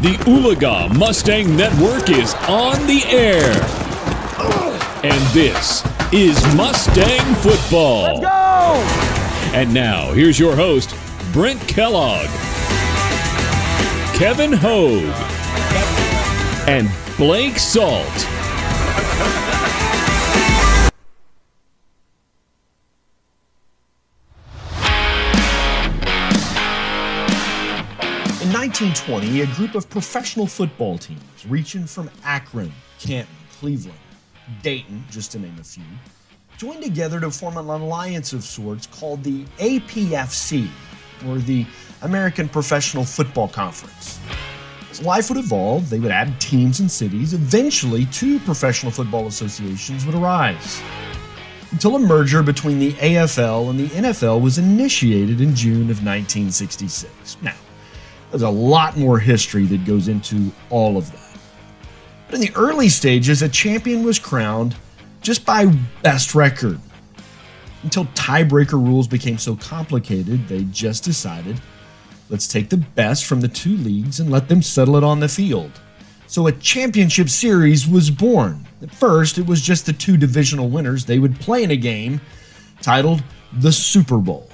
The Oologah Mustang Network is on the air. And this is Mustang Football. Let's go! And now, here's your host, Brent Kellogg, Kevin Hogue, and Blake Salt. In 1920, a group of professional football teams reaching from Akron, Canton, Cleveland, Dayton, just to name a few, joined together to form an alliance of sorts called the APFC, or the American Professional Football Conference. As life would evolve, they would add teams and cities. Eventually, two professional football associations would arise, until a merger between the AFL and the NFL was initiated in June of 1966. Now, there's a lot more history that goes into all of that. But in the early stages, a champion was crowned just by best record. Until tiebreaker rules became so complicated, they just decided, let's take the best from the two leagues and let them settle it on the field. So a championship series was born. At first, it was just the two divisional winners. They would play in a game titled the Super Bowl.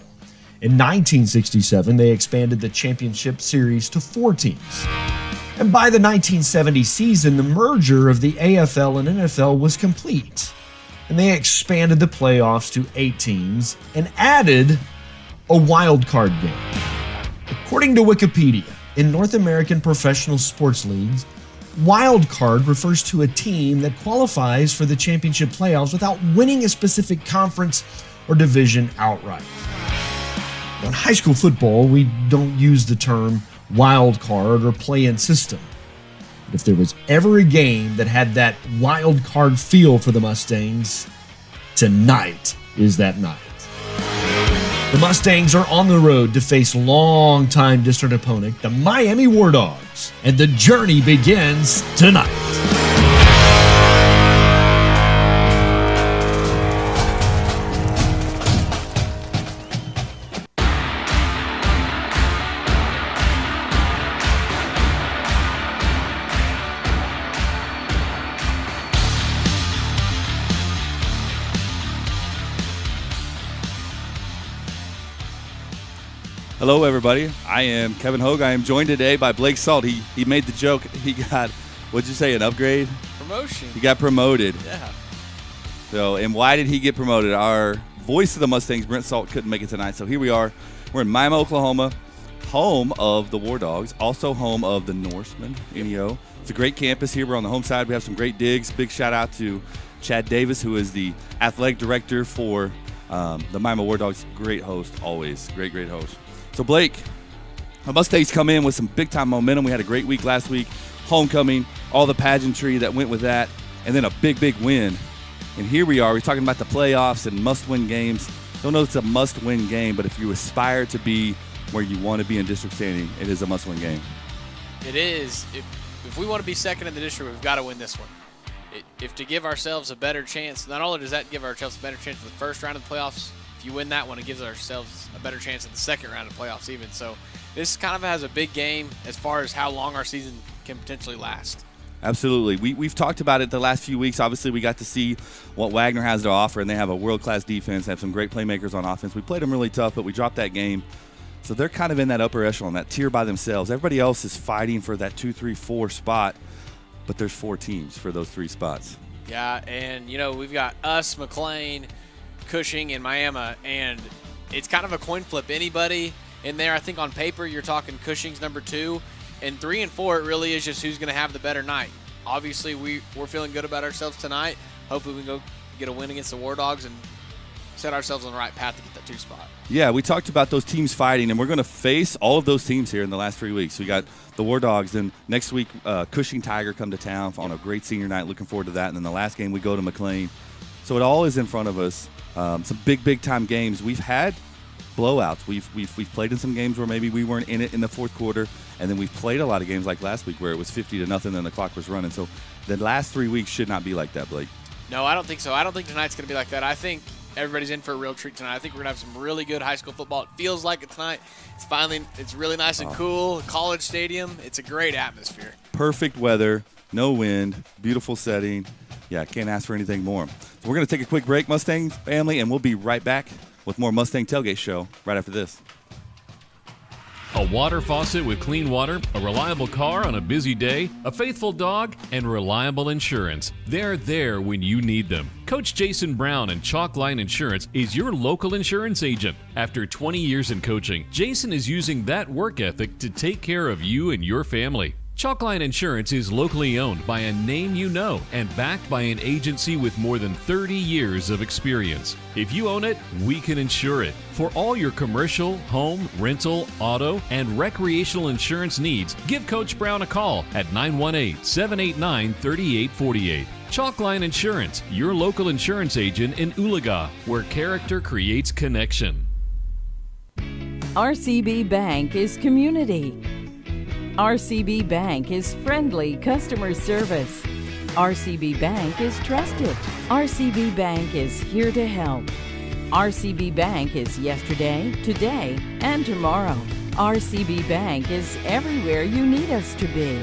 In 1967, they expanded the championship series to 4 teams. And by the 1970 season, the merger of the AFL and NFL was complete. And they expanded the playoffs to 8 teams and added a wild card game. According to Wikipedia, in North American professional sports leagues, wild card refers to a team that qualifies for the championship playoffs without winning a specific conference or division outright. In high school football, we don't use the term wild card or play-in system. But if there was ever a game that had that wild card feel for the Mustangs, tonight is that night. The Mustangs are on the road to face longtime district opponent, the Miami Wardogs, and the journey begins tonight. Hello, everybody. I am Kevin Hogue. I am joined today by Blake Salt. He made the joke. He got, what'd you say, an upgrade? Promotion. He got promoted. Yeah. So, and why did he get promoted? Our voice of the Mustangs, Brent Salt, couldn't make it tonight. So here we are. We're in Miami, Oklahoma, home of the Wardogs, also home of the Norsemen, NEO. It's a great campus here. We're on the home side. We have some great digs. Big shout out to Chad Davis, who is the athletic director for the Miami Wardogs. Great host, always. Great host. So, Blake, the Mustangs come in with some big-time momentum. We had a great week last week, homecoming, all the pageantry that went with that, and then a big win. And here we are. We're talking about the playoffs and must-win games. Don't know if it's a must-win game, but if you aspire to be where you want to be in district standing, it is a must-win game. It is. If we want to be second in the district, we've got to win this one. If to give ourselves a better chance, not only does that give ourselves a better chance for the first round of the playoffs, if you win that one, it gives ourselves a better chance at the second round of the playoffs even. So this kind of has a big game as far as how long our season can potentially last. Absolutely. We've talked about it the last few weeks. Obviously, we got to see what Wagner has to offer, and they have a world-class defense, have some great playmakers on offense. We played them really tough, but we dropped that game. So they're kind of in that upper echelon, that tier by themselves. Everybody else is fighting for that 2, 3, 4 spot, but there's 4 teams for those 3 spots. Yeah, and, we've got us, McLean, Cushing, and Miami, and it's kind of a coin flip. Anybody in there, I think on paper, you're talking Cushing's number 2, and 3 and 4, it really is just who's going to have the better night. Obviously, we're feeling good about ourselves tonight. Hopefully we can go get a win against the Wardogs and set ourselves on the right path to get that 2 spot. Yeah, we talked about those teams fighting, and we're going to face all of those teams here in the last 3 weeks. We got the Wardogs, and next week Cushing Tiger come to town on a great senior night. Looking forward to that. And then the last game we go to McLean. So it all is in front of us. Some big time games. We've had blowouts. We've played in some games where maybe we weren't in it in the fourth quarter, and then we've played a lot of games like last week where it was 50-0 and the clock was running. So the last 3 weeks should not be like that, Blake. No, I don't think so. I don't think tonight's going to be like that. I think everybody's in for a real treat tonight. I think we're going to have some really good high school football. It feels like it tonight. It's really nice and cool. College stadium. It's a great atmosphere. Perfect weather, no wind, beautiful setting. Yeah, can't ask for anything more. So we're going to take a quick break, Mustang family, and we'll be right back with more Mustang Tailgate Show right after this. A water faucet with clean water, a reliable car on a busy day, a faithful dog, and reliable insurance. They're there when you need them. Coach Jason Brown and Chalkline Insurance is your local insurance agent. After 20 years in coaching, Jason is using that work ethic to take care of you and your family. Chalkline Insurance is locally owned by a name you know and backed by an agency with more than 30 years of experience. If you own it, we can insure it. For all your commercial, home, rental, auto, and recreational insurance needs, give Coach Brown a call at 918-789-3848. Chalkline Insurance, your local insurance agent in Oologah, where character creates connection. RCB Bank is community. RCB Bank is friendly customer service. RCB Bank is trusted. RCB Bank is here to help. RCB Bank is yesterday, today, and tomorrow. RCB Bank is everywhere you need us to be.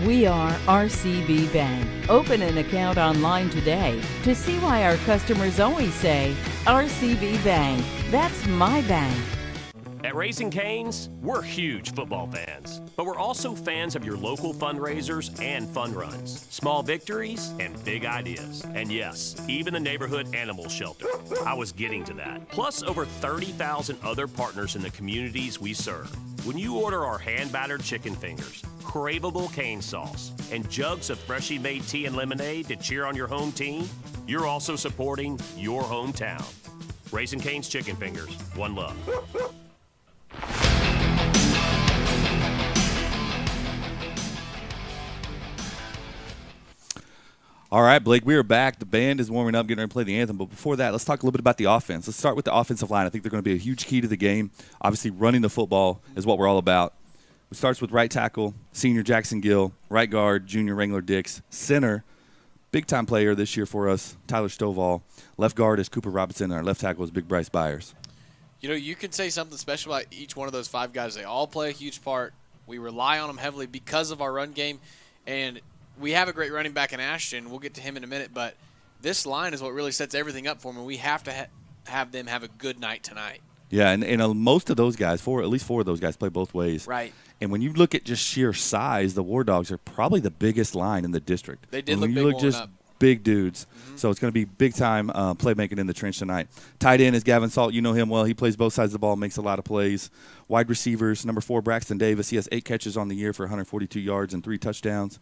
We are RCB Bank. Open an account online today to see why our customers always say, RCB Bank, that's my bank. At Raising Cane's, we're huge football fans, but we're also fans of your local fundraisers and fun runs, small victories, and big ideas. And yes, even the neighborhood animal shelter. I was getting to that. Plus over 30,000 other partners in the communities we serve. When you order our hand-battered chicken fingers, craveable cane sauce, and jugs of freshly made tea and lemonade to cheer on your home team, you're also supporting your hometown. Raising Cane's Chicken Fingers, one love. All right, Blake, we are back. The band is warming up, getting ready to play the anthem. But before that, let's talk a little bit about the offense. Let's start with the offensive line. I think they're going to be a huge key to the game. Obviously, running the football is what we're all about. It starts with right tackle, senior Jackson Gill, right guard, junior Wrangler Dix, center, big-time player this year for us, Tyler Stovall. Left guard is Cooper Robinson, and our left tackle is Big Bryce Byers. You know, you could say something special about each one of those five guys. They all play a huge part. We rely on them heavily because of our run game, and we have a great running back in Ashton. We'll get to him in a minute, but this line is what really sets everything up for them, and we have to have them have a good night tonight. Yeah, and most of those guys, at least four of those guys, play both ways. Right. And when you look at just sheer size, the Wardogs are probably the biggest line in the district. They did look big. You look just up. Big dudes. Mm-hmm. So it's going to be big-time playmaking in the trench tonight. Tight end is Gavin Salt. You know him well. He plays both sides of the ball, makes a lot of plays. Wide receivers, number 4, Braxton Davis. He has 8 catches on the year for 142 yards and 3 touchdowns.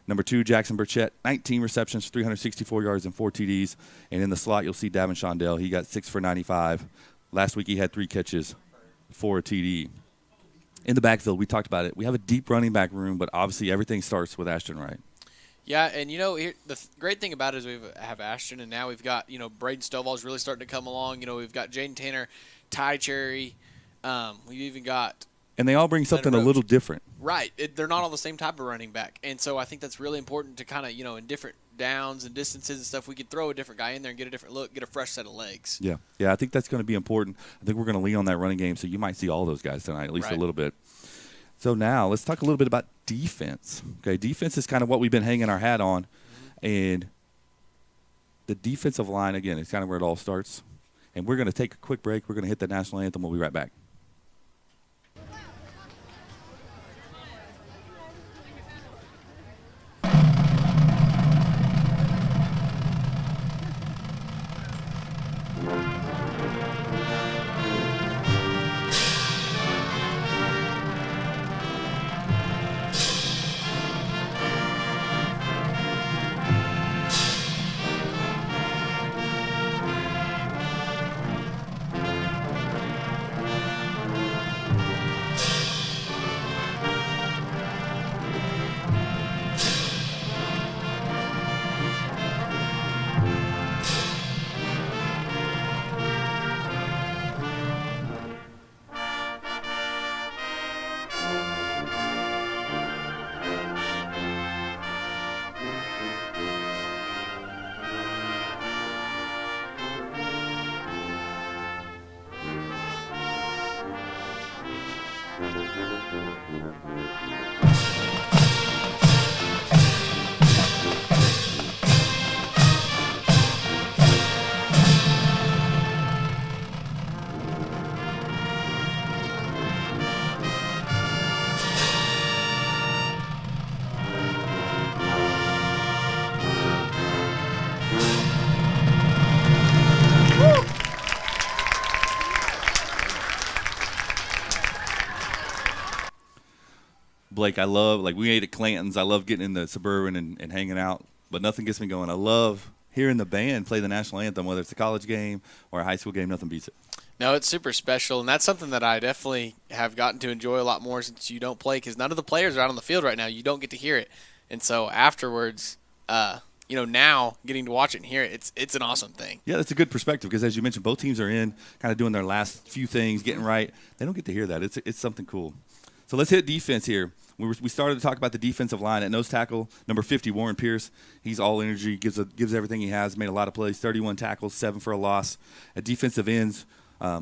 Number 2, Jackson Burchett, 19 receptions, 364 yards and 4 TDs. And in the slot, you'll see Davin Shondell. He got 6 for 95. Last week he had 3 catches for a TD. In the backfield, we talked about it. We have a deep running back room, but obviously everything starts with Ashton Wright. Yeah, and, you know, the great thing about it is we have Ashton, and now we've got, you know, Braden Stovall's really starting to come along. You know, we've got Jaden Tanner, Ty Cherry. We've even got – and they all bring something a little different. Right. They're not all the same type of running back. And so I think that's really important to kind of, you know, in different downs and distances and stuff, we could throw a different guy in there and get a different look, get a fresh set of legs. Yeah, I think that's going to be important. I think we're going to lean on that running game, so you might see all those guys tonight, at least a little bit. So now let's talk a little bit about defense. Okay, defense is kind of what we've been hanging our hat on. And the defensive line, again, is kind of where it all starts. And we're going to take a quick break. We're going to hit the national anthem. We'll be right back. Blake, I love, like, we ate at Clanton's. I love getting in the Suburban and hanging out, but nothing gets me going. I love hearing the band play the national anthem, whether it's a college game or a high school game. Nothing beats it. No, it's super special, and that's something that I definitely have gotten to enjoy a lot more since you don't play, because none of the players are out on the field right now. You don't get to hear it. And so afterwards, now getting to watch it and hear it, it's an awesome thing. Yeah, that's a good perspective because, as you mentioned, both teams are in kind of doing their last few things, getting right. They don't get to hear that. It's something cool. So let's hit defense here. We started to talk about the defensive line. At nose tackle, number 50, Warren Pierce. He's all energy, gives everything he has, made a lot of plays, 31 tackles, 7 for a loss. At defensive ends,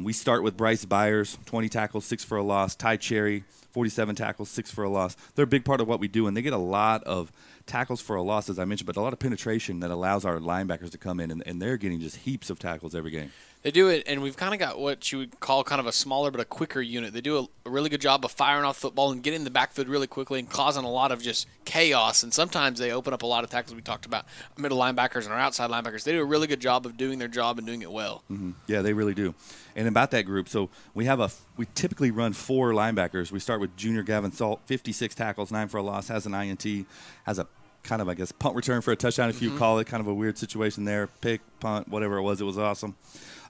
we start with Bryce Byers, 20 tackles, 6 for a loss. Ty Cherry, 47 tackles, 6 for a loss. They're a big part of what we do, and they get a lot of tackles for a loss, as I mentioned, but a lot of penetration that allows our linebackers to come in, and they're getting just heaps of tackles every game. They do it, and we've kind of got what you would call kind of a smaller but a quicker unit. They do a really good job of firing off football and getting in the backfield really quickly and causing a lot of just chaos. And sometimes they open up a lot of tackles. We talked about our middle linebackers and our outside linebackers. They do a really good job of doing their job and doing it well. Mm-hmm. Yeah, they really do. And about that group, so we typically run 4 linebackers. We start with junior Gavin Salt, 56 tackles, 9 for a loss, has an INT, has a kind of, I guess, punt return for a touchdown, if you call it. Kind of a weird situation there. Pick, punt, whatever it was awesome.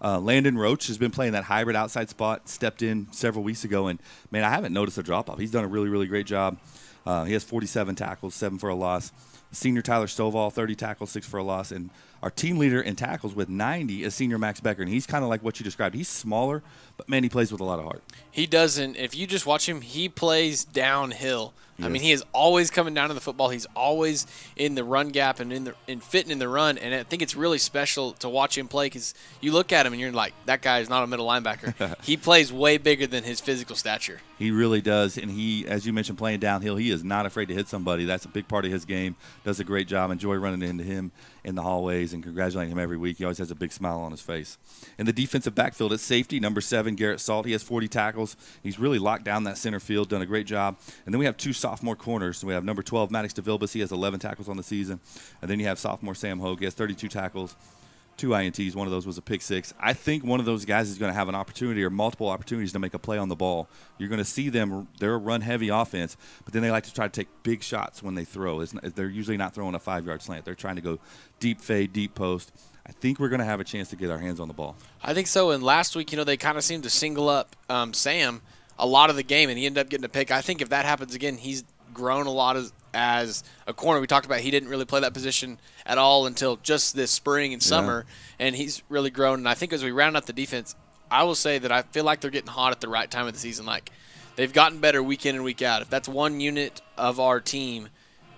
Landon Roach has been playing that hybrid outside spot, stepped in several weeks ago, and, man, I haven't noticed a drop-off. He's done a really, really great job. He has 47 tackles, 7 for a loss. Senior Tyler Stovall, 30 tackles, 6 for a loss. And our team leader in tackles with 90 is senior Max Becker, and he's kind of like what you described. He's smaller, but, man, he plays with a lot of heart. He doesn't. If you just watch him, he plays downhill. Yes. I mean, he is always coming down to the football. He's always in the run gap and fitting in the run. And I think it's really special to watch him play because you look at him and you're like, that guy is not a middle linebacker. He plays way bigger than his physical stature. He really does. And he, as you mentioned, playing downhill, he is not afraid to hit somebody. That's a big part of his game. Does a great job. Enjoy running into him in the hallways and congratulating him every week. He always has a big smile on his face. In the defensive backfield at safety, number 7, Garrett Salt. He has 40 tackles. He's really locked down that center field, done a great job. And then we have 2 sophomore corners. So we have number 12, Maddox DeVilbus. He has 11 tackles on the season. And then you have sophomore Sam Hogue. He has 32 tackles, 2 INTs. One of those was a pick 6. I think one of those guys is going to have an opportunity or multiple opportunities to make a play on the ball. You're going to see them. They're a run-heavy offense, but then they like to try to take big shots when they throw. They're usually not throwing a 5-yard slant. They're trying to go deep fade, deep post. I think we're going to have a chance to get our hands on the ball. I think so. And last week, they kind of seemed to single up Sam a lot of the game, and he ended up getting a pick. I think if that happens again, he's grown a lot as a corner. We talked about he didn't really play that position at all until just this spring and summer, and he's really grown. And I think as we round out the defense, I will say that I feel like they're getting hot at the right time of the season. Like, they've gotten better week in and week out. If that's one unit of our team,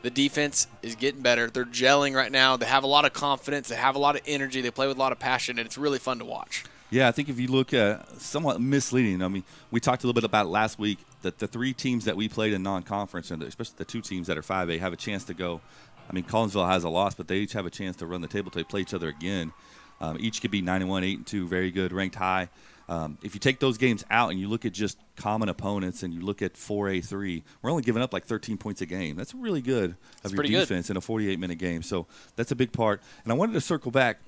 the defense is getting better. They're gelling right now. They have a lot of confidence. They have a lot of energy. They play with a lot of passion, and it's really fun to watch. Yeah, I think if you look at somewhat misleading, I mean, we talked a little bit about it last week, that the 3 teams that we played in non-conference, and especially the 2 teams that are 5A, have a chance to go. I mean, Collinsville has a loss, but they each have a chance to run the table till they play each other again. Each could be 9-1, 8-2, very good, ranked high. If you take those games out and you look at just common opponents and you look at 4A3, we're only giving up like 13 points a game. That's really good of your defense in a 48-minute game. So that's a big part. And I wanted to circle back.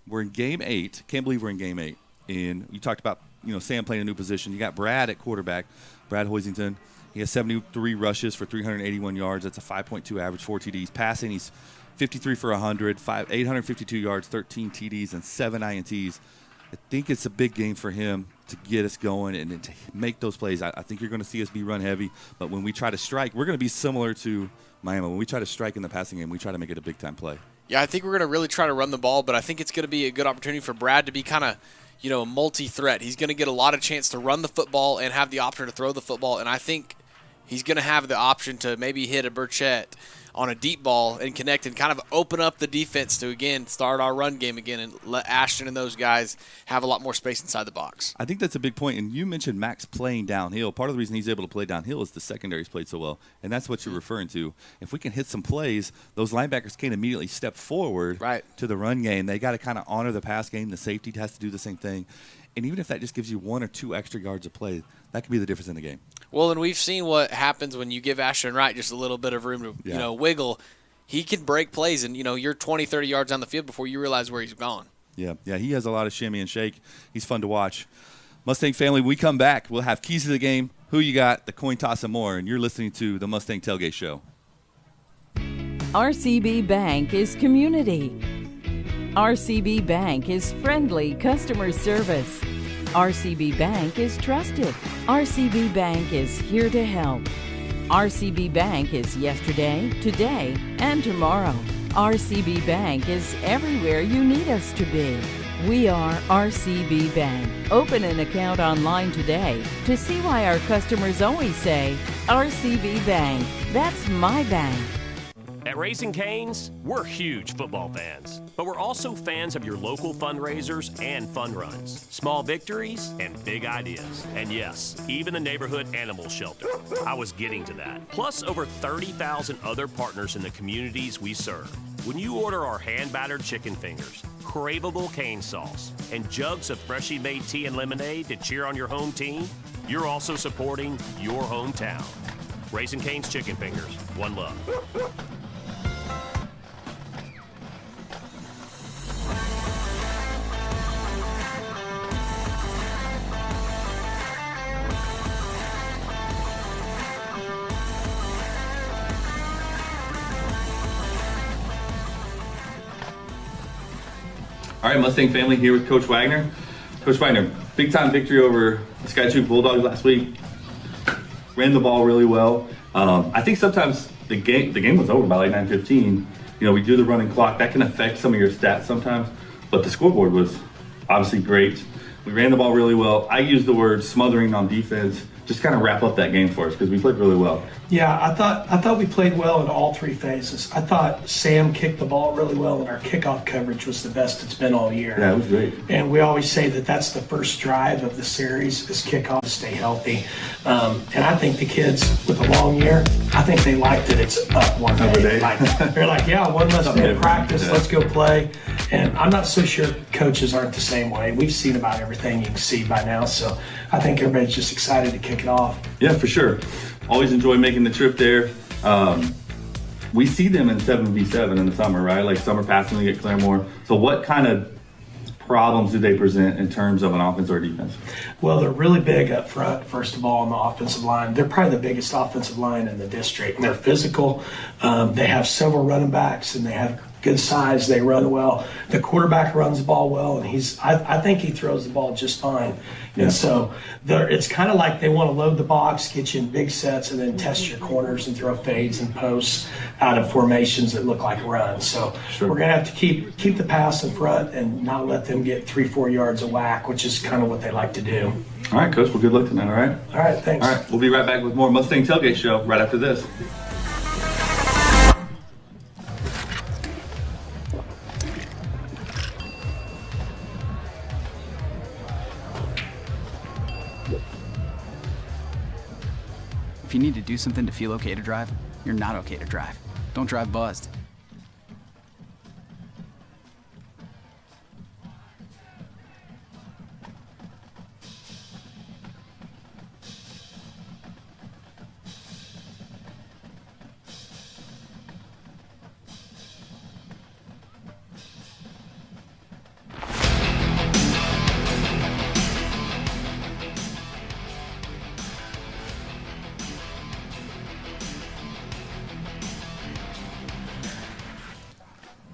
We're in Game 8. Can't believe we're in Game 8. And you talked about, Sam playing a new position. You got Brad at quarterback, Brad Hoisington. He has 73 rushes for 381 yards. That's a 5.2 average, 4 TDs. Passing, he's 53 for 100, 852 yards, 13 TDs, and 7 INTs. I think it's a big game for him to get us going and to make those plays. I think you're going to see us be run heavy, but when we try to strike, we're going to be similar to Miami. When we try to strike in the passing game, we try to make it a big-time play. Yeah, I think we're going to really try to run the ball, but I think it's going to be a good opportunity for Brad to be kind of, a multi-threat. He's going to get a lot of chance to run the football and have the option to throw the football, and I think he's going to have the option to maybe hit a Burchett on a deep ball and connect and kind of open up the defense to, again, start our run game again and let Ashton and those guys have a lot more space inside the box. I think that's a big point. And you mentioned Max playing downhill. Part of the reason he's able to play downhill is the secondary's played so well, and that's what you're referring to. If we can hit some plays, those linebackers can't immediately step forward to the run game. They got to kind of honor the pass game. The safety has to do the same thing. And even if that just gives you 1 or 2 extra yards of play, that could be the difference in the game. Well, and we've seen what happens when you give Ashton Wright just a little bit of room to, wiggle. He can break plays, and, you're 20, 30 yards on the field before you realize where he's gone. Yeah, he has a lot of shimmy and shake. He's fun to watch. Mustang family, when we come back, we'll have keys to the game, who you got, the coin toss, and more. And you're listening to the Mustang Tailgate Show. RCB Bank is community. RCB Bank is friendly customer service. RCB Bank is trusted. RCB Bank is here to help. RCB Bank is yesterday, today, and tomorrow. RCB Bank is everywhere you need us to be. We are RCB Bank. Open an account online today to see why our customers always say, RCB Bank, that's my bank. At Raising Cane's, we're huge football fans, but we're also fans of your local fundraisers and fun runs, small victories, and big ideas. And yes, even the neighborhood animal shelter. I was getting to that. Plus over 30,000 other partners in the communities we serve. When you order our hand-battered chicken fingers, craveable cane sauce, and jugs of freshly made tea and lemonade to cheer on your home team, you're also supporting your hometown. Raising Cane's Chicken Fingers. One love. All right, Mustang family here with Coach Wagner. Coach Wagner, big-time victory over the Skytroop Bulldogs last week. Ran the ball really well. I think sometimes the game was over by like 9:15. We do the running clock. That can affect some of your stats sometimes. But the scoreboard was obviously great. We ran the ball really well. I used the word smothering on defense. Just kind of wrap up that game for us because we played really well. Yeah, I thought we played well in all 3 phases. I thought Sam kicked the ball really well, and our kickoff coverage was the best it's been all year. Yeah, it was great. And we always say that that's the first drive of the series is kickoff to stay healthy. And I think the kids with a long year, I think they like that it's up one day. They're like, yeah, one less day of practice, let's go play. And I'm not so sure coaches aren't the same way. We've seen about everything you can see by now, so I think everybody's just excited to kick it off. Yeah, for sure. Always enjoy making the trip there. We see them in 7v7 in the summer, right? Like summer passing league at Claremore. So what kind of problems do they present in terms of an offense or defense? Well, they're really big up front, first of all, on the offensive line. They're probably the biggest offensive line in the district. And they're physical. They have several running backs, and they have good size. They run well. The quarterback runs the ball well, and I think he throws the ball just fine. Yeah. And so it's kind of like they want to load the box, get you in big sets, and then test your corners and throw fades and posts out of formations that look like runs. So We're going to have to keep the pass in front and not let them get 3-4 yards of whack, which is kind of what they like to do. All right, Coach. Well, good luck tonight, all right? All right, thanks. All right, we'll be right back with more Mustang Tailgate Show right after this. If you need to do something to feel okay to drive, you're not okay to drive. Don't drive buzzed.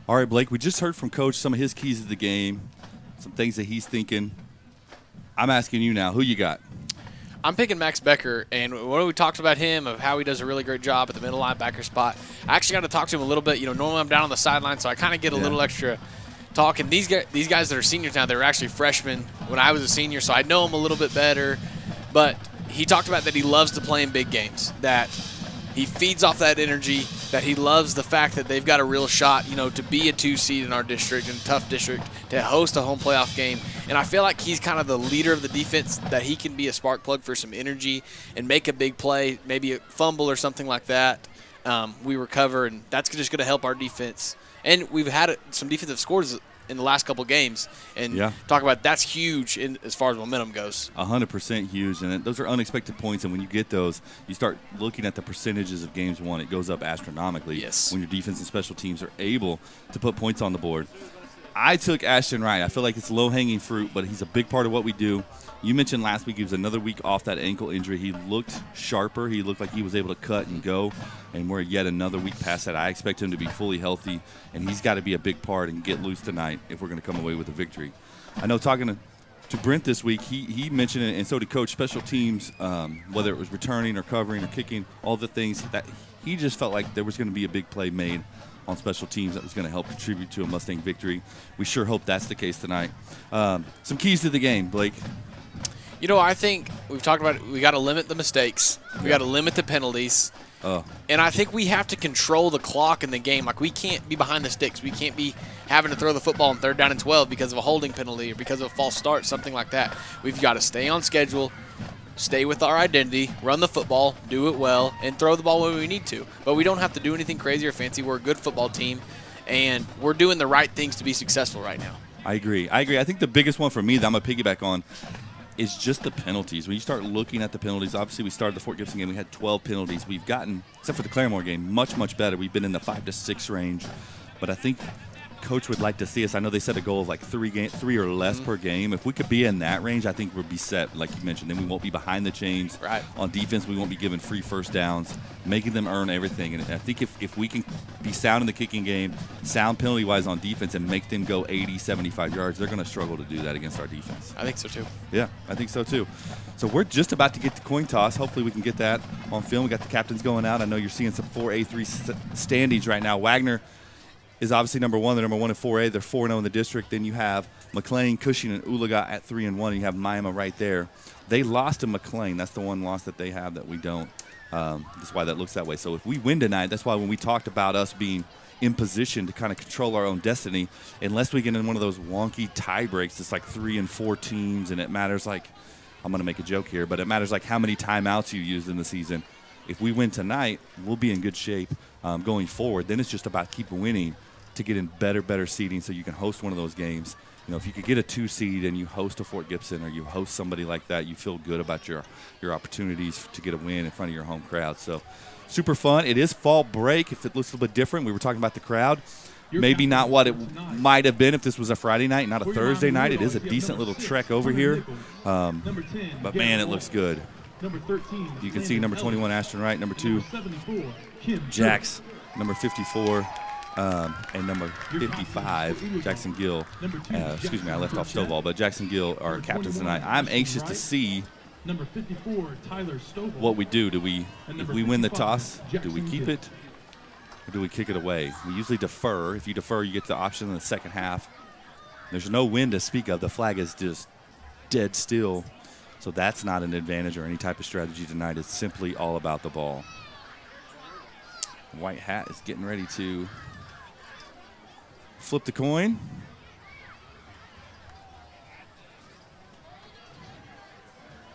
All right, Blake, we just heard from Coach some of his keys to the game, some things that he's thinking. I'm asking you now, who you got? I'm picking Max Becker, and when we talked about him, of how he does a really great job at the middle linebacker spot, I actually got to talk to him a little bit. Normally I'm down on the sideline, so I kind of get a little extra talk. And these guys that are seniors now, they were actually freshmen when I was a senior, so I know him a little bit better. But he talked about that he loves to play in big games, that he feeds off that energy. that he loves the fact that they've got a real shot, to be a 2 seed in our district, and a tough district, to host a home playoff game. And I feel like he's kind of the leader of the defense, that he can be a spark plug for some energy and make a big play, maybe a fumble or something like that. We recover, and that's just going to help our defense. And we've had some defensive scores in the last couple games, and talk about that's huge as far as momentum goes. 100% huge, and those are unexpected points, and when you get those, you start looking at the percentages of games won. It goes up astronomically when your defense and special teams are able to put points on the board. I took Ashton Wright. I feel like it's low-hanging fruit, but he's a big part of what we do. You mentioned last week he was another week off that ankle injury. He looked sharper. He looked like he was able to cut and go, and we're yet another week past that. I expect him to be fully healthy, and he's got to be a big part and get loose tonight if we're going to come away with a victory. I know talking to Brent this week, he mentioned it, and so did Coach, special teams, whether it was returning or covering or kicking, all the things that he just felt like there was going to be a big play made on special teams that was going to help contribute to a Mustang victory. We sure hope that's the case tonight. Some keys to the game, Blake. I think we've talked about it. We got to limit the mistakes. We got to limit the penalties. And I think we have to control the clock in the game. Like, we can't be behind the sticks. We can't be having to throw the football on 3rd down and 12 because of a holding penalty or because of a false start, something like that. We've got to stay on schedule, stay with our identity, run the football, do it well, and throw the ball when we need to. But we don't have to do anything crazy or fancy. We're a good football team, and we're doing the right things to be successful right now. I agree. I think the biggest one for me that I'm going to piggyback on is just the penalties. When you start looking at the penalties, obviously we started the Fort Gibson game. We had 12 penalties. We've gotten, except for the Claremore game, much, much better. We've been in the 5 to 6 range. But I think Coach would like to see us. I know they set a goal of like 3 or less per game. If we could be in that range, I think we'll be set, like you mentioned. Then we won't be behind the chains. Right. On defense, we won't be giving free first downs, making them earn everything. And I think if we can be sound in the kicking game, sound penalty-wise on defense, and make them go 80, 75 yards, they're going to struggle to do that against our defense. I think so, too. Yeah, I think so, too. So we're just about to get the coin toss. Hopefully we can get that on film. We got the captains going out. I know you're seeing some 4A3 standings right now. Wagner is obviously number 1. They're number 1 in 4A. They're 4-0 in the district. Then you have McLean, Cushing, and Oologah at 3-1. You have Miami right there. They lost to McLean. That's the one loss that they have that we don't. That's why that looks that way. So if we win tonight, that's why when we talked about us being in position to kind of control our own destiny, unless we get in one of those wonky tie breaks, it's like 3 and 4 teams, and it matters like, I'm going to make a joke here, but it matters like how many timeouts you used in the season. If we win tonight, we'll be in good shape going forward. Then it's just about keep winning to get in better seeding so you can host one of those games. If you could get a 2 seed and you host a Fort Gibson or you host somebody like that, you feel good about your opportunities to get a win in front of your home crowd. So super fun. It is fall break. If it looks a little bit different, we were talking about the crowd. Maybe not what it might have been if this was a Friday night, not a Thursday night. It is a decent little trek over here. But, man, it looks good. You can see number 21, Ashton Wright, number 2, Jax, number 54, and number 55, Jackson Gill. Excuse me, I left off Stovall, but Jackson Gill are our captains tonight. I'm anxious to see what we do. If we win the toss, do we keep it or do we kick it away? We usually defer. If you defer, you get the option in the second half. There's no wind to speak of. The flag is just dead still. So that's not an advantage or any type of strategy tonight. It's simply all about the ball. White Hat is getting ready to flip the coin.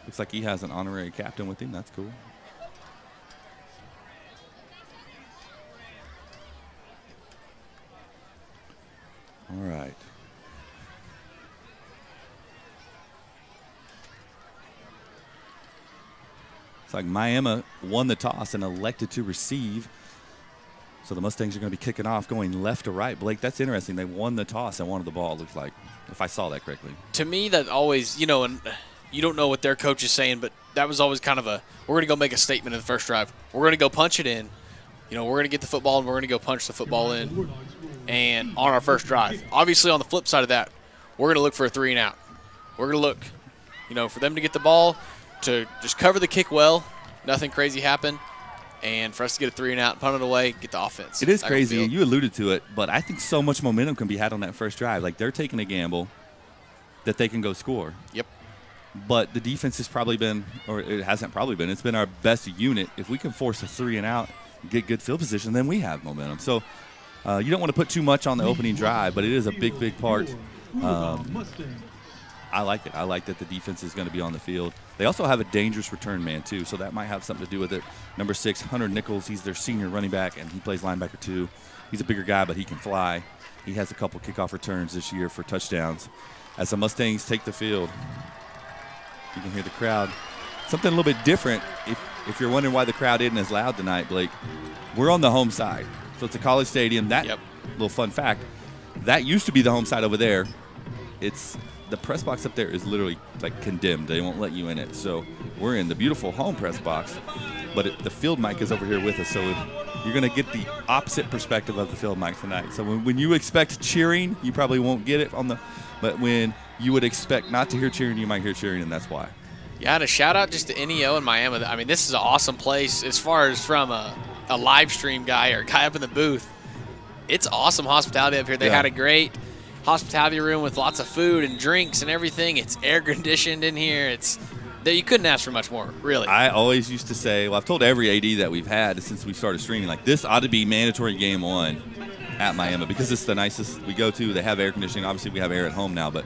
Looks like he has an honorary captain with him. That's cool. All right. It's like Miami won the toss and elected to receive. So the Mustangs are going to be kicking off going left to right. Blake, that's interesting. They won the toss and wanted the ball, it looks like, if I saw that correctly. To me, that always, and you don't know what their coach is saying, but that was always kind of we're going to go make a statement in the first drive. We're going to go punch it in. We're going to get the football, and we're going to go punch the football in and on our first drive. Obviously, on the flip side of that, we're going to look for a 3-and-out. We're going to look, for them to get the ball, to just cover the kick well, nothing crazy happen, and for us to get a 3-and-out, punt it away, get the offense. It is crazy, and you alluded to it, but I think so much momentum can be had on that first drive. Like, they're taking a gamble that they can go score. Yep. But the defense has probably been, or it hasn't probably been, it's been our best unit. If we can force a 3-and-out, get good field position, then we have momentum. So you don't want to put too much on the opening drive, but it is a big, big part. I like it. I like that the defense is going to be on the field. They also have a dangerous return man, too, so that might have something to do with it. Number 6, Hunter Nichols, he's their senior running back, and he plays linebacker, too. He's a bigger guy, but he can fly. He has a couple kickoff returns this year for touchdowns. As the Mustangs take the field, you can hear the crowd. Something a little bit different, if you're wondering why the crowd isn't as loud tonight, Blake, we're on the home side. So it's a college stadium. That little fun fact, that used to be the home side over there. It's the press box up there is literally like condemned. They won't let you in it. So we're in the beautiful home press box, but the field mic is over here with us. So you're going to get the opposite perspective of the field mic tonight. So when you expect cheering, you probably won't get it but when you would expect not to hear cheering, you might hear cheering, and that's why. Yeah, and a shout out just to NEO in Miami. I mean, this is an awesome place as far as from a live stream guy or a guy up in the booth. It's awesome hospitality up here. They had a great hospitality room with lots of food and drinks and everything. It's air conditioned in here. You couldn't ask for much more, really. I always used to say, well, I've told every AD that we've had since we started streaming, like this ought to be mandatory game 1 at Miami because it's the nicest we go to. They have air conditioning. Obviously, we have air at home now, but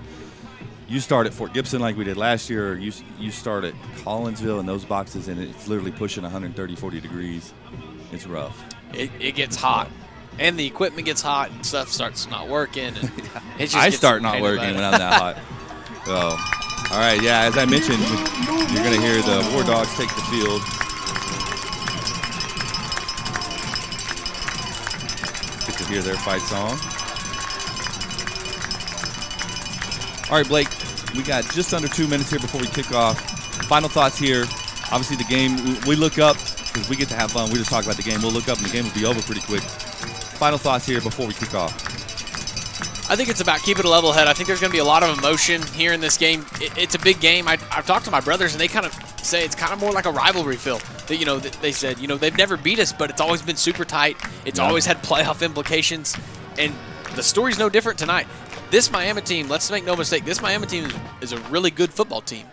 you start at Fort Gibson like we did last year, or you start at Collinsville in those boxes, and it's literally pushing 130, 40 degrees. It's rough. It gets hot. And the equipment gets hot and stuff starts not working. And I start not working when I'm that hot. So, all right, yeah, as I mentioned, you're going to hear the Wardogs take the field. Get to hear their fight song. All right, Blake, we got just under 2 minutes here before we kick off. Final thoughts here. Obviously, the game, we look up because we get to have fun. We just talk about the game. We'll look up, and the game will be over pretty quick. Final thoughts here before we kick off. I think it's about keeping a level head. I think there's going to be a lot of emotion here in this game. It's a big game. I've talked to my brothers, and they kind of say it's kind of more like a rivalry feel. They said, they've never beat us, but it's always been super tight. It's always had playoff implications, and the story's no different tonight. This Miami team, let's make no mistake, this Miami team is a really good football team.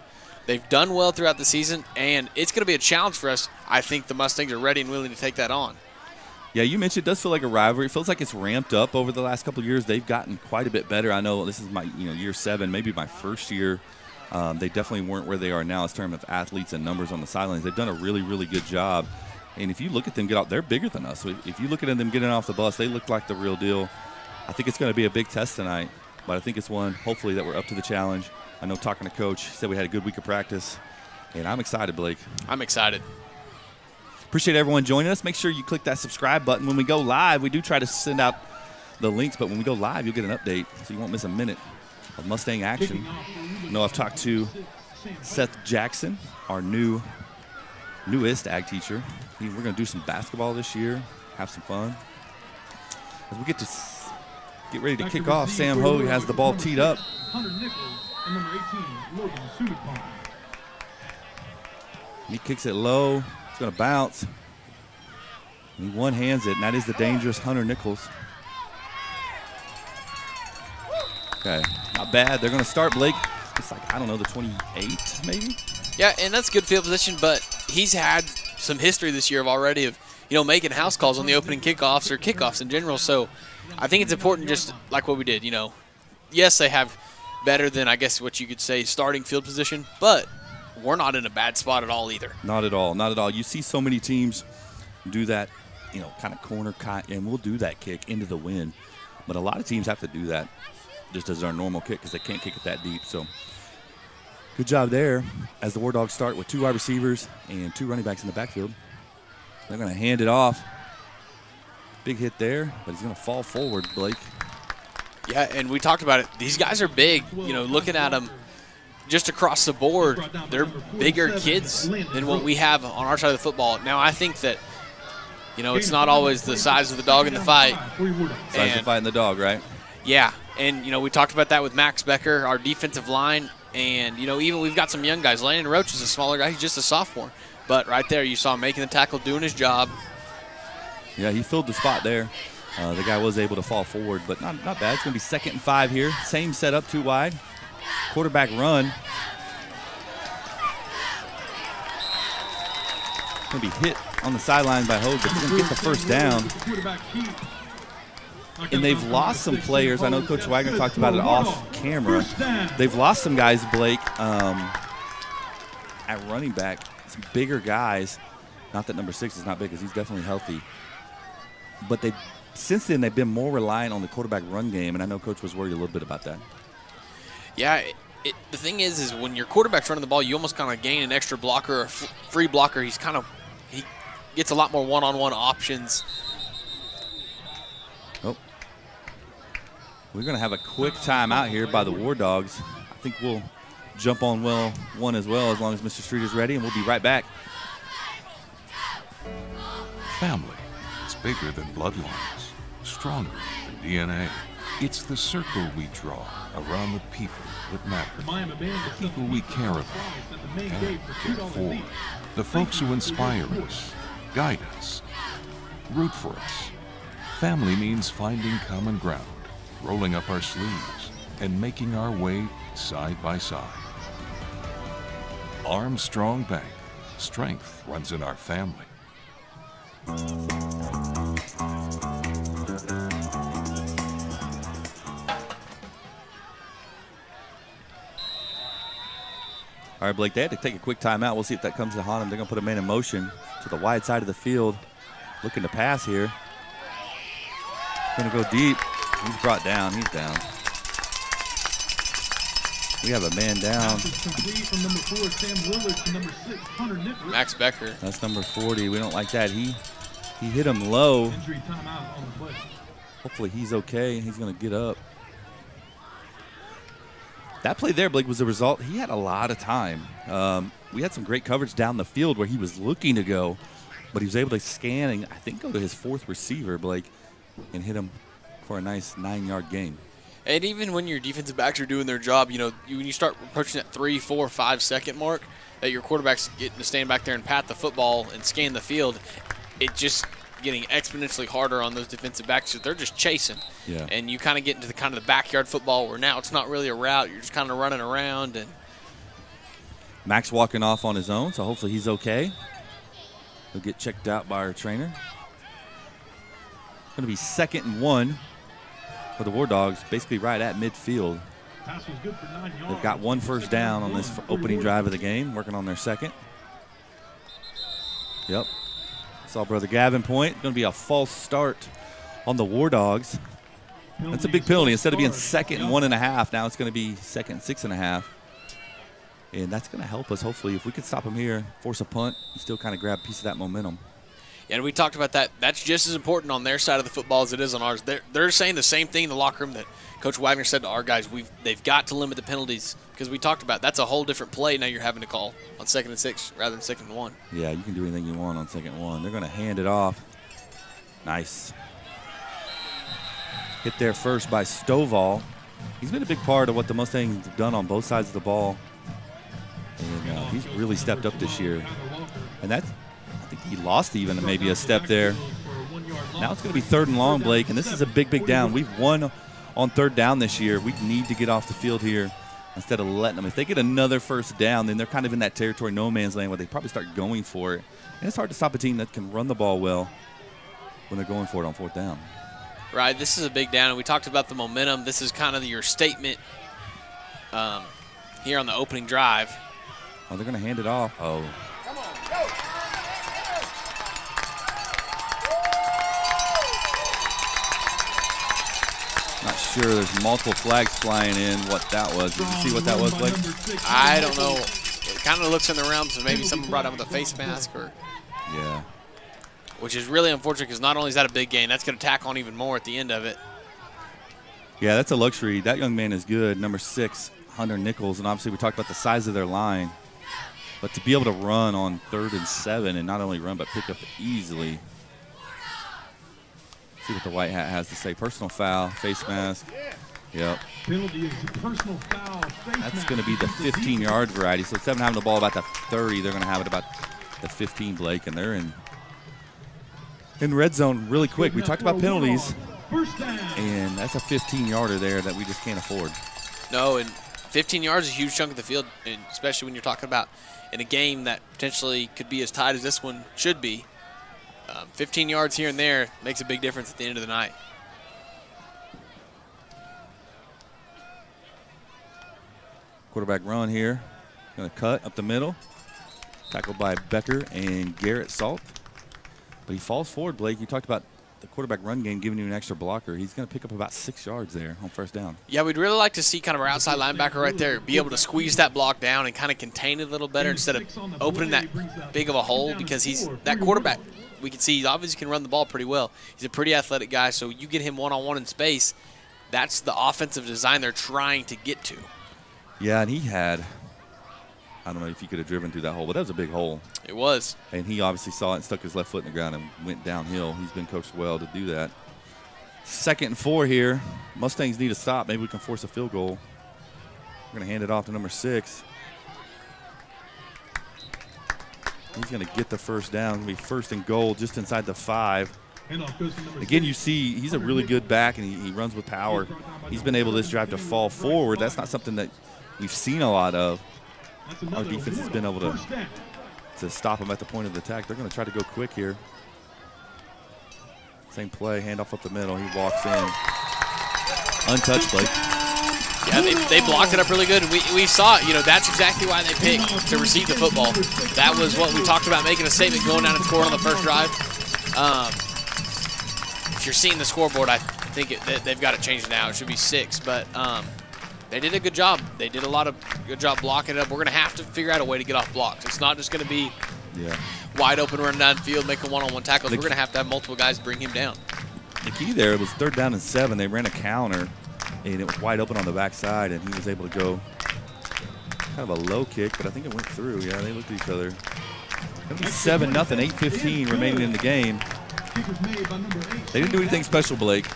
They've done well throughout the season, and it's going to be a challenge for us. I think the Mustangs are ready and willing to take that on. Yeah, you mentioned it does feel like a rivalry. It feels like it's ramped up over the last couple of years. They've gotten quite a bit better. I know this is my year 7, maybe my first year. They definitely weren't where they are now in terms of athletes and numbers on the sidelines. They've done a really, really good job. And if you look at them get out, they're bigger than us. So if you look at them getting off the bus, they look like the real deal. I think it's going to be a big test tonight, but I think it's one, hopefully, that we're up to the challenge. I know talking to Coach, he said we had a good week of practice, and I'm excited, Blake. I'm excited. Appreciate everyone joining us. Make sure you click that subscribe button. When we go live, we do try to send out the links, but when we go live, you'll get an update, so you won't miss a minute of Mustang action. I know I've talked to Seth Jackson, our newest ag teacher. We're going to do some basketball this year, have some fun. As we get ready to kick off, Sam Hogue has the ball teed up. Hunter Nichols and number 18, Logan. He kicks it low. It's going to bounce. And he one-hands it, and that is the dangerous Hunter Nichols. Okay, not bad. They're going to start Blake. It's like, I don't know, the 28 maybe? Yeah, and that's good field position, but he's had some history this year already of, making house calls on the opening kickoffs or kickoffs in general. So I think it's important just like what we did, Yes, they have better than, I guess, what you could say starting field position, but we're not in a bad spot at all either. Not at all. Not at all. You see so many teams do that, kind of corner cut, and we'll do that kick into the wind. But a lot of teams have to do that just as our normal kick because they can't kick it that deep. So good job there as the Wardogs start with 2 wide receivers and 2 running backs in the backfield. They're going to hand it off. Big hit there, but he's going to fall forward, Blake. Yeah, and we talked about it. These guys are big. Looking at them just across the board, they're bigger kids than what we have on our side of the football. Now, I think that, it's not always the size of the dog in the fight. Size of the fight in the dog, right? Yeah, and, we talked about that with Max Becker, our defensive line, and, even we've got some young guys. Landon Roach is a smaller guy. He's just a sophomore. But right there, you saw him making the tackle, doing his job. Yeah, he filled the spot there. The guy was able to fall forward, but not bad. It's going to be 2nd and 5 here. Same setup, 2 wide. Quarterback run. Going to be hit on the sideline by Hogue, but he's going to get the first down. And they've lost some players. I know Coach Wagner talked about it off camera. They've lost some guys, Blake, at running back, some bigger guys. Not that number 6 is not big, because he's definitely healthy. But since then, they've been more reliant on the quarterback run game, and I know Coach was worried a little bit about that. Yeah, the thing is when your quarterback's running the ball, you almost kind of gain an extra blocker or a free blocker. He gets a lot more one-on-one options. Oh. We're going to have a quick timeout here by the Wardogs. I think we'll jump on one as well, as long as Mr. Streeter's ready, and we'll be right back. Family is bigger than bloodlines, stronger than DNA. It's the circle we draw around the people that matter. People we care about and care for. The folks who inspire us, guide us, root for us. Family means finding common ground, rolling up our sleeves, and making our way side by side. Armstrong Bank. Strength runs in our family. All right, Blake, they had to take a quick timeout. We'll see if that comes to haunt them. They're going to put a man in motion to the wide side of the field, looking to pass here. Going to go deep. He's brought down. He's down. We have a man down. Max Becker. That's number 40. We don't like that. He hit him low. Hopefully he's okay. He's going to get up. That play there, Blake, was the result. He had a lot of time. We had some great coverage down the field where he was looking to go, but he was able to scan and I think go to his 4th receiver, Blake, and hit him for a nice 9-yard gain. And even when your defensive backs are doing their job, when you start approaching that 3, 4, 5 second mark, that your quarterback's getting to stand back there and pat the football and scan the field, it just getting exponentially harder on those defensive backs. So they're just chasing. Yeah. And you kind of get into the backyard football where now it's not really a route. You're just kind of running around. And Max walking off on his own, so hopefully he's okay. He'll get checked out by our trainer. Going to be 2nd and 1 for the Wardogs, basically right at midfield. They've got 1 first down on this opening drive of the game, working on their 2nd. Yep. Saw Brother Gavin point. Going to be a false start on the Wardogs. That's a big penalty. Instead of being 2nd and 1.5, now it's going to be 2nd and 6.5. And that's going to help us, hopefully. If we can stop them here, force a punt, and still kind of grab a piece of that momentum. Yeah, and we talked about that. That's just as important on their side of the football as it is on ours. They're saying the same thing in the locker room that Coach Wagner said to our guys. They've got to limit the penalties because we talked about that's a whole different play now you're having to call on 2nd and 6 rather than 2nd and 1. Yeah, you can do anything you want on 2nd and 1. They're going to hand it off. Nice. Hit there first by Stovall. He's been a big part of what the Mustangs have done on both sides of the ball. And he's really stepped up this year. And I think he lost even maybe a step there. Now it's going to be 3rd and long, Blake, and this is a big, big down. We've won on 3rd down this year. We need to get off the field here instead of letting them. If they get another first down, then they're kind of in that territory, no man's land, where they probably start going for it. And it's hard to stop a team that can run the ball well when they're going for it on 4th down. Right, this is a big down, and we talked about the momentum. This is kind of your statement here on the opening drive. Oh, they're going to hand it off. Oh. Come on, go. Not sure. There's multiple flags flying in. What that was? Did you see what that was, Blake? I don't know. It kind of looks in the realms of maybe someone brought out with a face mask, or yeah, which is really unfortunate because not only is that a big gain, that's going to tack on even more at the end of it. Yeah, that's a luxury. That young man is good. Number 6, Hunter Nichols, and obviously we talked about the size of their line, but to be able to run on 3rd and 7 and not only run but pick up easily. See what the white hat has to say. Personal foul, face mask. Yep. Penalty is personal foul. That's going to be the 15-yard variety. So instead of having the ball about the 30, they're going to have it about the 15, Blake, and they're in red zone really quick. We talked about penalties, and that's a 15-yarder there that we just can't afford. No, and 15 yards is a huge chunk of the field, and especially when you're talking about in a game that potentially could be as tight as this one should be. 15 yards here and there makes a big difference at the end of the night. Quarterback run here. Going to cut up the middle. Tackled by Becker and Garrett Salt. But he falls forward, Blake. You talked about the quarterback run game giving you an extra blocker. He's going to pick up about 6 yards there on first down. Yeah, we'd really like to see kind of our outside linebacker right there be able to squeeze that block down and kind of contain it a little better instead of opening that big of a hole, because he's that quarterback. We can see he obviously can run the ball pretty well. He's a pretty athletic guy, so you get him one-on-one in space. That's the offensive design they're trying to get to. Yeah, and he had, I don't know if he could have driven through that hole, but that was a big hole. It was. And he obviously saw it and stuck his left foot in the ground and went downhill. He's been coached well to do that. 2nd and 4 here. Mustangs need a stop. Maybe we can force a field goal. We're going to hand it off to number 6. He's going to get the first down. It's going to be 1st and goal just inside the 5. Again, you see he's a really good back, and he runs with power. He's been able this drive to fall forward. That's not something that we've seen a lot of. Our defense has been able to stop him at the point of the attack. They're going to try to go quick here. Same play, handoff up the middle. He walks in. Untouched, Blake. Yeah, they blocked it up really good. We saw it. You know, that's exactly why they picked to receive the football. That was what we talked about, making a statement, going down and scoring on the first drive. If you're seeing the scoreboard, I think they've got it changed now. It should be 6, but they did a good job. They did a good job blocking it up. We're going to have to figure out a way to get off blocks. It's not just going to be wide open, running downfield, making one-on-one tackles. We're going to have multiple guys bring him down. The key there was 3rd down and 7. They ran a counter, and it was wide open on the backside, and he was able to go kind of a low kick, but I think it went through. Yeah, they looked at each other. It'll be 7-0, 8:15 remaining in the game. They didn't do anything special, Blake.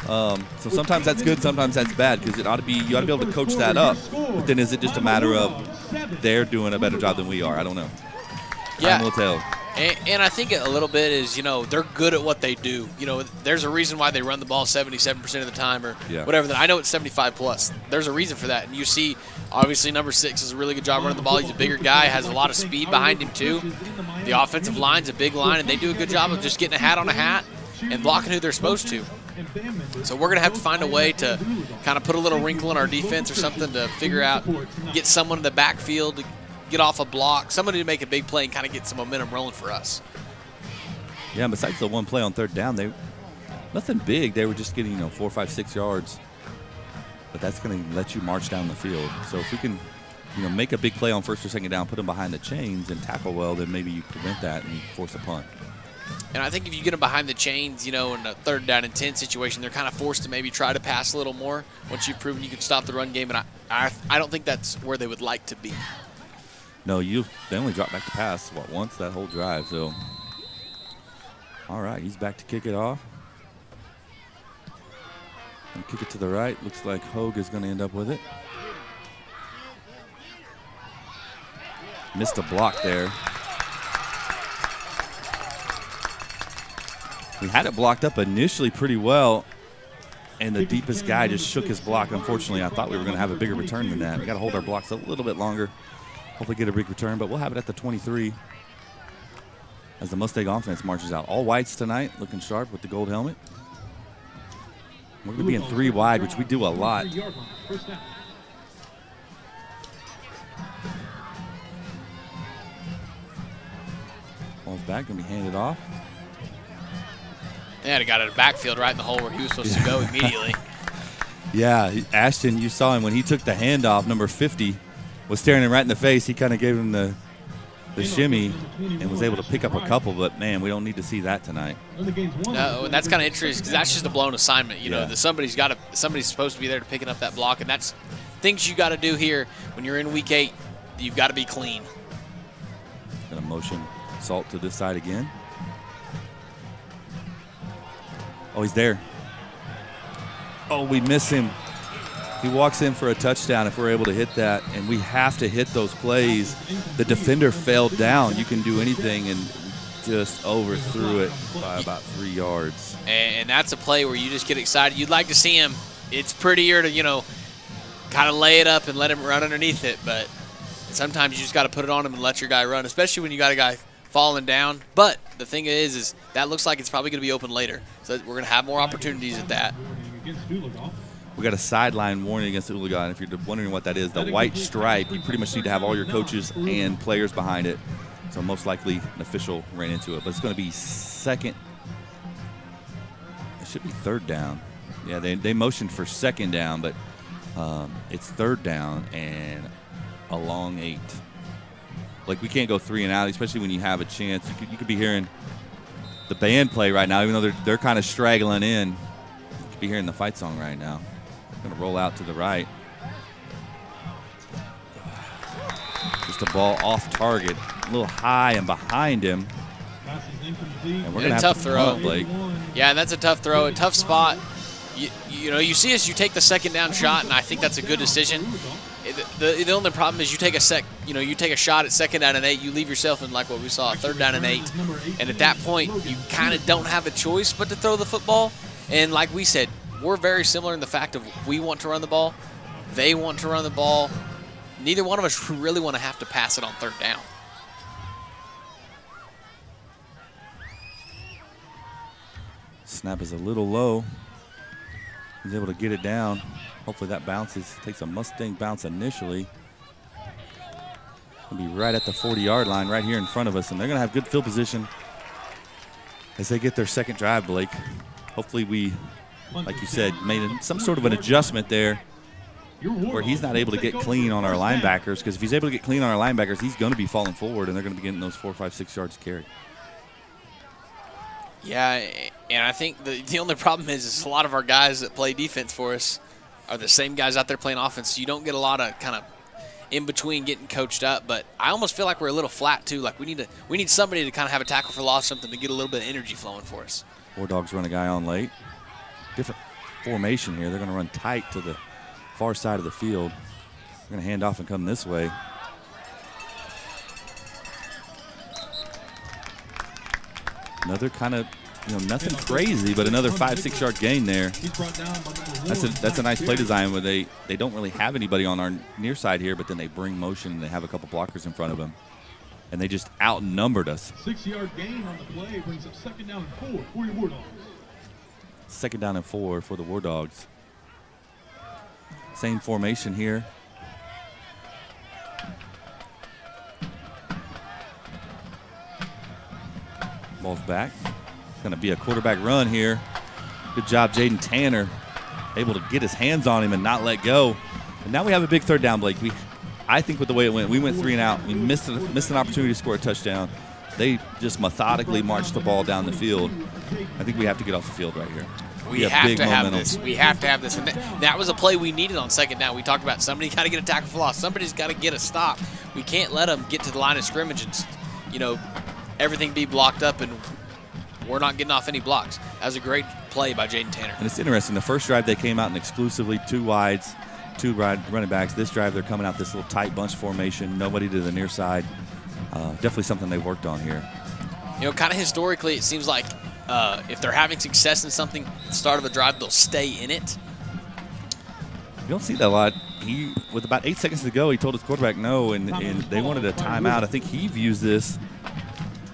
So sometimes that's good, sometimes that's bad, because you ought to be able to coach that up. But then is it just a matter of they're doing a better job than we are? I don't know. Time will tell. And I think a little bit is, you know, they're good at what they do. You know, there's a reason why they run the ball 77% of the time or whatever. I know it's 75 plus. There's a reason for that. And you see, obviously, number 6 does a really good job running the ball. He's a bigger guy, has a lot of speed behind him too. The offensive line's a big line, and they do a good job of just getting a hat on a hat and blocking who they're supposed to. So we're going to have to find a way to kind of put a little wrinkle in our defense or something to figure out, get someone in the backfield to get off a block, somebody to make a big play and kind of get some momentum rolling for us. Yeah, besides the one play on 3rd down, nothing big. They were just getting 4, 5, 6 yards. But that's going to let you march down the field. So if we can make a big play on 1st or 2nd down, put them behind the chains and tackle well, then maybe you prevent that and you force a punt. And I think if you get them behind the chains, in a 3rd down and 10 situation, they're kind of forced to maybe try to pass a little more once you've proven you can stop the run game. And I don't think that's where they would like to be. No, they only dropped back to pass, once that whole drive. So, all right, he's back to kick it off. And kick it to the right. Looks like Hogue is going to end up with it. Missed a block there. We had it blocked up initially pretty well, and the deepest guy just shook his block. Unfortunately, I thought we were going to have a bigger return than that. We got to hold our blocks a little bit longer. Hopefully get a big return, but we'll have it at the 23 as the Mustang offense marches out. All whites tonight, looking sharp with the gold helmet. We're going to be in 3 wide, which we do a lot. Ball's back, going to be handed off. Yeah, he got it backfield right in the hole where he was supposed to go immediately. Yeah, Ashton, you saw him when he took the handoff. Number 50 was staring him right in the face. He kind of gave him the shimmy and was able to pick up a couple, but, man, we don't need to see that tonight. No, and that's kind of interesting because that's just a blown assignment. Somebody's supposed to be there to picking up that block, and that's things you got to do here when you're in week 8. You've got to be clean. Going to motion Salt to this side again. Oh, he's there. Oh, we miss him. He walks in for a touchdown if we're able to hit that, and we have to hit those plays. The defender failed down. You can do anything, and just overthrew it by about 3 yards. And that's a play where you just get excited. You'd like to see him. It's prettier to, kind of lay it up and let him run underneath it, but sometimes you just got to put it on him and let your guy run, especially when you got a guy falling down. But the thing is that looks like it's probably going to be open later. So we're going to have more opportunities at that. We got a sideline warning against Oologah, and if you're wondering what that is, the white stripe, you pretty much need to have all your coaches and players behind it. So most likely an official ran into it. But it's going to be second. It should be third down. Yeah, they motioned for second down, but it's third down and a long 8. Like, we can't go 3 and out, especially when you have a chance. You could be hearing the band play right now, even though they're kind of straggling in. You could be hearing the fight song right now. Going to roll out to the right. Just a ball off target, a little high and behind him. And we're going to have tough to throw, punt, Blake. Yeah, and that's a tough throw, a tough spot. You know, you see us, you take the second down shot, and I think that's a good decision. The only problem is you take a shot at second down and 8, you leave yourself in like what we saw, third down and 8. And at that point, you kind of don't have a choice but to throw the football. And like we said, we're very similar in the fact of we want to run the ball. They want to run the ball. Neither one of us really want to have to pass it on third down. Snap is a little low. He's able to get it down. Hopefully that bounces. Takes a Mustang bounce initially. It'll be right at the 40-yard line right here in front of us, and they're going to have good field position as they get their second drive, Blake. Hopefully we, like you said, made some sort of an adjustment there where he's not able to get clean on our linebackers, because if he's able to get clean on our linebackers, he's going to be falling forward, and they're going to be getting those 4, 5, 6 yards carry. Yeah, and I think the only problem is a lot of our guys that play defense for us are the same guys out there playing offense. So you don't get a lot of kind of in between getting coached up. But I almost feel like we're a little flat too. Like we need somebody to kind of have a tackle for loss, something to get a little bit of energy flowing for us. Wardogs run a guy on late. Different formation here. They're going to run tight to the far side of the field. They're going to hand off and come this way. Another kind of, nothing crazy, but another 5, 6 yard gain there. That's a nice play design where they don't really have anybody on our near side here, but then they bring motion and they have a couple blockers in front of them. And they just outnumbered us. 6-yard gain on the play brings up second down and 4 for your Wardogs. Second down and 4 for the Wardogs. Same formation here. Ball's back. It's going to be a quarterback run here. Good job, Jaden Tanner, able to get his hands on him and not let go. And now we have a big third down, Blake. I think with the way it went, we went 3 and out. We missed an opportunity to score a touchdown. They just methodically marched the ball down the field. I think we have to get off the field right here. We have to have this. We have to have this. And that was a play we needed on second down. We talked about somebody got to get a tackle for loss. Somebody's got to get a stop. We can't let them get to the line of scrimmage and, everything be blocked up and we're not getting off any blocks. That was a great play by Jaden Tanner. And it's interesting. The first drive they came out in exclusively 2 wides, 2 running backs. This drive they're coming out this little tight bunch formation, nobody to the near side. Definitely something they've worked on here. Kind of historically, it seems like if they're having success in something at the start of a drive, they'll stay in it. You don't see that a lot. With about 8 seconds to go, he told his quarterback no, and they wanted a timeout. I think he views this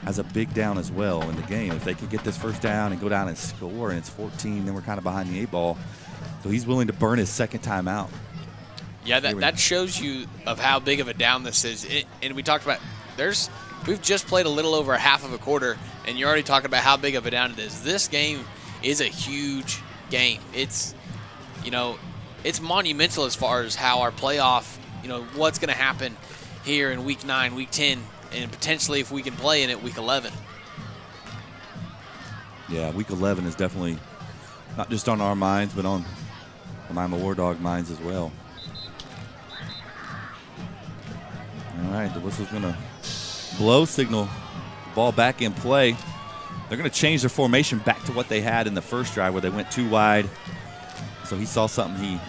as a big down as well in the game. If they could get this first down and go down and score, and it's 14, then we're kind of behind the 8 ball. So he's willing to burn his second timeout. Yeah, that shows you of how big of a down this is. And we talked about we've just played a little over half of a quarter, and you're already talking about how big of a down it is. This game is a huge game. It's monumental as far as how our playoff, what's going to happen here in week 9, week 10, and potentially if we can play in it, week 11. Yeah, week 11 is definitely not just on our minds, but on the Miami Wardog minds as well. All right, the whistle's going to blow, signal ball back in play. They're going to change their formation back to what they had in the first drive where they went 2 wide. So he saw something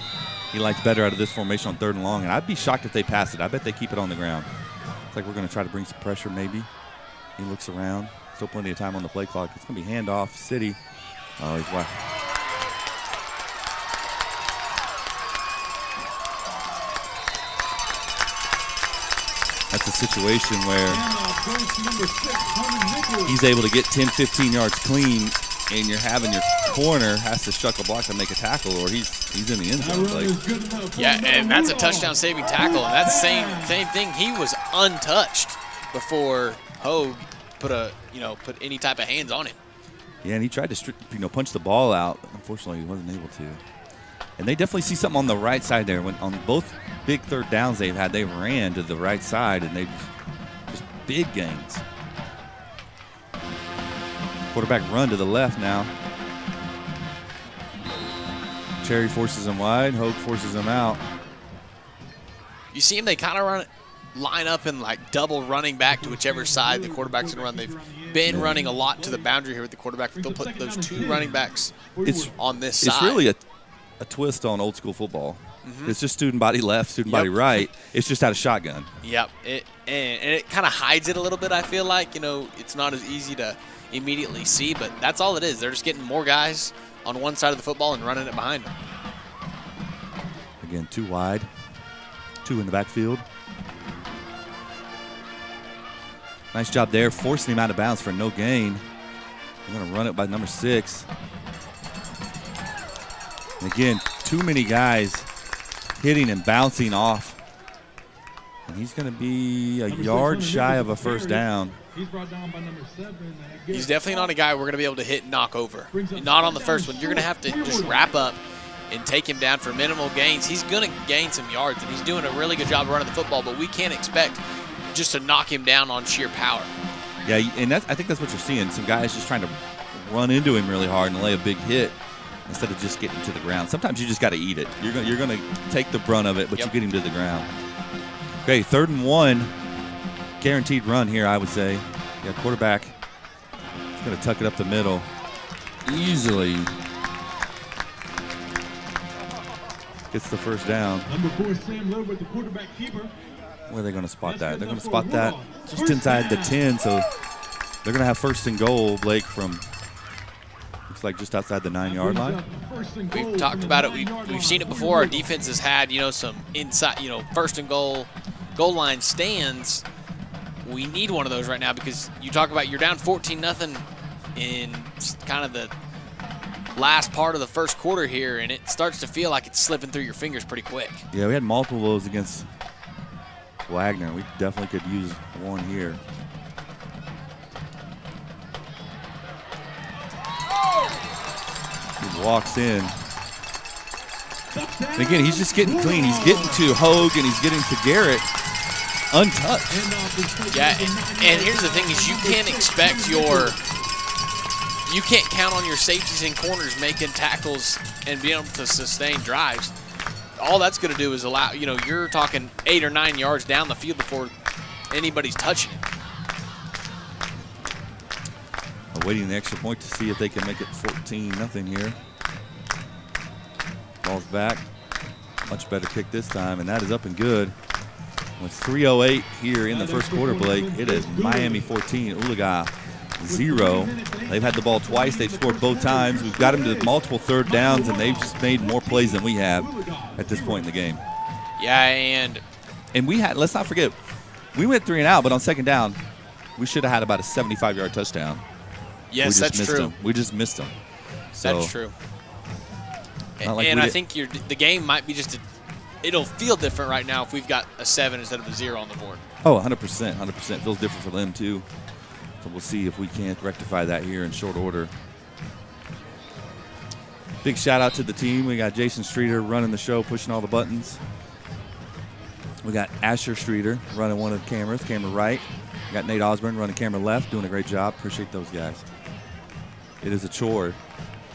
he liked better out of this formation on 3rd and long, and I'd be shocked if they pass it. I bet they keep it on the ground. It's like we're going to try to bring some pressure maybe. He looks around. Still plenty of time on the play clock. It's going to be handoff, City. Oh, he's wide. That's a situation where he's able to get 10, 15 yards clean, and you're having your corner has to shuck a block to make a tackle, or he's in the end zone. Like, yeah, and that's a touchdown-saving tackle, and that's the same thing. He was untouched before Hogue put any type of hands on him. Yeah, and he tried to punch the ball out. Unfortunately, he wasn't able to. And they definitely see something on the right side there. When on both big third downs they've had, they ran to the right side, and they just big gains. Quarterback run to the left now. Cherry forces him wide. Hogue forces him out. You see him, they kind of line up and like double running back to whichever side the quarterback's going to run. They've been running a lot to the boundary here with the quarterback. They'll put those two running backs on this side. It's really a twist on old school football. It's just student body left, student body right. It's just out of shotgun. Yep. And it kind of hides it a little bit, I feel like. It's not as easy to immediately see, but that's all it is. They're just getting more guys on one side of the football and running it behind them. Again, 2 wide, 2 in the backfield. Nice job there, forcing him out of bounds for no gain. They're going to run it by number 6. And again, too many guys hitting and bouncing off. And he's going to be a yard shy of a first down. He's brought down by number 7. He's definitely not a guy we're going to be able to hit and knock over. Not on the first one. You're going to have to just wrap up and take him down for minimal gains. He's going to gain some yards, and he's doing a really good job running the football, but we can't expect just to knock him down on sheer power. Yeah, and I think that's what you're seeing. Some guys just trying to run into him really hard and lay a big hit instead of just getting to the ground. Sometimes you just got to eat it. You're going to take the brunt of it, but you get him to the ground. Okay, 3rd and 1. Guaranteed run here, I would say. Yeah, quarterback is going to tuck it up the middle easily. Gets the first down. Number 4, Sam Lowe with the quarterback keeper. Where are they going to spot that? They're going to spot that just inside the 10, so they're going to have 1st and goal, Blake, from looks like just outside the 9-yard line. We've talked about it. We've seen it before. Our defense has had, some inside, 1st and goal line stands. We need one of those right now because you talk about you're down 14-0 in kind of the last part of the first quarter here, and it starts to feel like it's slipping through your fingers pretty quick. Yeah, we had multiple of those against Wagner. We definitely could use one here. He walks in. And again, he's just getting clean. He's getting to Hogue and he's getting to Garrett untouched. Yeah, and here's the thing is you can't count on your safeties and corners making tackles and being able to sustain drives. All that's going to do is allow, you're talking 8 or 9 yards down the field before anybody's touching it. Awaiting the extra point to see if they can make it 14-0 here. Ball's back. Much better kick this time, and that is up and good. With 3:08 here in the first quarter, Blake, it is Miami 14, Oologah 0. They've had the ball twice. They've scored both times. We've got them to multiple 3rd downs, and they've just made more plays than we have at this point in the game. Yeah, and we had, let's not forget, we went 3 and out, but on 2nd down, we should have had about a 75-yard touchdown. Yes, that's true. We just missed them. So, that's true. Like and I think the game might be it'll feel different right now if we've got a 7 instead of a 0 on the board. Oh, 100%. 100%. Feels different for them, too. So we'll see if we can't rectify that here in short order. Big shout out to the team. We got Jason Streeter running the show, pushing all the buttons. We got Asher Streeter running one of the cameras, camera right. We got Nate Osborne running camera left, doing a great job. Appreciate those guys. It is a chore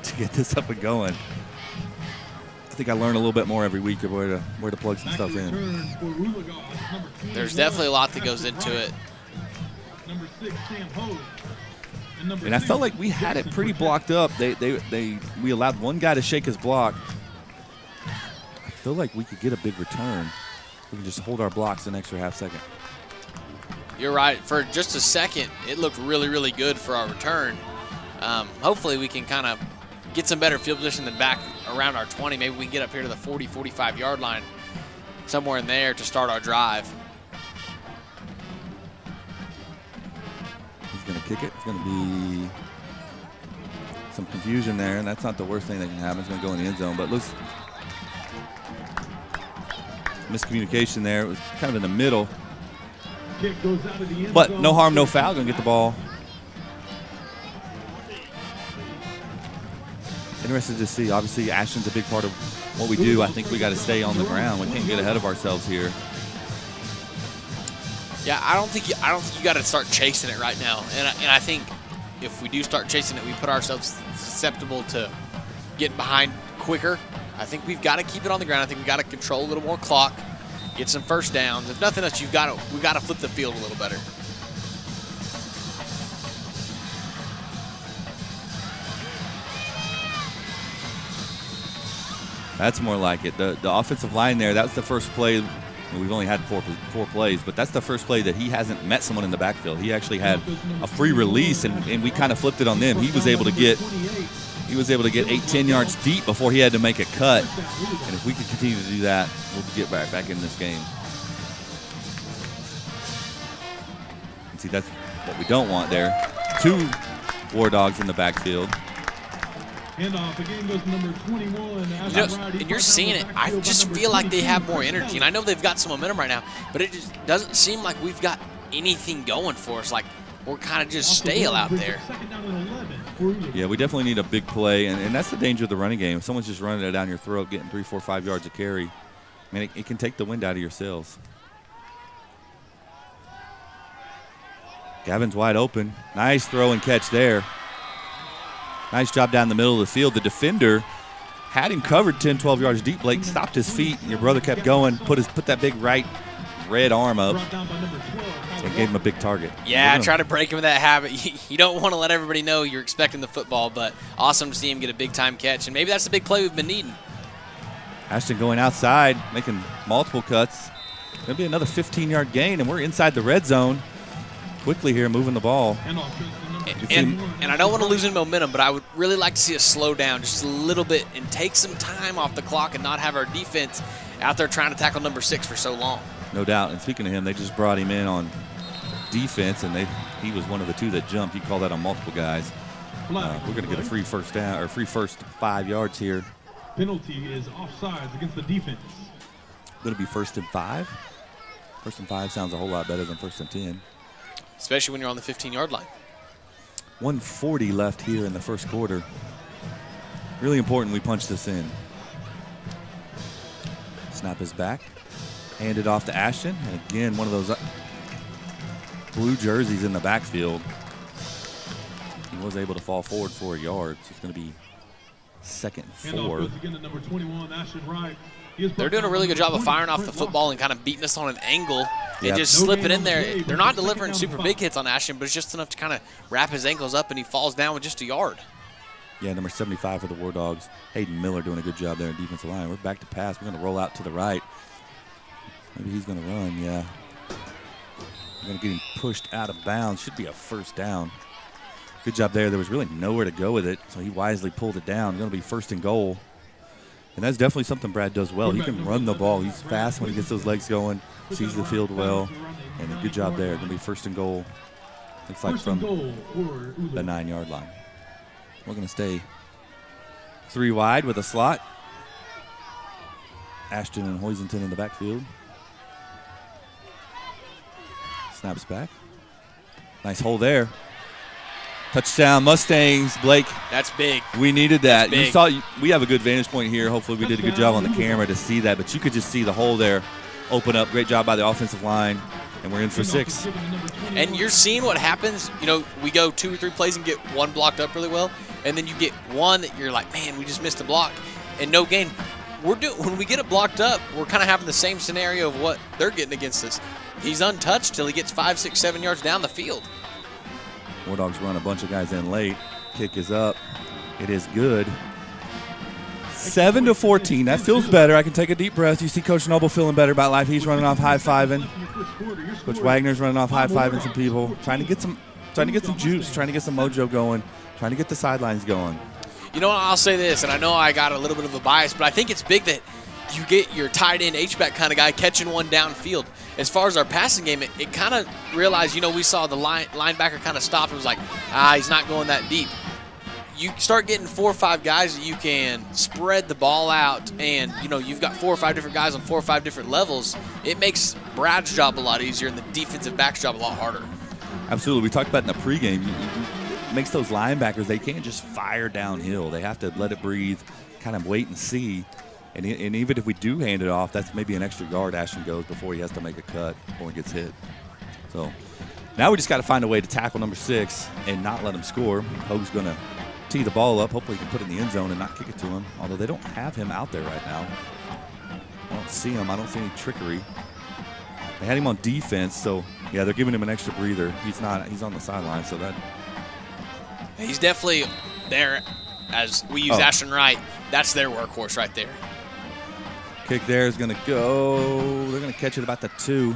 to get this up and going. I think I learn a little bit more every week of where to plug some stuff in. There's definitely a lot that goes into it. And I felt like we had it pretty blocked up. We allowed one guy to shake his block. I feel like we could get a big return. We can just hold our blocks an extra half second. You're right. For just a second, it looked really, really good for our return. Hopefully we can kind of get some better field position than back around our 20. Maybe we can get up here to the 40, 45-yard line, somewhere in there to start our drive. kick it. It's going to be some confusion there, and that's not the worst thing that can happen. It's going to go in the end zone, but looks miscommunication there. It was kind of in the middle. Kick goes out of the end But zone. no harm, no foul. Going to get the ball. Interested to see. Obviously, Ashton's a big part of what we do. I think we got to stay on the ground. We can't get ahead of ourselves here. Yeah, I don't think you got to start chasing it right now. And I think if we do start chasing it, we put ourselves susceptible to getting behind quicker. I think we've got to keep it on the ground. I think we've got to control a little more clock, get some first downs. If nothing else, we've got to flip the field a little better. That's more like it. The offensive line there, that was the first play. We've only had four plays, but that's the first play that he hasn't met someone in the backfield. He actually had a free release, and we kind of flipped it on them. He was able to get 8-10 yards deep before he had to make a cut. And if we can continue to do that, we'll get back in this game. And see, that's what we don't want there. 2 Wardogs in the backfield. Handoff again goes to number 21. And you're seeing it. I just feel like they have more energy. And I know they've got some momentum right now, but it just doesn't seem like we've got anything going for us. Like we're kind of just stale out there. Yeah, we definitely need a big play. And that's the danger of the running game. If someone's just running it down your throat, getting 3, 4, 5 yards of carry, man, it can take the wind out of your sails. Gavin's wide open. Nice throw and catch there. Nice job down the middle of the field. The defender had him covered 10, 12 yards deep. Blake stopped his feet. Your brother kept going, put that big right red arm up, and gave him a big target. Yeah, try to break him of that habit. You don't want to let everybody know you're expecting the football, but awesome to see him get a big-time catch. And maybe that's the big play we've been needing. Ashton going outside, making multiple cuts. Going to be another 15-yard gain, and we're inside the red zone. Quickly here, moving the ball. And I don't want to lose any momentum, but I would really like to see us slow down just a little bit and take some time off the clock and not have our defense out there trying to tackle number 6 for so long. No doubt. And speaking of him, they just brought him in on defense, and he was one of the 2 that jumped. You call that on multiple guys. We're going to get a free first down, or free first 5 yards here. Penalty is offsides against the defense. Going to be 1st and 5. 1st and 5 sounds a whole lot better than 1st and 10. Especially when you're on the 15-yard line. 1:40 left here in the first quarter. Really important we punch this in. Snap is back. Hand it off to Ashton. And again, one of those blue jerseys in the backfield. He was able to fall forward for a yard. So it's going to be 2nd and 4. Again to number 21, Ashton Wright. They're doing a really good job of firing off the football and kind of beating us on an angle and just slipping in there. They're not delivering super big hits on Ashton, but it's just enough to kind of wrap his ankles up, and he falls down with just a yard. Yeah, number 75 for the Wardogs. Hayden Miller doing a good job there in defensive line. We're back to pass. We're going to roll out to the right. Maybe he's going to run, yeah. We're going to get him pushed out of bounds. Should be a first down. Good job there. There was really nowhere to go with it, so he wisely pulled it down. Going to be 1st and goal. And that's definitely something Brad does well. He can run the ball. He's fast when he gets those legs going, sees the field well, and a good job there. Going to be 1st and goal. Looks like from the 9-yard line. We're going to stay 3 wide with a slot. Ashton and Hoisington in the backfield. Snaps back. Nice hole there. Touchdown, Mustangs, Blake. That's big. We needed that. You saw we have a good vantage point here. Hopefully we did a good job on the camera to see that, but you could just see the hole there open up. Great job by the offensive line, and we're in for 6. And you're seeing what happens. You know, we go 2 or 3 plays and get one blocked up really well, and then you get one that you're like, man, we just missed a block, and no gain. When we get it blocked up, we're kind of having the same scenario of what they're getting against us. He's untouched till he gets 5, 6, 7 yards down the field. Wardogs run a bunch of guys in late. Kick is up. It is good. 7-14. That feels better. I can take a deep breath. You see Coach Noble feeling better about life. He's running off high-fiving. Coach Wagner's running off high-fiving some people. Trying to get some juice, trying to get some mojo going, trying to get the sidelines going. You know, I'll say this, and I know I got a little bit of a bias, but I think it's big that you get your tight end H-back kind of guy catching one downfield. as far as our passing game, it kind of realized, we saw the linebacker kind of stop and was like, he's not going that deep. You start getting 4 or 5 guys that you can spread the ball out, and you've got 4 or 5 different guys on 4 or 5 different levels. It makes Brad's job a lot easier and the defensive back's job a lot harder. Absolutely. We talked about in the pregame, it makes those linebackers, they can't just fire downhill. They have to let it breathe, kind of wait and see. And even if we do hand it off, that's maybe an extra yard Ashton goes before he has to make a cut or he gets hit. So now we just got to find a way to tackle number 6 and not let him score. Hogue's going to tee the ball up. Hopefully he can put it in the end zone and not kick it to him, although they don't have him out there right now. I don't see him. I don't see any trickery. They had him on defense, so yeah, they're giving him an extra breather. He's on the sideline, so that. He's definitely there. As we use Ashton Wright, that's their workhorse right there. Kick there is going to go. They're going to catch it about the 2.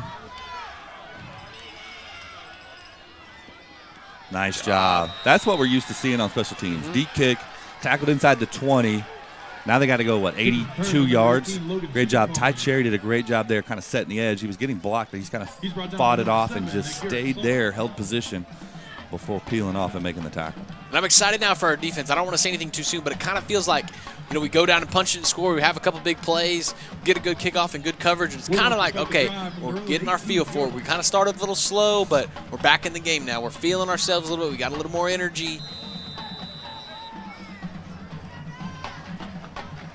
Nice job. That's what we're used to seeing on special teams. Deep kick, tackled inside the 20. Now they got to go, 82 yards? Great job. Ty Cherry did a great job there, kind of setting the edge. He was getting blocked, but he's kind of fought it off and just stayed there, held position before peeling off and making the tackle. And I'm excited now for our defense. I don't want to say anything too soon, but it kind of feels like, we go down and punch it and score. We have a couple big plays, get a good kickoff and good coverage. And it's kind of like, okay, we're getting our feel for it. We kind of started a little slow, but we're back in the game now. We're feeling ourselves a little bit. We got a little more energy.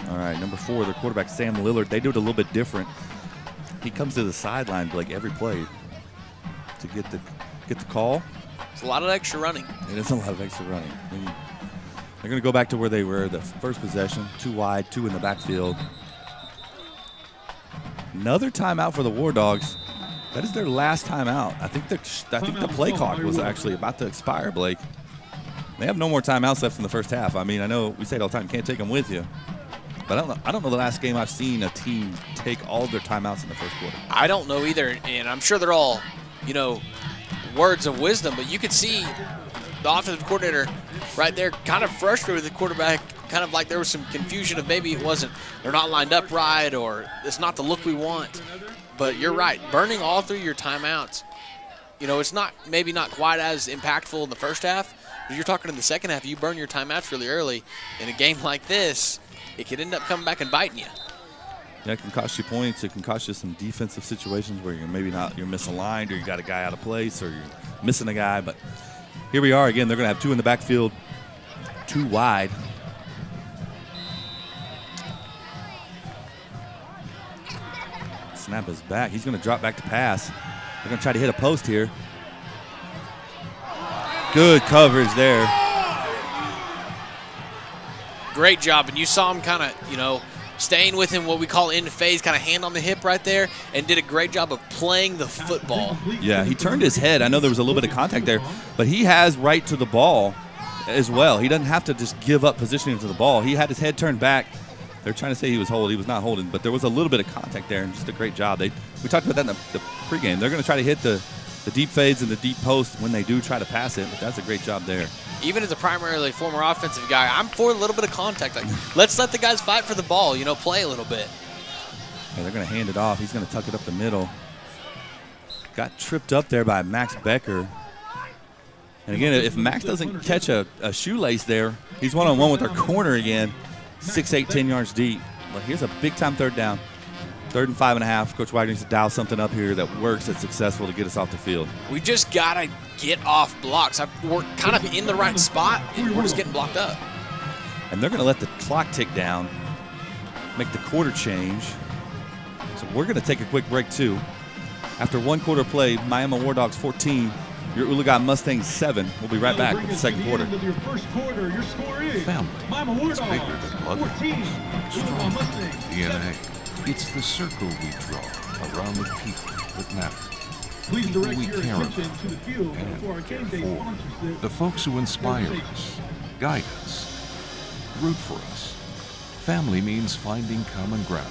All right, number 4, their quarterback, Sam Lillard. They do it a little bit different. He comes to the sideline like every play to get the call. It's a lot of extra running. It is a lot of extra running. They're going to go back to where they were the first possession. 2 wide, 2 in the backfield. Another timeout for the Wardogs. That is their last timeout. I think the play clock was actually about to expire, Blake. They have no more timeouts left in the first half. I mean, I know we say it all the time, can't take them with you. But I don't know the last game I've seen a team take all their timeouts in the first quarter. I don't know either, and I'm sure they're all, words of wisdom, but you could see the offensive coordinator right there kind of frustrated with the quarterback, kind of like there was some confusion of maybe they're not lined up right or it's not the look we want. But you're right, burning all through your timeouts, it's maybe not quite as impactful in the first half, but you're talking in the second half, you burn your timeouts really early. In a game like this, it could end up coming back and biting you. Yeah, it can cost you points. It can cost you some defensive situations where you're misaligned or you got a guy out of place or you're missing a guy. But here we are again. They're going to have 2 in the backfield, 2 wide. Snap is back. He's going to drop back to pass. They're going to try to hit a post here. Good coverage there. Great job, and you saw him kind of, staying with him, what we call in phase, kind of hand on the hip right there, and did a great job of playing the football. Yeah, he turned his head. I know there was a little bit of contact there, but he has right to the ball as well. He doesn't have to just give up positioning to the ball. He had his head turned back. They're trying to say he was holding. He was not holding, but there was a little bit of contact there, and just a great job. We talked about that in the pregame. They're going to try to hit the deep fades and the deep post when they do try to pass it, but that's a great job there. Even as a primarily former offensive guy, I'm for a little bit of contact. Like, let's let the guys fight for the ball, play a little bit. Yeah, they're going to hand it off. He's going to tuck it up the middle. Got tripped up there by Max Becker. And again, if Max doesn't catch a shoelace there, he's one-on-one with our corner again. 6'8", 10 yards deep. But here's a big-time 3rd down. 3rd and 5.5. Coach Wagner needs to dial something up here that works, that's successful to get us off the field. We just got to get off blocks. We're kind of in the right spot, and we're just getting blocked up. And they're going to let the clock tick down, make the quarter change. So we're going to take a quick break, too. After 1 quarter play, Miami Wardogs 14, your Oologah Mustangs 7. We'll be right back with the second quarter. Your first quarter, your score is Family. It's bigger than blood. 14. Strong DNA. It's the circle we draw around the people that matter. Please People direct we your care attention about to the field and before our game day care for. sponsorship. The folks who inspire us, guide us, root for us. Family means finding common ground,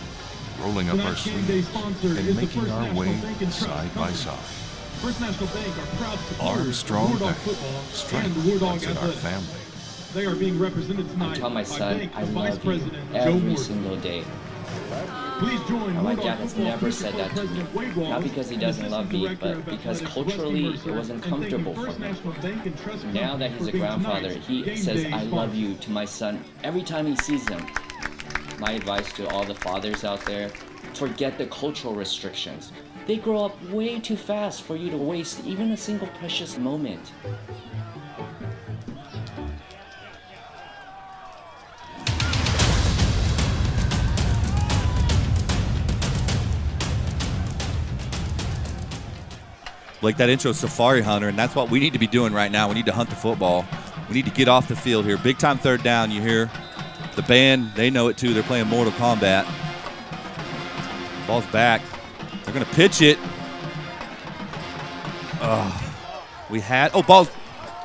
rolling up our sleeves, and making our way side by side. First National Bank are proud Our supporters strong of Wardog bank, football and strength the Wardog runs in our athletics. family. They are being represented tonight I tell my by son Bank I Vice love you President Joe every Morgan. single day. Now, my dad has never said that to me. Not because he doesn't love me, but because culturally it wasn't comfortable for me. Now that he's a grandfather, he says, I love you to my son every time he sees him. My advice to all the fathers out there, forget the cultural restrictions. They grow up way too fast for you to waste even a single precious moment. Like that intro, Safari Hunter, and that's what we need to be doing right now. We need to hunt the football. We need to get off the field here. Big time third down. You hear the band, they know it too. They're playing Mortal Kombat. Ball's back. They're going to pitch it.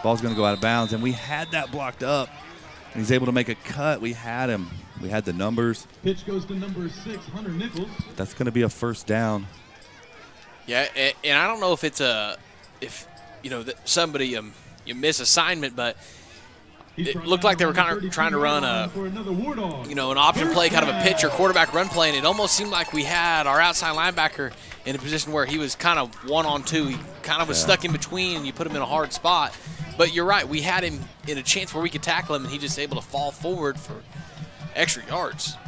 Ball's going to go out of bounds, and we had that blocked up. And he's able to make a cut. We had him. We had the numbers. Pitch goes to number 6, Hunter Nichols. That's going to be a first down. Yeah, and I don't know if it's somebody you miss assignment, but it looked like they were kind of trying to run an option play, kind of a pitch or quarterback run play, and it almost seemed like we had our outside linebacker in a position where he was kind of 1-on-2. He kind of was stuck in between, and you put him in a hard spot. But you're right, we had him in a chance where we could tackle him, and he just able to fall forward for extra yards.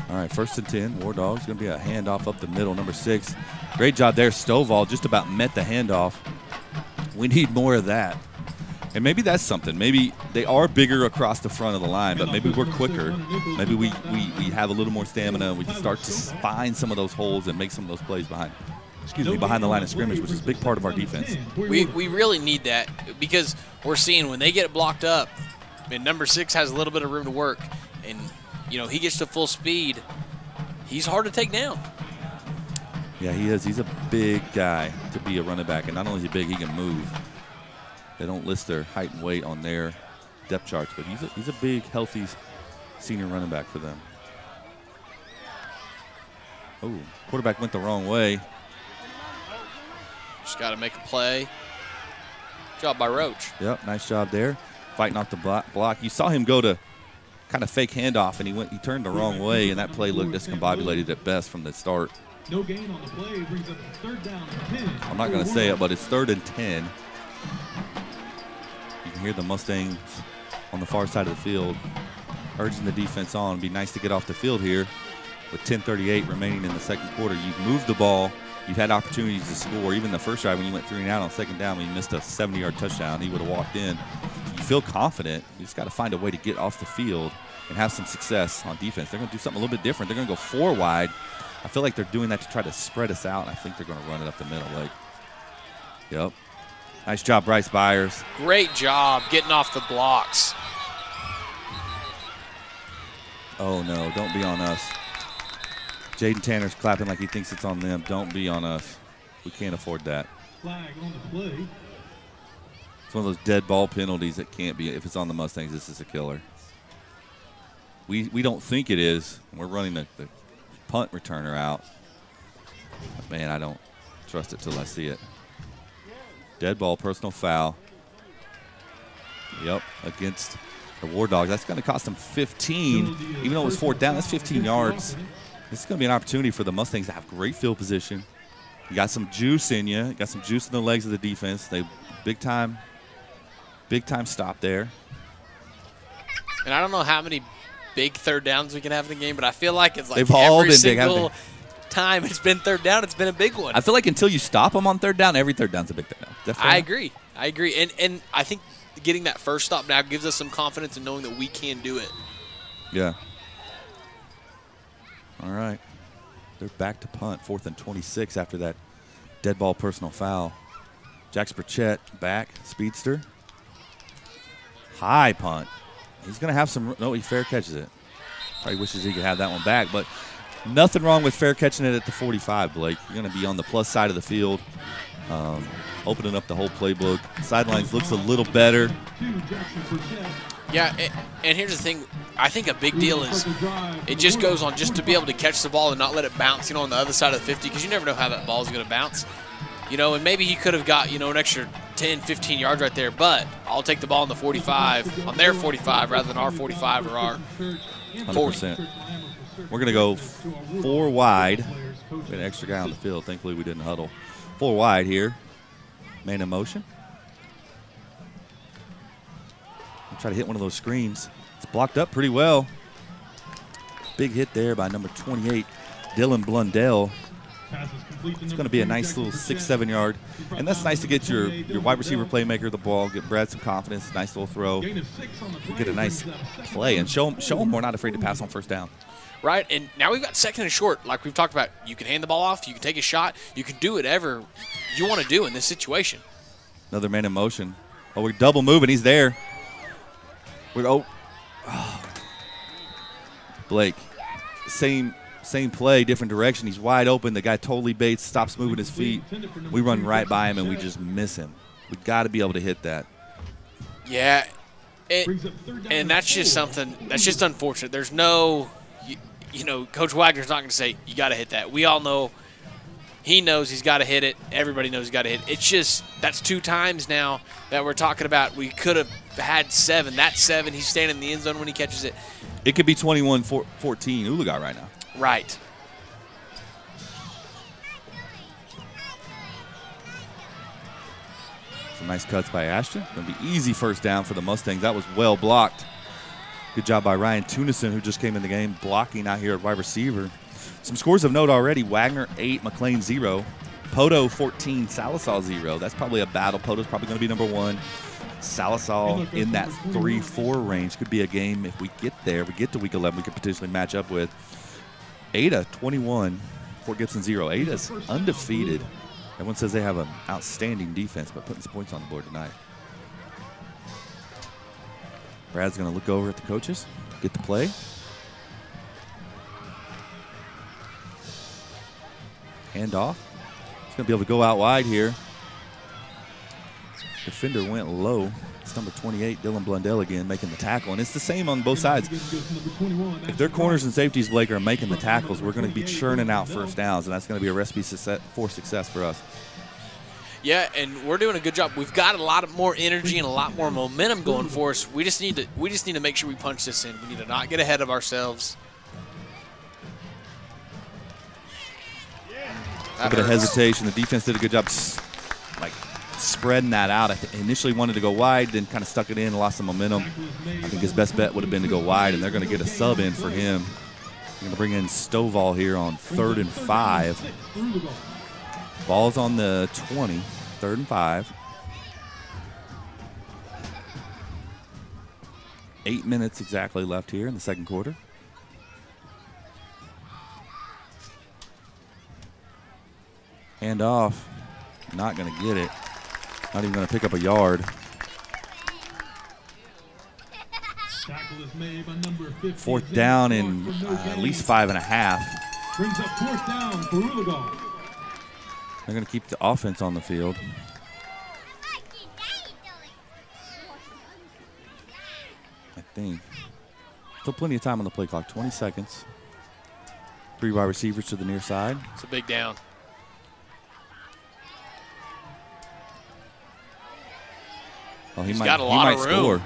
All right, 1st and 10. Wardogs going to be a handoff up the middle, number 6. Great job there. Stovall just about met the handoff. We need more of that. And maybe that's something. Maybe they are bigger across the front of the line, but maybe we're quicker. Maybe we have a little more stamina. We can start to find some of those holes and make some of those plays behind the line of scrimmage, which is a big part of our defense. We really need that because we're seeing when they get it blocked up, and number 6 has a little bit of room to work, and he gets to full speed, he's hard to take down. Yeah, he is. He's a big guy to be a running back, and not only is he big, he can move. They don't list their height and weight on their depth charts, but he's a big, healthy senior running back for them. Oh, quarterback went the wrong way. Just got to make a play. Job by Roach. Yep, nice job there. Fighting off the block. You saw him go to kind of fake handoff, and he turned the wrong way, and that play looked discombobulated at best from the start. No gain on the play, brings up 3rd down and 10. I'm not going to say it, but it's 3rd and 10. You can hear the Mustangs on the far side of the field urging the defense on. It'd be nice to get off the field here with 10:38 remaining in the second quarter. You've moved the ball. You've had opportunities to score. Even the first drive when you went 3 and out on 2nd down, when you missed a 70-yard touchdown, he would have walked in. You feel confident. You just got to find a way to get off the field and have some success on defense. They're going to do something a little bit different. They're going to go 4 wide. I feel like they're doing that to try to spread us out, and I think they're going to run it up the middle. Yep. Nice job, Bryce Byers. Great job getting off the blocks. Oh, no, don't be on us. Jaden Tanner's clapping like he thinks it's on them. Don't be on us. We can't afford that. Flag on the play. It's one of those dead ball penalties that can't be. If it's on the Mustangs, this is a killer. We don't think it is. We're running the punt returner out. But man, I don't trust it till I see it. Dead ball, personal foul. Yep, against the Wardogs. That's going to cost them 15. Even though it was 4th down, that's 15 yards. This is going to be an opportunity for the Mustangs to have great field position. You got some juice in you. Got some juice in the legs of the defense. They big time stop there. And I don't know how many big 3rd downs we can have in the game, but I feel like it's like they've all every been single big, time it's been 3rd down, it's been a big one. I feel like until you stop them on 3rd down, every 3rd down's a big 3rd down. I agree. And I think getting that first stop now gives us some confidence in knowing that we can do it. Yeah. All right. They're back to punt, 4th and 26 after that dead ball personal foul. Jax Burchett back, speedster. High punt. He's going to have some – no, he fair catches it. Probably wishes he could have that one back, but nothing wrong with fair catching it at the 45, Blake. You're going to be on the plus side of the field, opening up the whole playbook. Sidelines looks a little better. Yeah, and here's the thing. I think a big deal is it just goes on just to be able to catch the ball and not let it bounce, on the other side of the 50, because you never know how that ball is going to bounce. And maybe he could have got, an extra 10, 15 yards right there, but I'll take the ball on the 45, on their 45 rather than our 45 or our 40. 100%. We're going to go 4 wide. We got an extra guy on the field. Thankfully, we didn't huddle. 4 wide here. Man in motion. I'll try to hit one of those screens. It's blocked up pretty well. Big hit there by number 28, Dylan Blundell. It's going to be a nice little 6-7 yard. And that's nice to get your wide receiver playmaker the ball, get Brad some confidence, nice little throw, get a nice play, and show them we're not afraid to pass on first down. Right, and now we've got second and short. Like we've talked about, you can hand the ball off, you can take a shot, you can do whatever you want to do in this situation. Another man in motion. Oh, we're double moving. He's there. Blake, same play, different direction. He's wide open. The guy totally baits, stops moving his feet. We run right by him, and we just miss him. We've got to be able to hit that. Yeah, and that's just something – that's just unfortunate. There's no – Coach Wagner's not going to say, you got to hit that. We all know he knows he's got to hit it. Everybody knows he's got to hit it. It's just that's 2 times now that we're talking about we could have had 7. That's 7. He's standing in the end zone when he catches it. It could be 21-14 Oologah right now. Right. Some nice cuts by Ashton. Going to be easy first down for the Mustangs. That was well blocked. Good job by Ryan Tunison, who just came in the game, blocking out here at wide receiver. Some scores of note already. Wagner 8, McLean 0. Poto 14, Salasal 0. That's probably a battle. Poto's probably going to be number 1. Salasal in that 3-4 range. Could be a game if we get there. We get to week 11, we could potentially match up with. Ada 21, Fort Gibson 0. Ada's undefeated. Everyone says they have an outstanding defense, but putting some points on the board tonight. Brad's going to look over at the coaches, get the play. Hand off. He's going to be able to go out wide here. Defender went low. It's number 28, Dylan Blundell again, making the tackle. And it's the same on both sides. If their corners and safeties, Blake, are making the tackles, we're going to be churning out first downs, and that's going to be a recipe for success for us. Yeah, and we're doing a good job. We've got a lot more energy and a lot more momentum going for us. We just need to make sure we punch this in. We need to not get ahead of ourselves. A bit of hesitation. The defense did a good job, spreading that out. I initially wanted to go wide, then kind of stuck it in and lost some momentum. I think his best bet would have been to go wide, and they're going to get a sub in for him. They're going to bring in Stovall here on 3rd and 5. Ball's on the 20, 3rd and 5. 8 minutes exactly left here in the second quarter. Hand off. Not going to get it. Not even going to pick up a yard. Fourth down in at least 5.5. Brings up 4th down for Oologah. They're going to keep the offense on the field. I think. Still plenty of time on the play clock. 20 seconds. 3 wide receivers to the near side. It's a big down. Oh, He's got a lot of room. Score.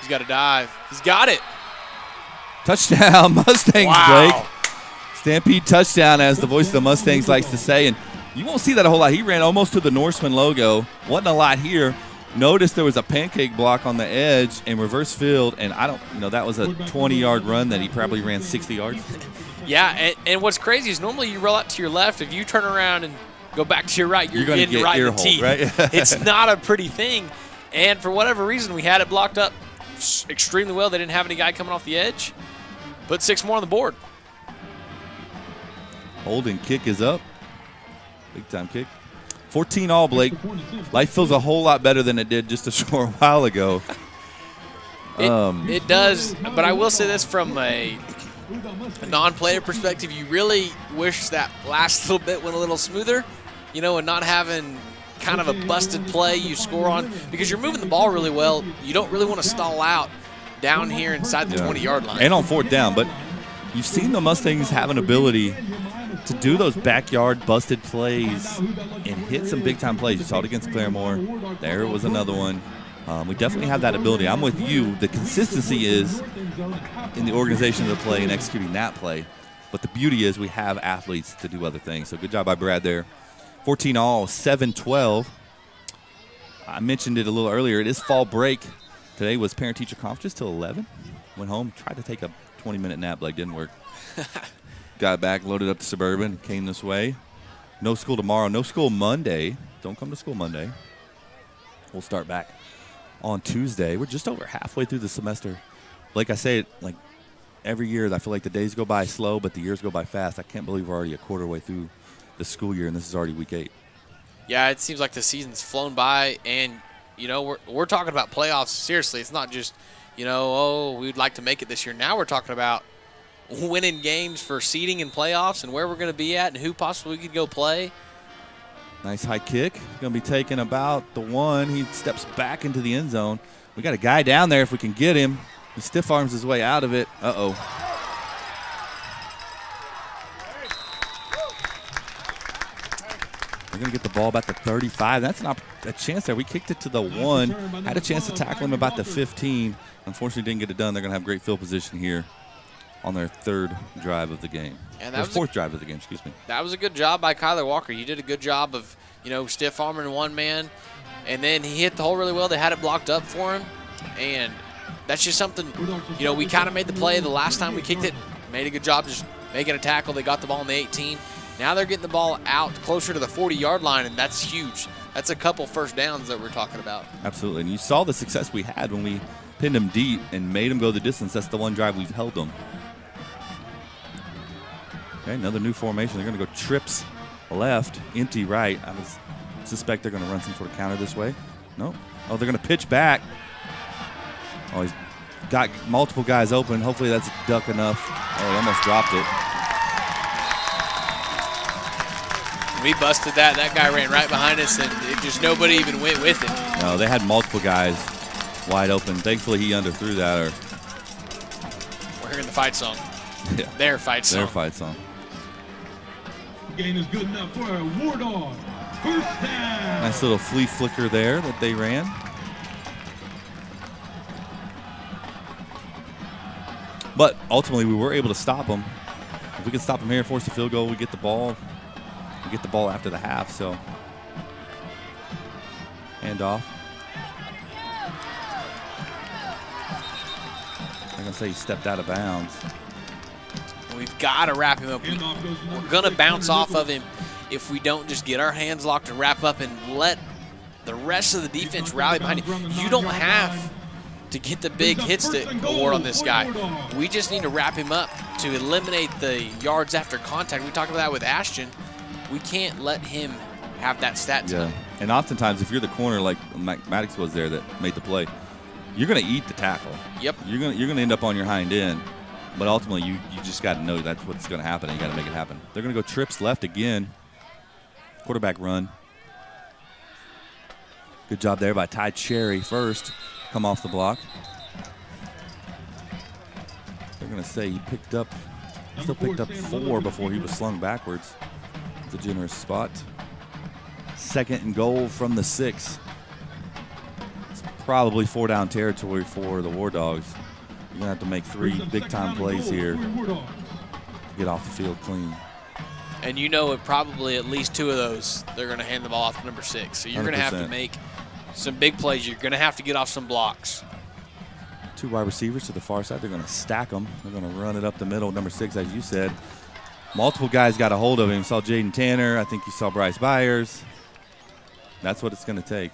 He's got to dive. He's got it. Touchdown, Mustangs, wow. Blake. Stampede touchdown, as the voice of the Mustangs likes to say. And you won't see that a whole lot. He ran almost to the Norseman logo. Wasn't a lot here. Notice there was a pancake block on the edge and reverse field. And that was a 20-yard run that he probably ran 60 yards. Yeah, and what's crazy is normally you roll out to your left. If you turn around and go back to your right, you're getting right in the teeth. Right? It's not a pretty thing. And for whatever reason, we had it blocked up extremely well. They didn't have any guy coming off the edge. Put 6 more on the board. Holding kick is up. Big time kick. 14 all, Blake. Life feels a whole lot better than it did just a short while ago. It does, but I will say this from a non-player perspective, you really wish that last little bit went a little smoother, and not having kind of a busted play you score on, because you're moving the ball really well. You don't really want to stall out down here inside the 20-yard line. And on 4th down, but you've seen the Mustangs have an ability to do those backyard busted plays and hit some big-time plays. You saw it against Claremore. There was another one. We definitely have that ability. I'm with you. The consistency is in the organization of the play and executing that play. But the beauty is we have athletes to do other things. So good job by Brad there. 14 all, 7-12. I mentioned it a little earlier. It is fall break. Today was parent-teacher conference just till 11. Went home, tried to take a 20-minute nap, like didn't work. Got back, loaded up to Suburban, came this way. No school tomorrow, no school Monday. Don't come to school Monday. We'll start back on Tuesday. We're just over halfway through the semester. Like I say, like every year, I feel like the days go by slow, but the years go by fast. I can't believe we're already a quarter way through the school year, and this is already week 8. Yeah, it seems like the season's flown by, and, you know, we're talking about playoffs. Seriously, it's not just, you know, oh, we'd like to make it this year. Now we're talking about winning games for seeding in playoffs and where we're going to be at and who possibly could go play. Nice high kick. Going to be taken about the 1. He steps back into the end zone. We got a guy down there if we can get him. He stiff arms his way out of it. Uh-oh. We're going to get the ball about the 35. That's not a chance there. We kicked it to the 1. Had a chance to tackle him about the 15. Unfortunately, didn't get it done. They're going to have great field position here on their 3rd drive of the game. And that was 4th drive of the game, excuse me. That was a good job by Kyler Walker. He did a good job of, you know, stiff arming one man, and then he hit the hole really well. They had it blocked up for him, and that's just something, you know, we kind of made the play the last time we kicked it, made a good job just making a tackle. They got the ball in the 18. Now they're getting the ball out closer to the 40-yard line, and that's huge. That's a couple first downs that we're talking about. Absolutely, and you saw the success we had when we pinned them deep and made them go the distance. That's the one drive we've held them. Okay, another new formation. They're going to go trips left, empty right. I suspect they're going to run some sort of counter this way. No. Oh, they're going to pitch back. Oh, he's got multiple guys open. Hopefully that's duck enough. Oh, he almost dropped it. We busted that. That guy ran right behind us, and it just nobody even went with it. No, they had multiple guys wide open. Thankfully, he underthrew that. Or we're hearing the fight song. Yeah. Their fight song. Their fight song. Gain is good enough for a Wardogs. First down. Nice little flea flicker there that they ran. But ultimately, we were able to stop them. If we can stop them here, force the field goal, we get the ball. We get the ball after the half, so. Hand off. I'm going to say he stepped out of bounds. We've got to wrap him up. We're going to bounce off of him if we don't just get our hands locked and wrap up and let the rest of the defense rally behind you. You don't have to get the big hits to award on this guy. We just need to wrap him up to eliminate the yards after contact. We talked about that with Ashton. We can't let him have that stat tonight. Yeah, and oftentimes if you're the corner like Mike Maddox was there that made the play, you're going to eat the tackle. Yep. You're going to end up on your hind end. But ultimately, you just got to know that's what's going to happen, and you got to make it happen. They're going to go trips left again. Quarterback run. Good job there by Ty Cherry first. Come off the block. They're going to say he still picked up 4 before he was slung backwards. It's a generous spot. 2nd and goal from the 6. It's probably 4-down territory for the Wardogs. You're going to have to make 3 big-time plays here to get off the field clean. And you know it probably at least 2 of those, they're going to hand the ball off to number 6. So you're going to have to make some big plays. You're going to have to get off some blocks. 2 wide receivers to the far side. They're going to stack them. They're going to run it up the middle. Number 6, as you said. Multiple guys got a hold of him. You saw Jaden Tanner. I think you saw Bryce Byers. That's what it's going to take.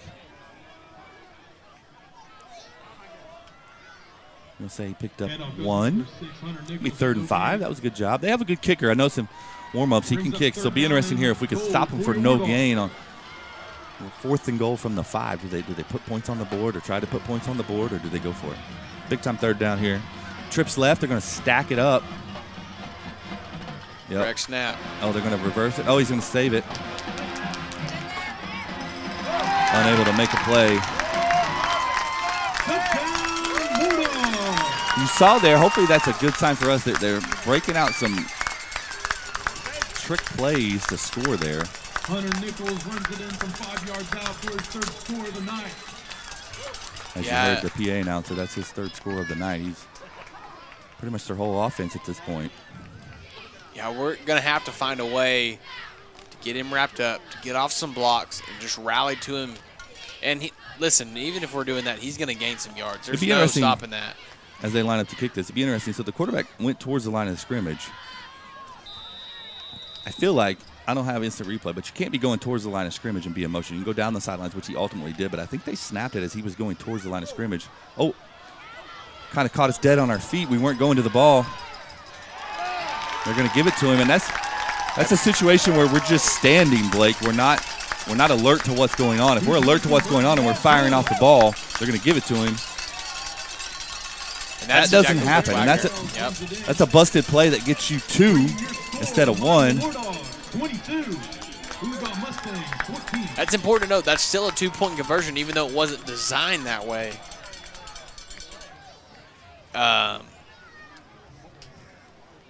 I'm going to say he picked up 1. Maybe 3rd and 5. That was a good job. They have a good kicker. I know some warm-ups. He can kick. So it'll be interesting here if we can stop him for no gain on 4th and goal from the 5. Do they put points on the board or try to put points on the board, or do they go for it? Big-time 3rd down here. Trips left. They're going to stack it up. Yep. Correct snap. Oh, they're going to reverse it. Oh, he's going to save it. Unable to make a play. You saw there, hopefully that's a good sign for us that they're breaking out some trick plays to score there. Hunter Nichols runs it in from 5 yards out for his 3rd score of the night. As you heard the PA announcer, that's his third score of the night. He's pretty much their whole offense at this point. Yeah, we're going to have to find a way to get him wrapped up, to get off some blocks, and just rally to him. And listen, even if we're doing that, he's going to gain some yards. There's no stopping that. As they line up to kick this, it'd be interesting. So the quarterback went towards the line of scrimmage. I feel like, I don't have instant replay, but you can't be going towards the line of scrimmage and be in motion. You can go down the sidelines, which he ultimately did, but I think they snapped it as he was going towards the line of scrimmage. Oh, kind of caught us dead on our feet. We weren't going to the ball. They're going to give it to him, and that's a situation where we're just standing, Blake. We're not alert to what's going on. If we're alert to what's going on and we're firing off the ball, they're going to give it to him. And that doesn't happen, and that's a busted play that gets you 2 instead of 1. That's important to note. That's still a 2-point conversion, even though it wasn't designed that way.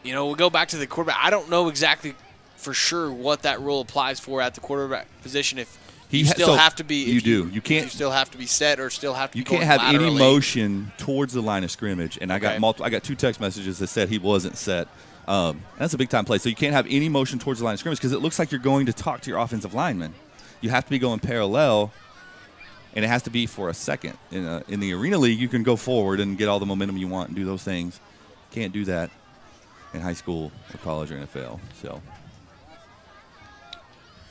We'll go back to the quarterback. I don't know exactly for sure what that rule applies for at the quarterback position. If you still have to be, you can't. You still have to be set, or still have to. You be can't have laterally. any motion towards the line of scrimmage. And I got 2 text messages that said he wasn't set. That's a big time play. So you can't have any motion towards the line of scrimmage because it looks like you're going to talk to your offensive lineman. You have to be going parallel, and it has to be for a second. In the Arena League, you can go forward and get all the momentum you want and do those things. Can't do that in high school or college or NFL. So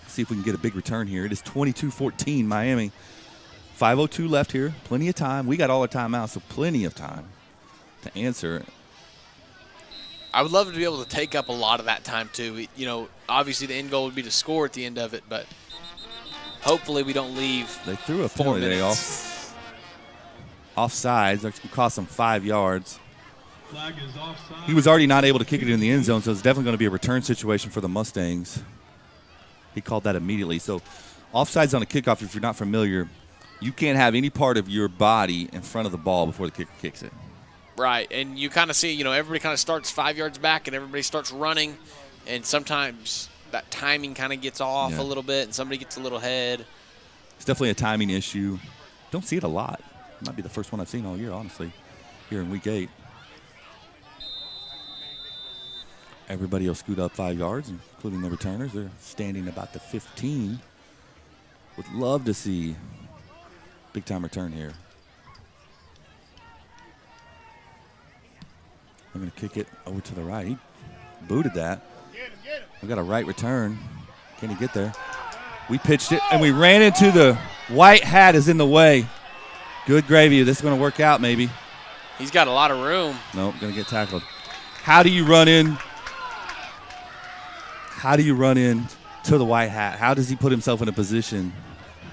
see if we can get a big return here. It is 22-14 Miami. 5:02 left here. Plenty of time. We got all our timeouts, so plenty of time to answer. I would love to be able to take up a lot of that time too. Obviously the end goal would be to score at the end of it, but hopefully we don't leave. They threw a penalty offsides. That cost them 5 yards. Flag is offside. He was already not able to kick it in the end zone, so it's definitely going to be a return situation for the Mustangs. He called that immediately. So offsides on a kickoff, if you're not familiar, you can't have any part of your body in front of the ball before the kicker kicks it. Right, and you kind of see, everybody kind of starts 5 yards back and everybody starts running, and sometimes that timing kind of gets off a little bit and somebody gets a little ahead. It's definitely a timing issue. Don't see it a lot. It might be the first one I've seen all year, honestly, here in Week 8. Everybody will scoot up 5 yards, including the returners. They're standing about the 15. Would love to see big-time return here. I'm going to kick it over to the right. He booted that. We got a right return. Can he get there? We pitched it, and we ran into the white hat is in the way. Good gravy. This is going to work out, maybe. He's got a lot of room. Nope, going to get tackled. How do you run in? How do you run in to the white hat? How does he put himself in a position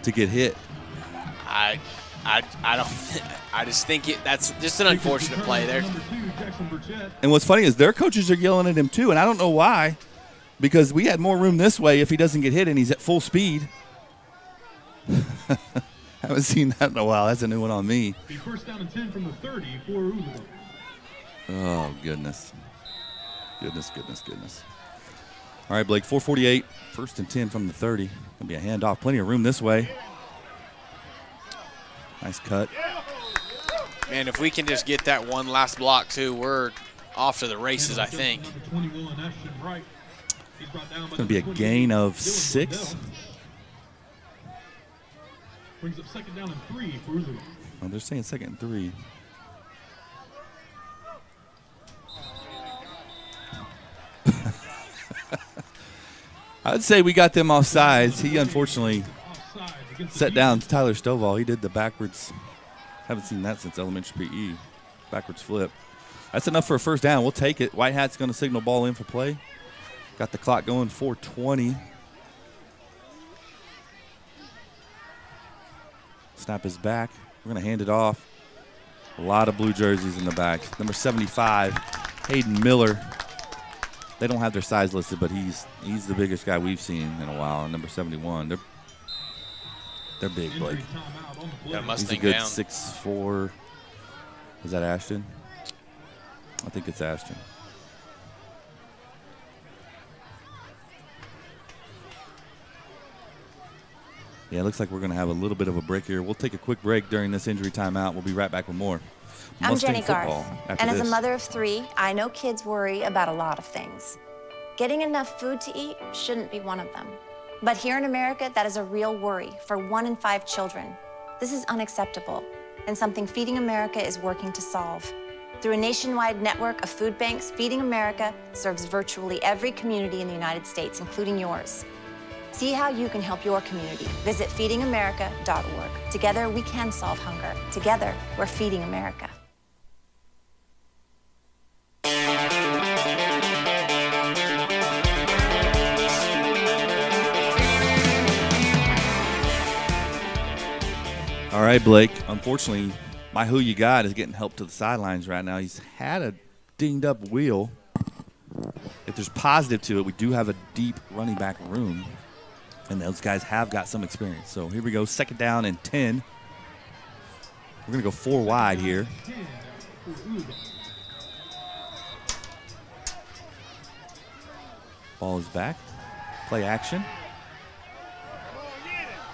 to get hit? I don't. I just think that's just an unfortunate play there. And what's funny is their coaches are yelling at him too, and I don't know why, because we had more room this way if he doesn't get hit and he's at full speed. Haven't seen that in a while. That's a new one on me. First down and 10 from the 30 for Oologah. Oh, goodness. Goodness. All right, Blake, 4:48, first and 10 from the 30. Going to be a handoff. Plenty of room this way. Nice cut. Man, if we can just get that one last block, too, we're off to the races, I think. It's going to be a gain of 6. Brings up second down and 3 for Oologah. Well, they're saying second and 3. I'd say we got them off sides. He unfortunately set down Tyler Stovall. He did the backwards. Haven't seen that since elementary PE. Backwards flip. That's enough for a first down. We'll take it. White Hat's going to signal ball in for play. Got the clock going, 4:20. Snap is back. We're going to hand it off. A lot of blue jerseys in the back. Number 75, Hayden Miller. They don't have their size listed, but he's the biggest guy we've seen in a while. Number 71, they're big, Blake. He's a good 6'4". Is that Ashton? I think it's Ashton. Yeah, it looks like we're going to have a little bit of a break here. We'll take a quick break during this injury timeout. We'll be right back with more I'm Mustang Jenny Garth, football after and as this. a mother of 3, I know kids worry about a lot of things. Getting enough food to eat shouldn't be one of them. But here in America, that is a real worry for 1 in 5 children. This is unacceptable, and something Feeding America is working to solve. Through a nationwide network of food banks, Feeding America serves virtually every community in the United States, including yours. See how you can help your community. Visit feedingamerica.org. Together, we can solve hunger. Together, we're Feeding America. All right, Blake. Unfortunately, my who you got is getting help to the sidelines right now. He's had a dinged up wheel. If there's positive to it, we do have a deep running back room, and those guys have got some experience. So here we go, 2nd down and 10. We're going to go 4 wide here. Ball is back. Play action.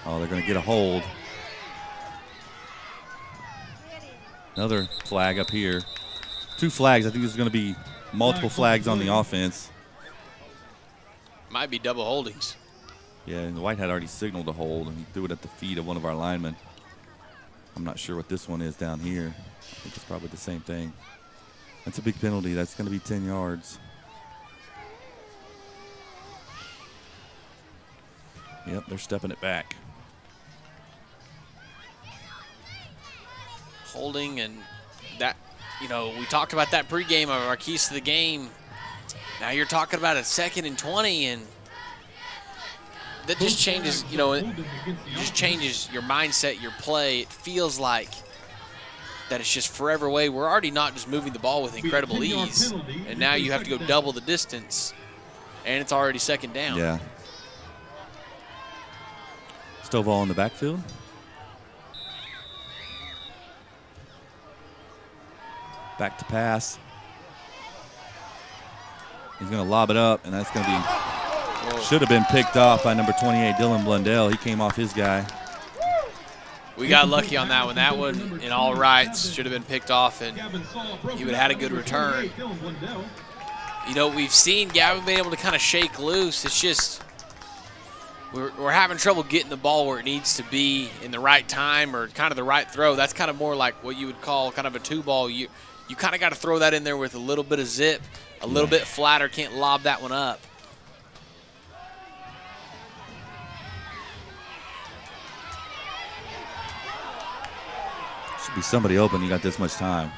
Oh, they're going to get a hold. Another flag up here. 2 flags. I think there's going to be multiple flags on the offense. Might be double holdings. Yeah, and the White had already signaled a hold, and he threw it at the feet of one of our linemen. I'm not sure what this one is down here. I think it's probably the same thing. That's a big penalty. That's going to be 10 yards. Yep, they're stepping it back. Holding, and that, you know, we talked about that pregame of our keys to the game. Now you're talking about a 2nd and 20, and that just changes, you know, it just changes your mindset, your play. It feels like that it's just forever away. We're already not just moving the ball with incredible ease, and now you have to go double the distance, and it's already 2nd down. Yeah. Stovall in the backfield. Back to pass. He's going to lob it up, and that's going to be, should have been picked off by number 28, Dylan Blundell. He came off his guy. We got lucky on that one. That one, in all rights, should have been picked off, and he would have had a good return. You know, we've seen Gavin being able to kind of shake loose. It's just we're having trouble getting the ball where it needs to be in the right time or kind of the right throw. That's kind of more like what you would call kind of a 2-ball. You kind of got to throw that in there with a little bit of zip, a little bit flatter. Can't lob that one up. Should be somebody open. You got this much time.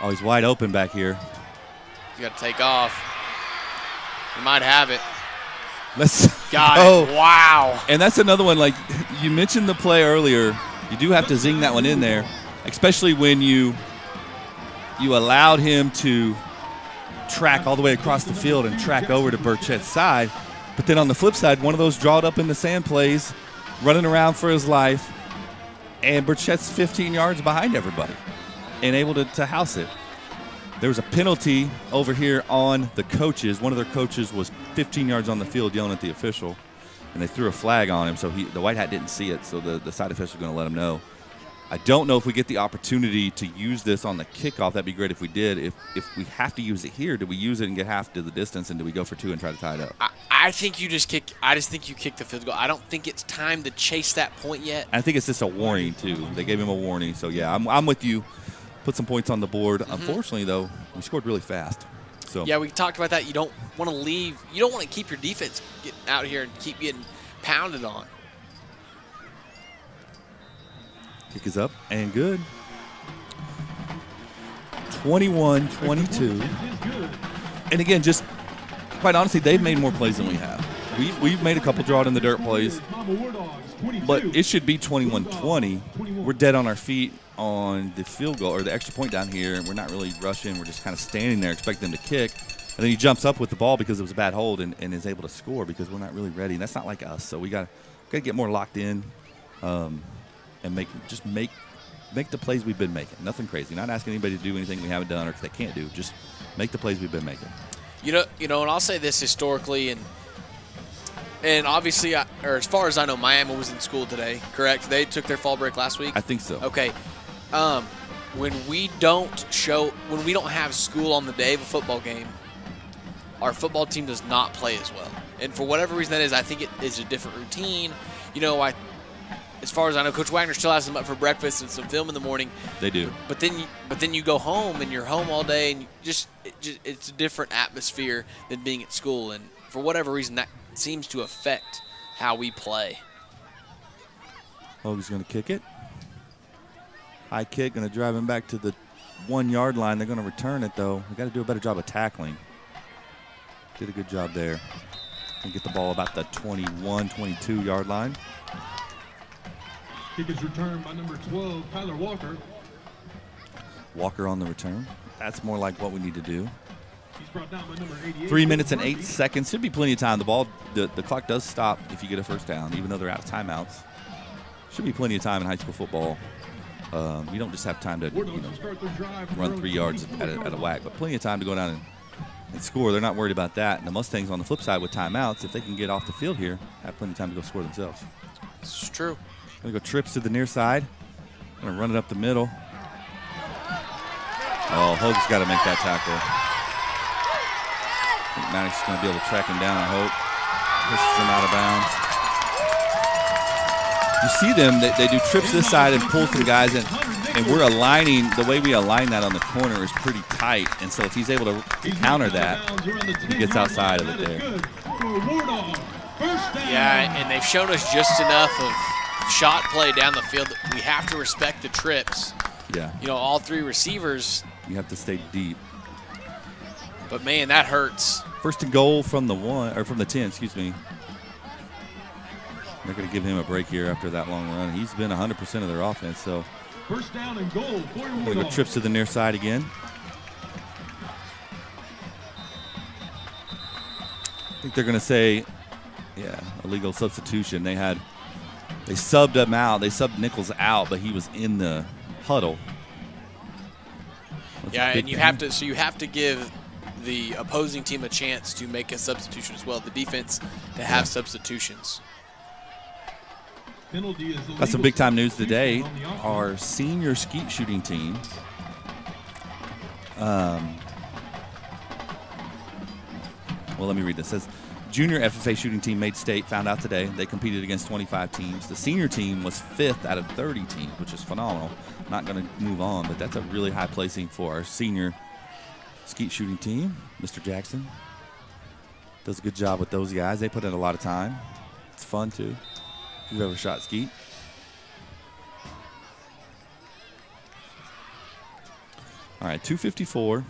Oh, he's wide open back here. You got to take off. You might have it. Let's got go. it. Wow. And that's another one. Like you mentioned the play earlier, you do have to zing that one in there, especially when you allowed him to track all the way across the field and track over to Burchett's side. But then on the flip side, one of those drawed up in the sand plays, running around for his life, and Burchett's 15 yards behind everybody and able to house it. There was a penalty over here on the coaches. One of their coaches was 15 yards on the field yelling at the official, and they threw a flag on him, so the White Hat didn't see it, so the side official is going to let him know. I don't know if we get the opportunity to use this on the kickoff. That'd be great if we did. If we have to use it here, do we use it and get half to the distance, and do we go for 2 and try to tie it up? I think you just kick. I just think you kick the field goal. I don't think it's time to chase that point yet. I think it's just a warning too. They gave him a warning, so yeah, I'm with you. Put some points on the board. Unfortunately, though, we scored really fast. So yeah, we talked about that. You don't want to leave. You don't want to keep your defense getting out here and keep getting pounded on. Kick is up and good. 21-22. And again, just quite honestly, they've made more plays than we have. We've made a couple draw it in the dirt plays, but it should be 21-20. We're dead on our feet on the field goal or the extra point down here, and we're not really rushing. We're just kind of standing there expecting them to kick. And then he jumps up with the ball because it was a bad hold and is able to score because we're not really ready. And that's not like us. So we got to get more locked in. And make the plays we've been making. Nothing crazy. Not asking anybody to do anything we haven't done or they can't do. Just make the plays we've been making. You know, and I'll say this historically, and And obviously, or as far as I know, Miami was in school today, correct? They took their fall break last week? I think so. Okay. When we don't have school on the day of a football game, our football team does not play as well. And for whatever reason that is, I think it is a different routine. You know, as far as I know, Coach Wagner still has them up for breakfast and some film in the morning. They do. But then you go home and you're home all day, and it's a different atmosphere than being at school. And for whatever reason, that seems to affect how we play. Hogan's going to kick it. High kick, going to drive him back to the 1 yard line. They're going to return it, though. We've got to do a better job of tackling. Did a good job there. And get the ball about the 21, 22 yard line. Kick is returned by number 12, Tyler Walker. Walker on the return. That's more like what we need to do. He's brought down by number 88. 3 minutes and 8 seconds. Should be plenty of time. The clock does stop if you get a first down, even though they're out of timeouts. Should be plenty of time in high school football. You don't just have time to run 3 yards at a whack, but plenty of time to go down and score. They're not worried about that. And the Mustangs on the flip side with timeouts, if they can get off the field here, have plenty of time to go score themselves. It's true. Going to go trips to the near side. Going to run it up the middle. Oh, Hogue's got to make that tackle. I think Maddox is going to be able to track him down, I hope. Pushes him out of bounds. You see them, they do trips this side and pull through guys, and we're aligning, the way we align that on the corner is pretty tight, and so if he's able to counter that, he gets outside of it there. Yeah, and they've shown us just enough of shot play down the field that we have to respect the trips. Yeah. You know, all three receivers. You have to stay deep. But, man, that hurts. First and goal from the 10, excuse me. They're going to give him a break here after that long run. He's been 100% of their offense, so. First down and goal for your Going to go trips to the near side again. I think they're going to say, yeah, illegal substitution. They subbed him out. They subbed Nichols out, but he was in the huddle. Yeah, and you have to give the opposing team a chance to make a substitution as well. The defense to have substitutions. That's some big-time news today. Our senior skeet shooting team well, let me read this. It says, junior FFA shooting team made state, found out today. They competed against 25 teams. The senior team was 5th out of 30 teams, which is phenomenal. Not going to move on, but that's a really high placing for our senior skeet shooting team. Mr. Jackson does a good job with those guys. They put in a lot of time. It's fun, too. If you've ever shot skeet. All right, 2:54.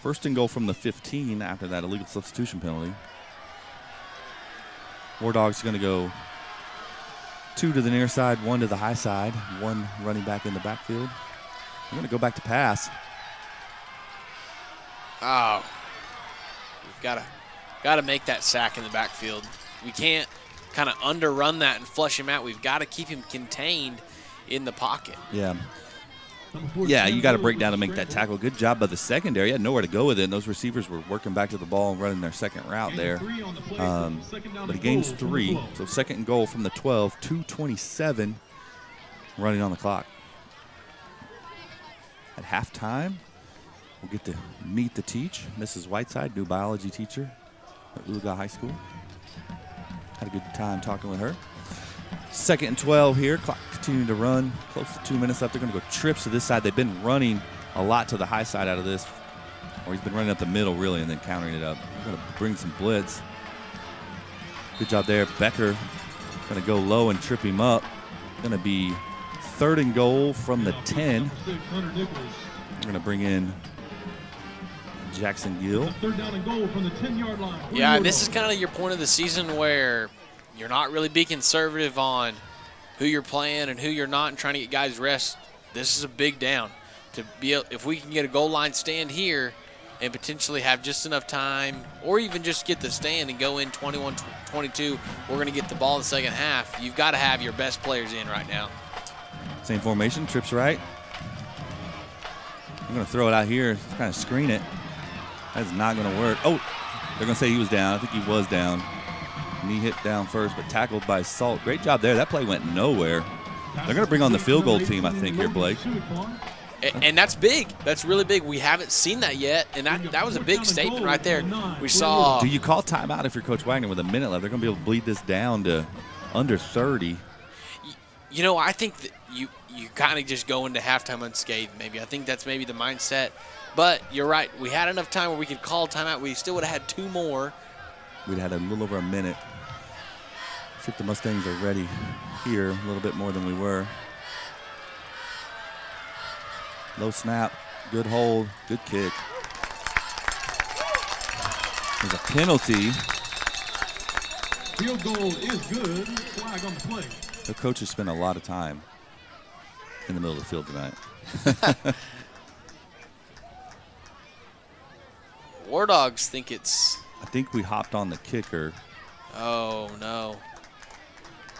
First and goal from the 15 after that illegal substitution penalty. Wardogs going to go 2 to the near side, 1 to the high side, 1 running back in the backfield. We're going to go back to pass. Oh, we've got to make that sack in the backfield. We can't kind of underrun that and flush him out. We've got to keep him contained in the pocket. Yeah. Yeah, you got to break down to make that tackle. Good job by the secondary. He had nowhere to go with it, and those receivers were working back to the ball and running their second route there. But he gains 3, so second and goal from the 12, 2:27 running on the clock. At halftime, we'll get to meet the teach. Mrs. Whiteside, new biology teacher at Oologah High School. Had a good time talking with her. Second and 12 here. Clock continuing to run. Close to 2 minutes left. They're going to go trips to this side. They've been running a lot to the high side out of this. Or he's been running up the middle, really, and then countering it up. We're going to bring some blitz. Good job there. Becker going to go low and trip him up. Going to be third and goal from the 10. We're going to bring in Jackson Gill. Third down and goal from the 10-yard line. Yeah, and this is kind of your point of the season where you're not really being conservative on who you're playing and who you're not and trying to get guys rest. This is a big down. To be if we can get a goal line stand here and potentially have just enough time or even just get the stand and go in 21-22, we're going to get the ball in the second half. You've got to have your best players in right now. Same formation, trips right. I'm going to throw it out here, kind of screen it. That's not going to work. Oh, they're going to say he was down. I think he was down. Knee hit down first, but tackled by Salt. Great job there. That play went nowhere. They're going to bring on the field goal team, I think, here, Blake. And that's big. That's really big. We haven't seen that yet, and that was a big statement right there. We saw. Do you call timeout if you're Coach Wagner with a minute left? They're going to be able to bleed this down to under 30. You know, I think that you kind of just go into halftime unscathed, maybe. I think that's maybe the mindset. But you're right. We had enough time where we could call timeout. We still would have had 2 more. We'd had a little over a minute. See if the Mustangs are ready here, a little bit more than we were. Low snap, good hold, good kick. There's a penalty. Field goal is good. Flag on the play. The coaches spent a lot of time in the middle of the field tonight. Wardogs think it's. I think we hopped on the kicker. Oh, no.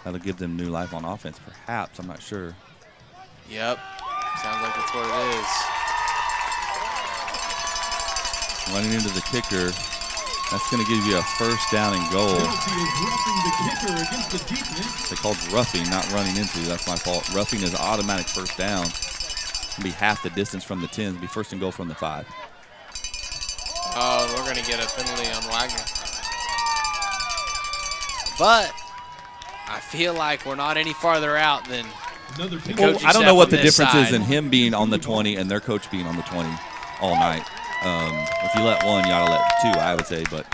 That'll give them new life on offense, perhaps. I'm not sure. Yep. Sounds like that's what it is. Running into the kicker. That's going to give you a first down and goal. They called roughing, not running into. That's my fault. Roughing is automatic first down. It's going to be half the distance from the 10. It'll be first and goal from the 5. Oh, we're going to get a penalty on Wagner. But I feel like we're not any farther out than the coaching I don't know what the staff on difference this is in side. him being on the 20 and their coach being on the 20 all night. If you let one, you ought to let 2, I would say. But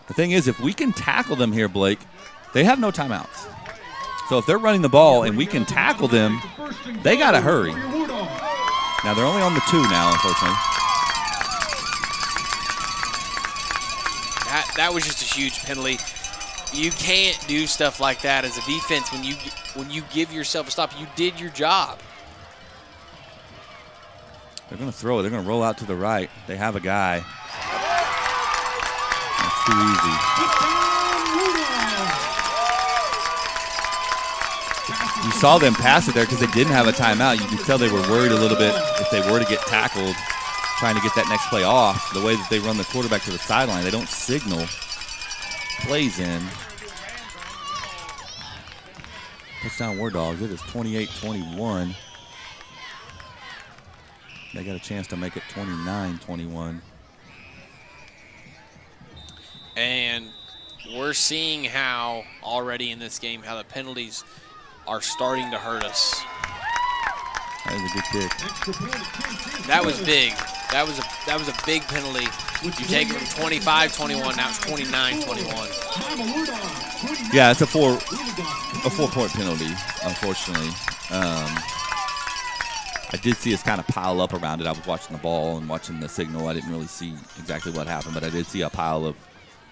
the thing is, if we can tackle them here, Blake, they have no timeouts. So if they're running the ball and we can tackle them, they got to hurry. Now, they're only on the 2 now, unfortunately. That was just a huge penalty. You can't do stuff like that as a defense when you give yourself a stop. You did your job. They're going to throw it. They're going to roll out to the right. They have a guy. That's too easy. You saw them pass it there because they didn't have a timeout. You could tell they were worried a little bit if they were to get tackled, trying to get that next play off. The way that they run the quarterback to the sideline, they don't signal plays in. Touchdown Wardogs. It is 28-21. They got a chance to make it 29-21. And we're seeing how already in this game how the penalties are starting to hurt us. That was a good kick. That was big. That was a big penalty. You take it from 25-21, now it's 29-21. Yeah, it's a 4-point penalty, unfortunately. I did see us kind of pile up around it. I was watching the ball and watching the signal. I didn't really see exactly what happened, but I did see a pile of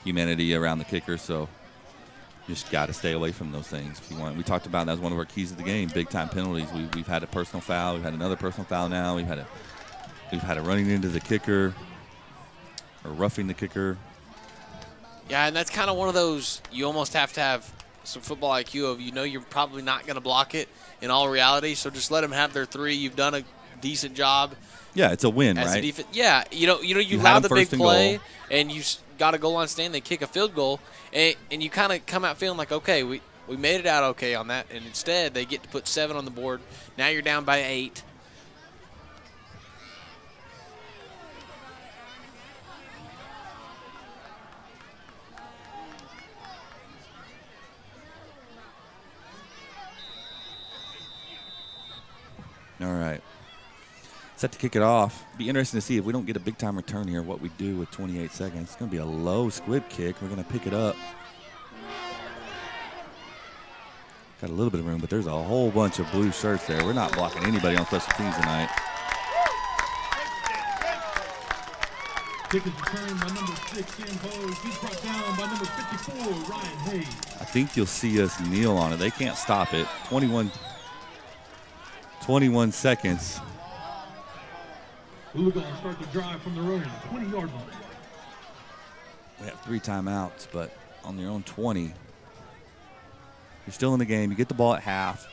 humanity around the kicker, so you just got to stay away from those things if you want. We talked about that was one of our keys of the game, big-time penalties. We've had a personal foul. We've had another personal foul now. We've had a running into the kicker or roughing the kicker. Yeah, and that's kind of one of those you almost have to have some football IQ of you're probably not going to block it in all reality, so just let them have their 3. You've done a decent job. Yeah, it's a win, as right? A defense. Yeah, you had allow them the big first and play, goal. and you got a goal line stand. They kick a field goal, and you kind of come out feeling like, okay, we made it out okay on that, and instead they get to put 7 on the board. Now you're down by 8. All right. Set to kick it off. Be interesting to see if we don't get a big-time return here, what we do with 28 seconds. It's going to be a low squib kick. We're going to pick it up. Got a little bit of room, but there's a whole bunch of blue shirts there. We're not blocking anybody on special teams tonight. Kick is returned by number 6, Sam Bowes. He's brought down by number 54, Ryan Hayes. I think you'll see us kneel on it. They can't stop it. 21 seconds. Oologah will start the drive from their own 20-yard line. We have 3 timeouts, but on their own 20. You're still in the game. You get the ball at half.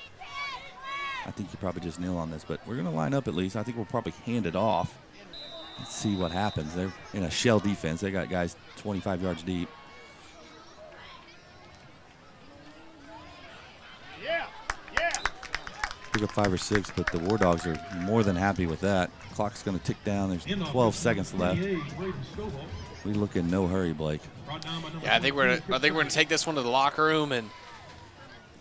I think you probably just kneel on this, but we're going to line up at least. I think we'll probably hand it off. Let's see what happens. They're in a shell defense. They got guys 25 yards deep. Pick up 5 or 6, but the Wardogs are more than happy with that. Clock's going to tick down. There's 12 seconds left. We look in no hurry, Blake. Yeah, I think we're gonna take this one to the locker room, and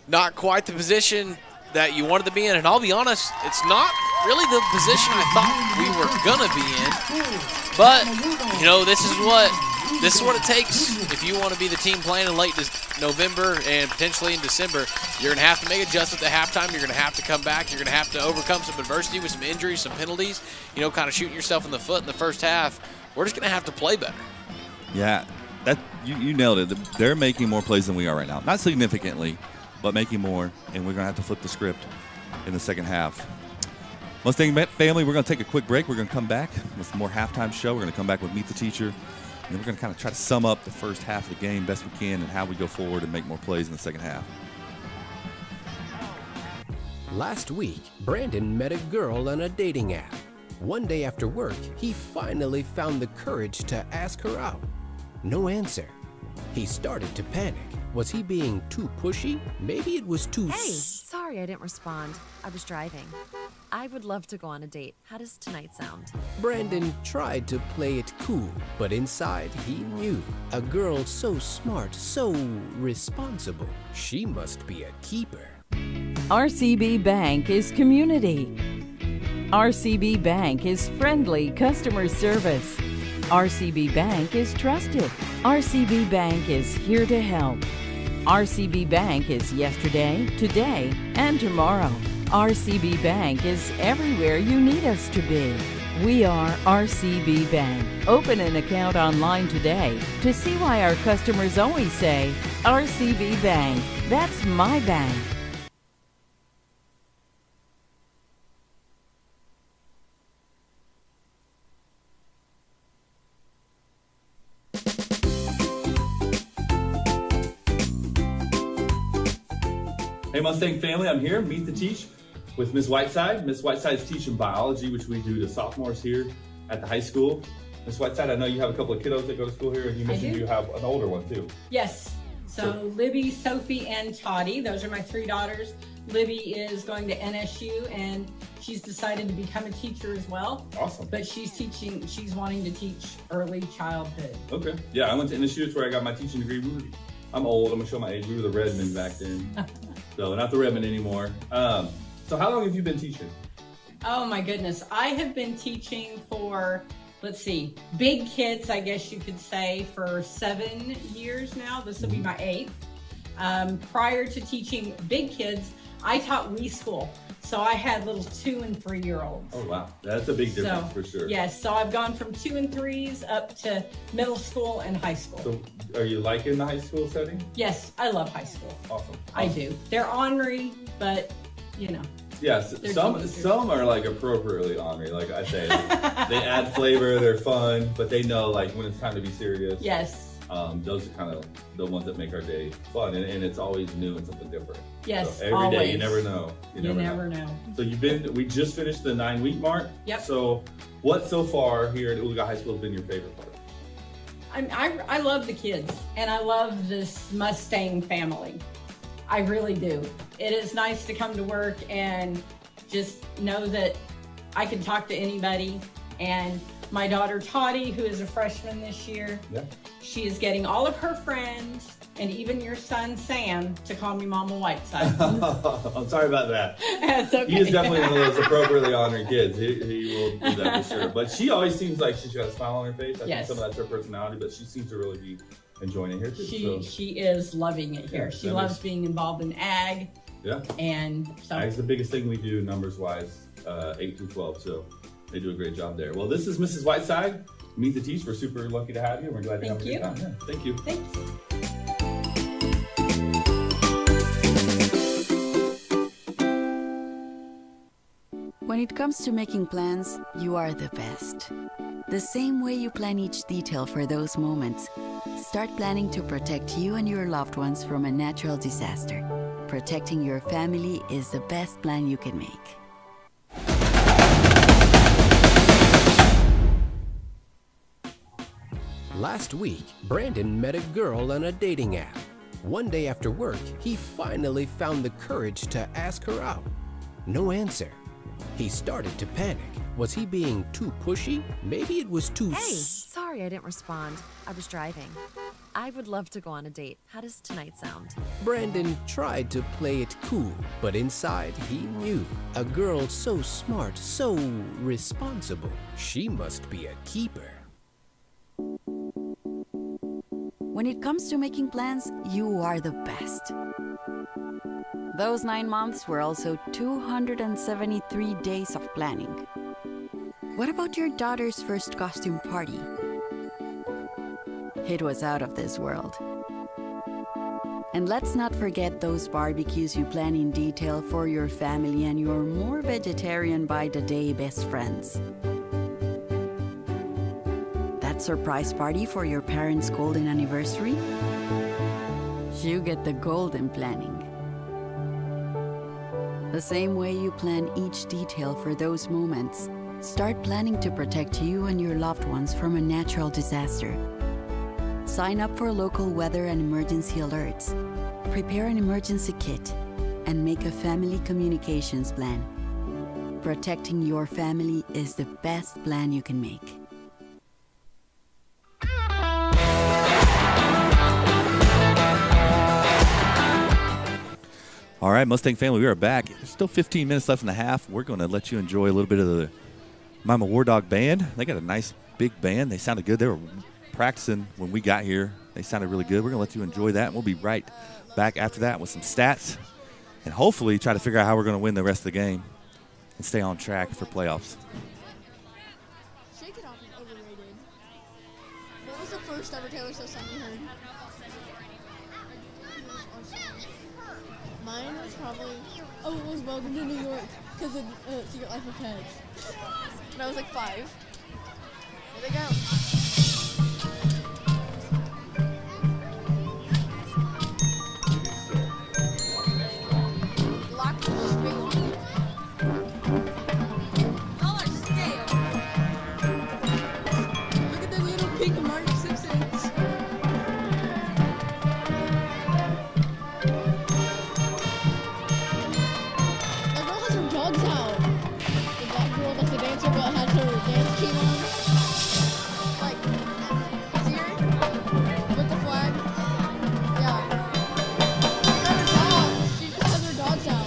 not quite the position that you wanted to be in. And I'll be honest, it's not really the position I thought we were gonna be in. But you know, this is what it takes if you want to be the team playing in late November and potentially in December. You're gonna have to make adjustments at halftime. You're gonna have to come back. You're gonna have to overcome some adversity with some injuries, some penalties. You know, kind of shooting yourself in the foot in the first half. We're just gonna have to play better. Yeah, that you nailed it. They're making more plays than we are right now. Not significantly, but making more, and we're going to have to flip the script in the second half. Mustang family, we're going to take a quick break. We're going to come back with more halftime show. We're going to come back with Meet the Teacher, and then we're going to kind of try to sum up the first half of the game best we can and how we go forward and make more plays in the second half. Last week, Brandon met a girl on a dating app. One day after work, he finally found the courage to ask her out. No answer. He started to panic. Was he being too pushy? Maybe it was too... Hey, sorry I didn't respond. I was driving. I would love to go on a date. How does tonight sound? Brandon tried to play it cool, but inside he knew. A girl so smart, so responsible. She must be a keeper. RCB Bank is community. RCB Bank is friendly customer service. RCB Bank is trusted. RCB Bank is here to help. RCB Bank is yesterday, today, and tomorrow. RCB Bank is everywhere you need us to be. We are RCB Bank. Open an account online today to see why our customers always say, RCB Bank, that's my bank. Hey Mustang family, I'm here, Meet the Teach, with Ms. Whiteside. Ms. Whiteside's teaching biology, which we do to sophomores here at the high school. Ms. Whiteside, I know you have a couple of kiddos that go to school here, and you mentioned you have an older one too. Yes, so Libby, Sophie, and Toddy, those are my 3 daughters. Libby is going to NSU, and she's decided to become a teacher as well. Awesome. But she's wanting to teach early childhood. Okay. Yeah, I went to NSU, it's where I got my teaching degree. I'm old, I'm gonna show my age. We were the Redmen back then. So not the Redmen anymore. So how long have you been teaching? Oh my goodness. I have been teaching for, let's see, big kids, I guess you could say, for 7 years now. This will be my 8th. Prior to teaching big kids, I taught Wii School. So I had little 2 and 3 year olds. Oh wow, that's a big difference for sure. Yes, so I've gone from 2 and 3s up to middle school and high school. So are you liking the high school setting? Yes, I love high school. Awesome. I do. They're ornery, but you know. Yes, some are like appropriately ornery, like I say. They add flavor, they're fun, but they know like when it's time to be serious. Yes. Those are kind of the ones that make our day fun, and it's always new and something different. Yes, so every day, you never know. You never know. So we just finished the 9-week mark. Yep. So what so far here at Oologah High School has been your favorite part? I love the kids, and I love this Mustang family. I really do. It is nice to come to work and just know that I can talk to anybody. And my daughter Toddy, who is a freshman this year, she is getting all of her friends and even your son Sam to call me Mama Whiteside. I'm sorry about that. That's okay. He is definitely one of those appropriately honored kids. He will do that for sure. But she always seems like she's got a smile on her face. I think some of that's her personality, but she seems to really be enjoying it here too. She is loving it here. She loves being involved in ag. Yeah. And so ag's the biggest thing we do numbers wise, 8 through 12. So they do a great job there. Well, this is Mrs. Whiteside. Meet the Teach. We're super lucky to have you. We're glad to have a good time. Yeah, thank you. Thanks. When it comes to making plans, you are the best. The same way you plan each detail for those moments, start planning to protect you and your loved ones from a natural disaster. Protecting your family is the best plan you can make. Last week, Brandon met a girl on a dating app. One day after work, he finally found the courage to ask her out. No answer. He started to panic. Was he being too pushy? Maybe it was too... Hey, sorry I didn't respond. I was driving. I would love to go on a date. How does tonight sound? Brandon tried to play it cool, but inside he knew. A girl so smart, so responsible. She must be a keeper. When it comes to making plans, you are the best. Those 9 months were also 273 days of planning. What about your daughter's first costume party? It was out of this world. And let's not forget those barbecues you plan in detail for your family and your more vegetarian by the day best friends. That surprise party for your parents' golden anniversary? You get the golden planning. The same way you plan each detail for those moments, start planning to protect you and your loved ones from a natural disaster. Sign up for local weather and emergency alerts. Prepare an emergency kit and make a family communications plan. Protecting your family is the best plan you can make. All right, Mustang family, we are back. There's still 15 minutes left in the half. We're going to let you enjoy a little bit of the Mama Wardog band. They got a nice big band. They sounded good. They were practicing when we got here. They sounded really good. We're going to let you enjoy that. And we'll be right back after that with some stats and hopefully try to figure out how we're going to win the rest of the game and stay on track for playoffs. Shake It Off is overrated. What was the first ever Taylor Swift song you heard? Mine was probably, it was Welcome to New York, because of Secret Life of Pets. When I was like 5. Here they go. Lock the scale. Dollar scale. Look at the little pink Mark Simpsons. Dogs out. The black girl that's a dancer but had her dance team on. Like, here with the flag. Yeah. She got her dogs. She just has her dogs out.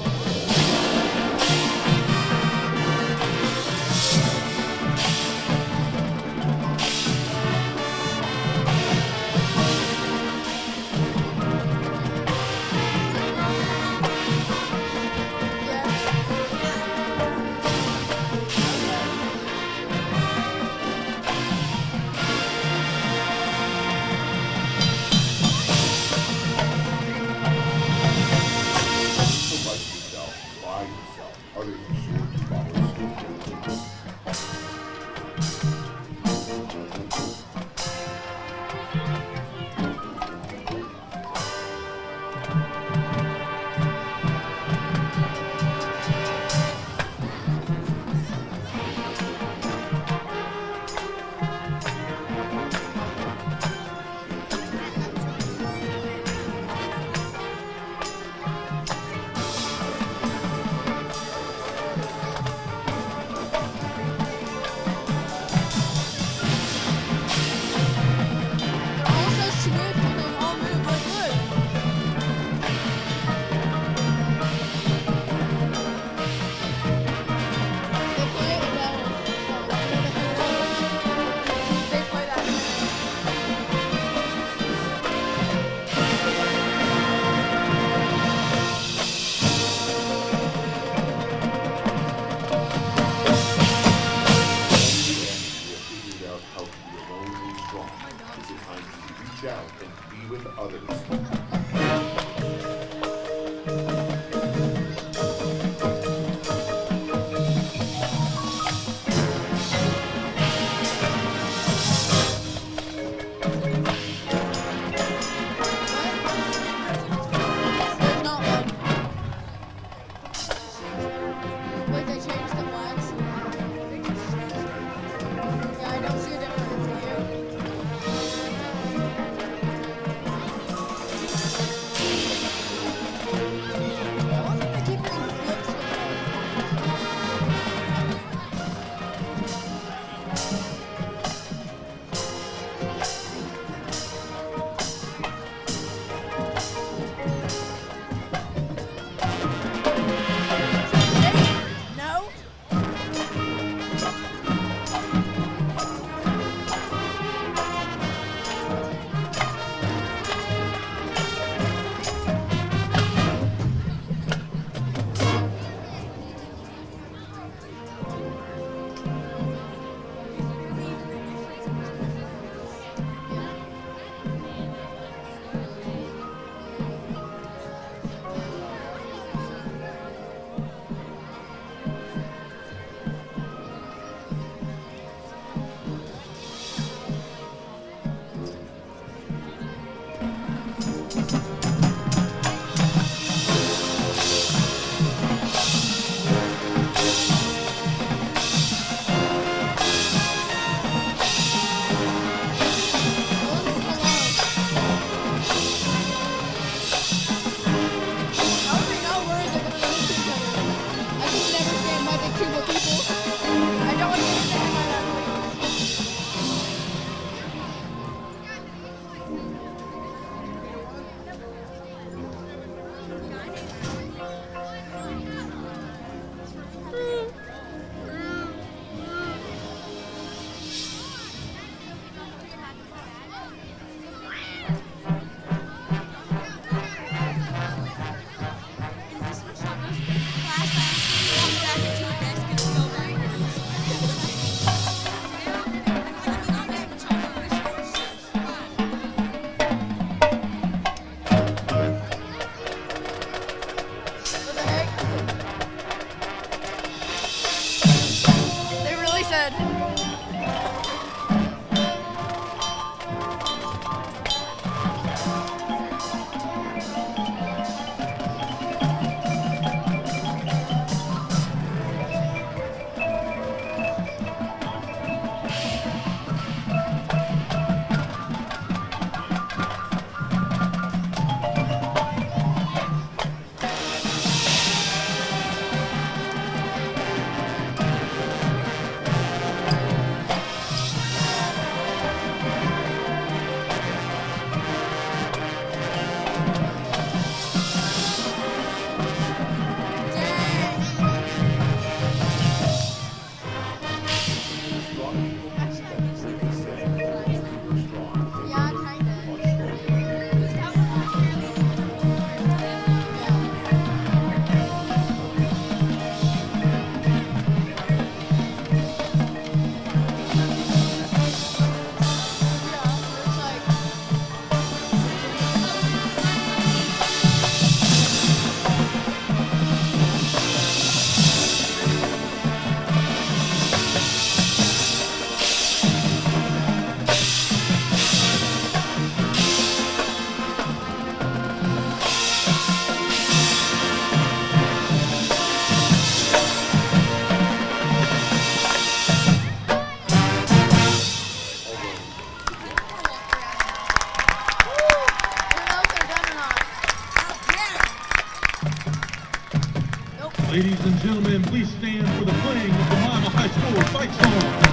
Ladies and gentlemen, please stand for the playing of the Miami High School fight song.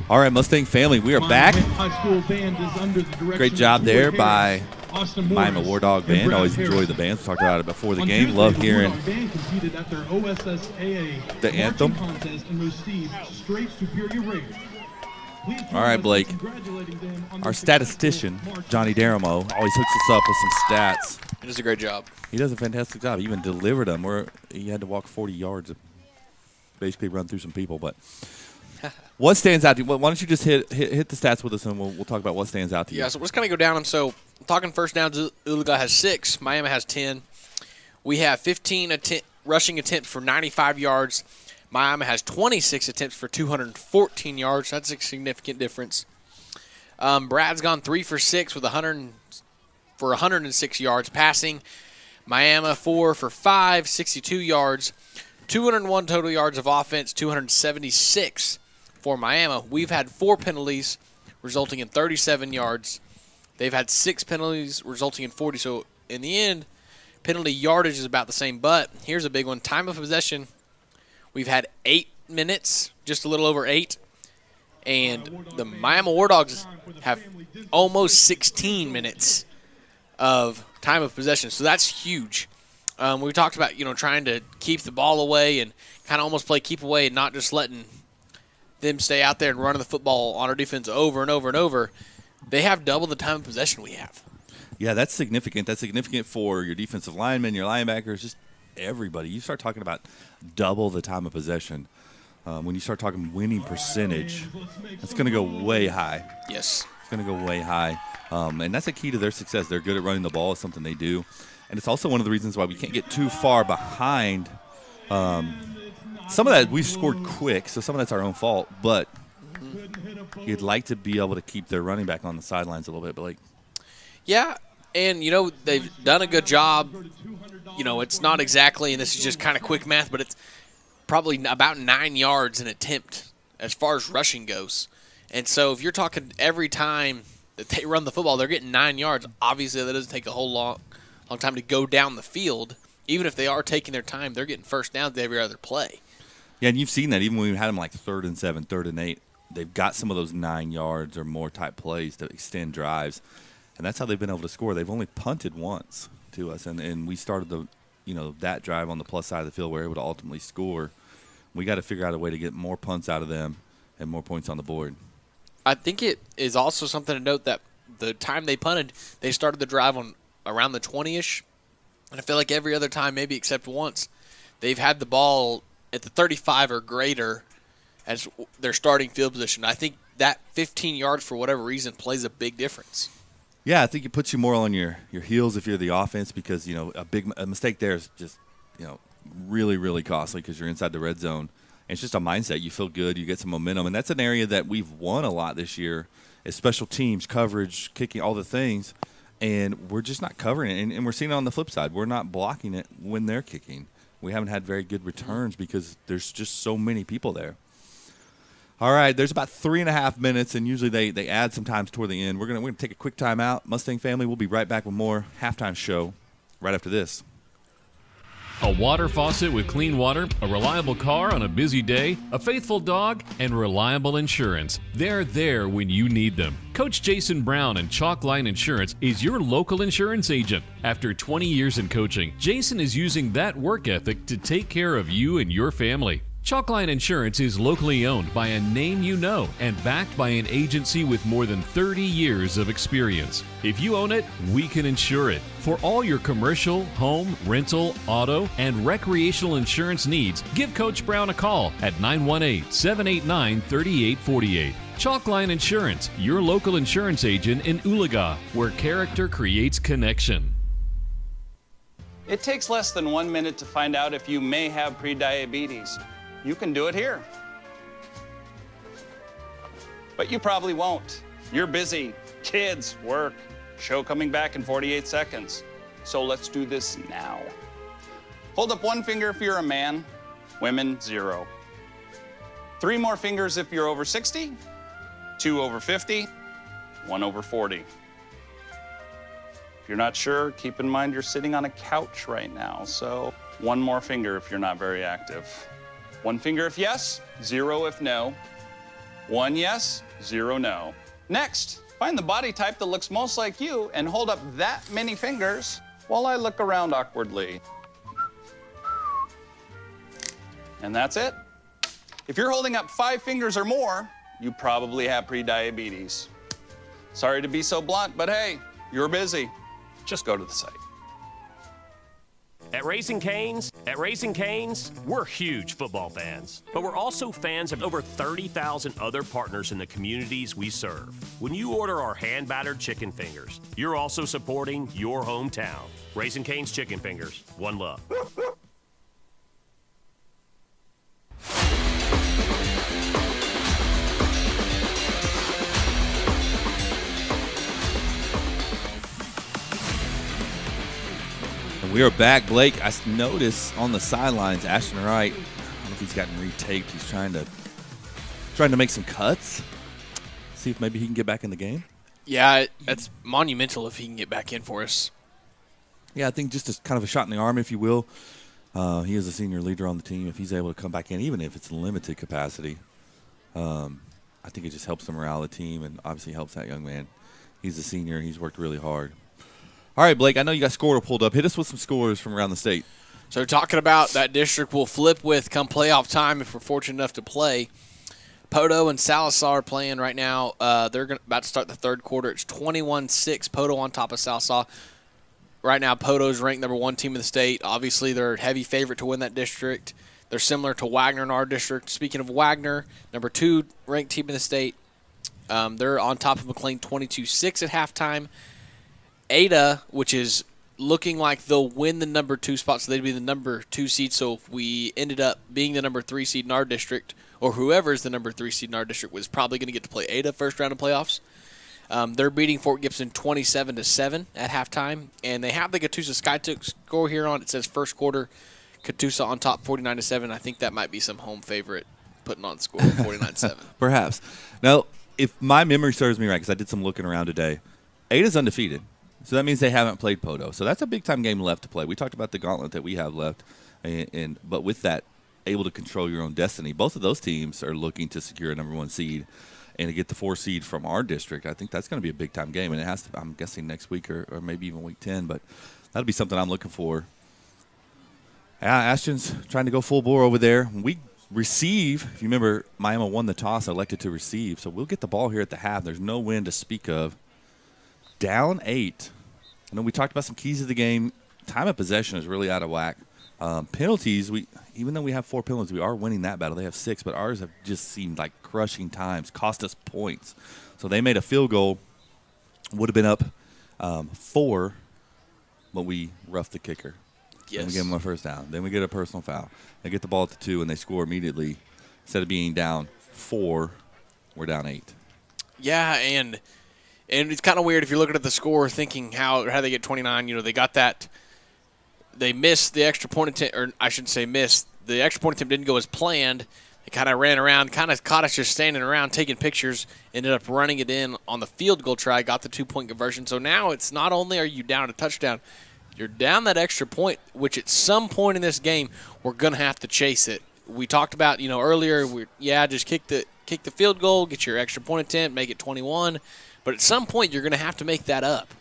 All right, Mustang family, we are back. High School band is under the direction Great job there of by Austin Miami Morris Wardog and band. Brad Always Harris. enjoy the bands. Talked about it before the On game. Tuesday, Love the hearing Wardogs band competed at their OSSAA the anthem. contest and received straight superior rating. Please join All right, us in Blake. congratulating them on Our their statistician, Johnny Daramo, always hooks us up with some stats. He does a great job. He does a fantastic job. He even delivered them where he had to walk 40 yards and basically run through some people. But what stands out to you? Why don't you just hit the stats with us, and we'll talk about what stands out to you. Yeah, so we're just going to go down them. So talking first downs, Oologah has 6. Miami has 10. We have 15 rushing attempts for 95 yards. Miami has 26 attempts for 214 yards. That's a significant difference. Brad's gone 3 for 6 with 106 yards passing. Miami 4 for 5, 62 yards. 201 total yards of offense, 276 for Miami. We've had 4 penalties, resulting in 37 yards. They've had 6 penalties, resulting in 40. So in the end, penalty yardage is about the same. But here's a big one. Time of possession, we've had 8 minutes, just a little over 8. And the Miami Wardogs have almost 16 minutes of time of possession. So that's huge. We talked about, trying to keep the ball away and kind of almost play keep away and not just letting them stay out there and running the football on our defense over and over and over. They have double the time of possession we have. Yeah, that's significant. That's significant for your defensive linemen, your linebackers, just everybody. You start talking about double the time of possession. When you start talking winning percentage, it's going to go way high. Yes. It's going to go way high. And that's a key to their success. They're good at running the ball. It's something they do. And it's also one of the reasons why we can't get too far behind. Some of that we've scored quick, so some of that's our own fault. But you'd like to be able to keep their running back on the sidelines a little bit. But yeah, and, they've done a good job. It's not exactly, and this is just kind of quick math, but it's probably about 9 yards an attempt as far as rushing goes. And so if you're talking every time that they run the football, they're getting 9 yards. Obviously, that doesn't take a whole long time to go down the field. Even if they are taking their time, they're getting first downs every other play. Yeah, and you've seen that even when we had them like 3rd and 7, 3rd and 8. They've got some of those 9 yards or more type plays to extend drives, and that's how they've been able to score. They've only punted once to us, and we started that drive on the plus side of the field. We're able to ultimately score. We got to figure out a way to get more punts out of them and more points on the board. I think it is also something to note that the time they punted, they started the drive on around the 20-ish. And I feel like every other time, maybe except once, they've had the ball at the 35 or greater as their starting field position. I think that 15 yards, for whatever reason, plays a big difference. Yeah, I think it puts you more on your heels if you're the offense because, a mistake there is just, really, really costly because you're inside the red zone. And it's just a mindset. You feel good. You get some momentum. And that's an area that we've won a lot this year is special teams, coverage, kicking, all the things. And we're just not covering it. And we're seeing it on the flip side. We're not blocking it when they're kicking. We haven't had very good returns because there's just so many people there. All right, there's about 3.5 minutes, and usually they add sometimes toward the end. We're gonna take a quick time out. Mustang family, we'll be right back with more halftime show right after this. A water faucet with clean water, a reliable car on a busy day, a faithful dog, and reliable insurance. They're there when you need them. Coach Jason Brown and Chalkline Insurance is your local insurance agent. After 20 years in coaching, Jason is using that work ethic to take care of you and your family. Chalkline Insurance is locally owned by a name you know and backed by an agency with more than 30 years of experience. If you own it, we can insure it. For all your commercial, home, rental, auto, and recreational insurance needs, give Coach Brown a call at 918-789-3848. Chalkline Insurance, your local insurance agent in Oologah, where character creates connection. It takes less than 1 minute to find out if you may have prediabetes. You can do it here. But you probably won't. You're busy. Kids, work, show coming back in 48 seconds. So let's do this now. Hold up 1 finger if you're a man, women, 0. 3 more fingers if you're over 60, 2 over 50, 1 over 40. If you're not sure, keep in mind you're sitting on a couch right now, so 1 more finger if you're not very active. 1 finger if yes, 0 if no. 1 yes, 0 no. Next, find the body type that looks most like you and hold up that many fingers while I look around awkwardly. And that's it. If you're holding up 5 fingers or more, you probably have prediabetes. Sorry to be so blunt, but hey, you're busy. Just go to the site. At Raising Cane's, we're huge football fans, but we're also fans of over 30,000 other partners in the communities we serve. When you order our hand-battered chicken fingers, you're also supporting your hometown. Raising Cane's Chicken Fingers, one love. We are back, Blake. I noticed on the sidelines, Ashton Wright, I don't know if he's gotten retaped. He's trying to make some cuts, see if maybe he can get back in the game. Yeah, that's monumental if he can get back in for us. Yeah, I think just as kind of a shot in the arm, if you will. He is a senior leader on the team. If he's able to come back in, even if it's in limited capacity, I think it just helps the morale of the team and obviously helps that young man. He's a senior. He's worked really hard. All right, Blake, I know you got Scorer pulled up. Hit us with some scores from around the state. So talking about that district we'll flip with come playoff time if we're fortunate enough to play. Poto and Sallisaw are playing right now. They're about to start the third quarter. It's 21-6, Poto on top of Sallisaw. Right now, Poto's ranked number 1 team in the state. Obviously, they're a heavy favorite to win that district. They're similar to Wagner in our district. Speaking of Wagner, number 2 ranked team in the state. They're on top of McLean 22-6 at halftime. Ada, which is looking like they'll win the number 2 spot, so they'd be the number 2 seed. So if we ended up being the number 3 seed in our district, or whoever is the number 3 seed in our district was probably going to get to play Ada first round of playoffs. They're beating Fort Gibson 27-7 at halftime, and they have the Catoosa Skytook score here on. It says first quarter, Catoosa on top 49-7. I think that might be some home favorite putting on the score 49-7. Perhaps. Now, if my memory serves me right, because I did some looking around today, Ada's undefeated. So that means they haven't played Poto. So that's a big-time game left to play. We talked about the gauntlet that we have left, but with that, able to control your own destiny. Both of those teams are looking to secure a number 1 seed and to get the 4 seed from our district. I think that's going to be a big-time game, and it has to, I'm guessing, next week or maybe even week 10, but that'll be something I'm looking for. Ashton's trying to go full bore over there. We receive, if you remember, Miami won the toss, elected to receive, so we'll get the ball here at the half. There's no wind to speak of. Down 8. I know we talked about some keys of the game. Time of possession is really out of whack. Penalties, even though we have 4 penalties, we are winning that battle. They have 6, but ours have just seemed like crushing times, cost us points. So they made a field goal, would have been up 4, but we roughed the kicker. Yes. Then we give them a first down. Then we get a personal foul. They get the ball at the 2, and they score immediately. Instead of being down 4, we're down 8. Yeah, and it's kind of weird if you're looking at the score thinking how they get 29. You know, they got that. They missed the extra point attempt, or I shouldn't say missed. The extra point attempt didn't go as planned. They kind of ran around, kind of caught us just standing around taking pictures, ended up running it in on the field goal try, got the 2-point conversion. So now it's not only are you down a touchdown, you're down that extra point, which at some point in this game we're going to have to chase it. We talked about, earlier, just kick the field goal, get your extra point attempt, make it 21. But at some point, you're going to have to make that up.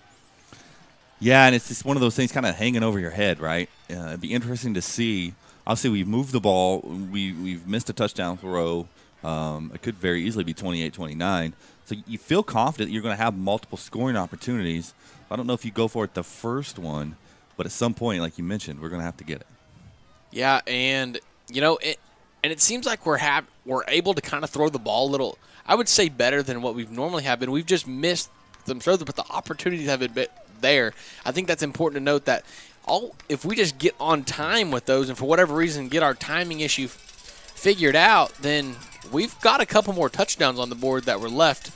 Yeah, and it's just one of those things kind of hanging over your head, right? It'd be interesting to see. Obviously, we've moved the ball. We've missed a touchdown throw. It could very easily be 28-29. So you feel confident you're going to have multiple scoring opportunities. I don't know if you go for it the first one, but at some point, like you mentioned, we're going to have to get it. Yeah, and, And it seems like we're able to kind of throw the ball a little, I would say better than what we've normally have been. We've just missed them throws, but the opportunities have been there. I think that's important to note that if we just get on time with those and for whatever reason get our timing issue figured out, then we've got a couple more touchdowns on the board that were left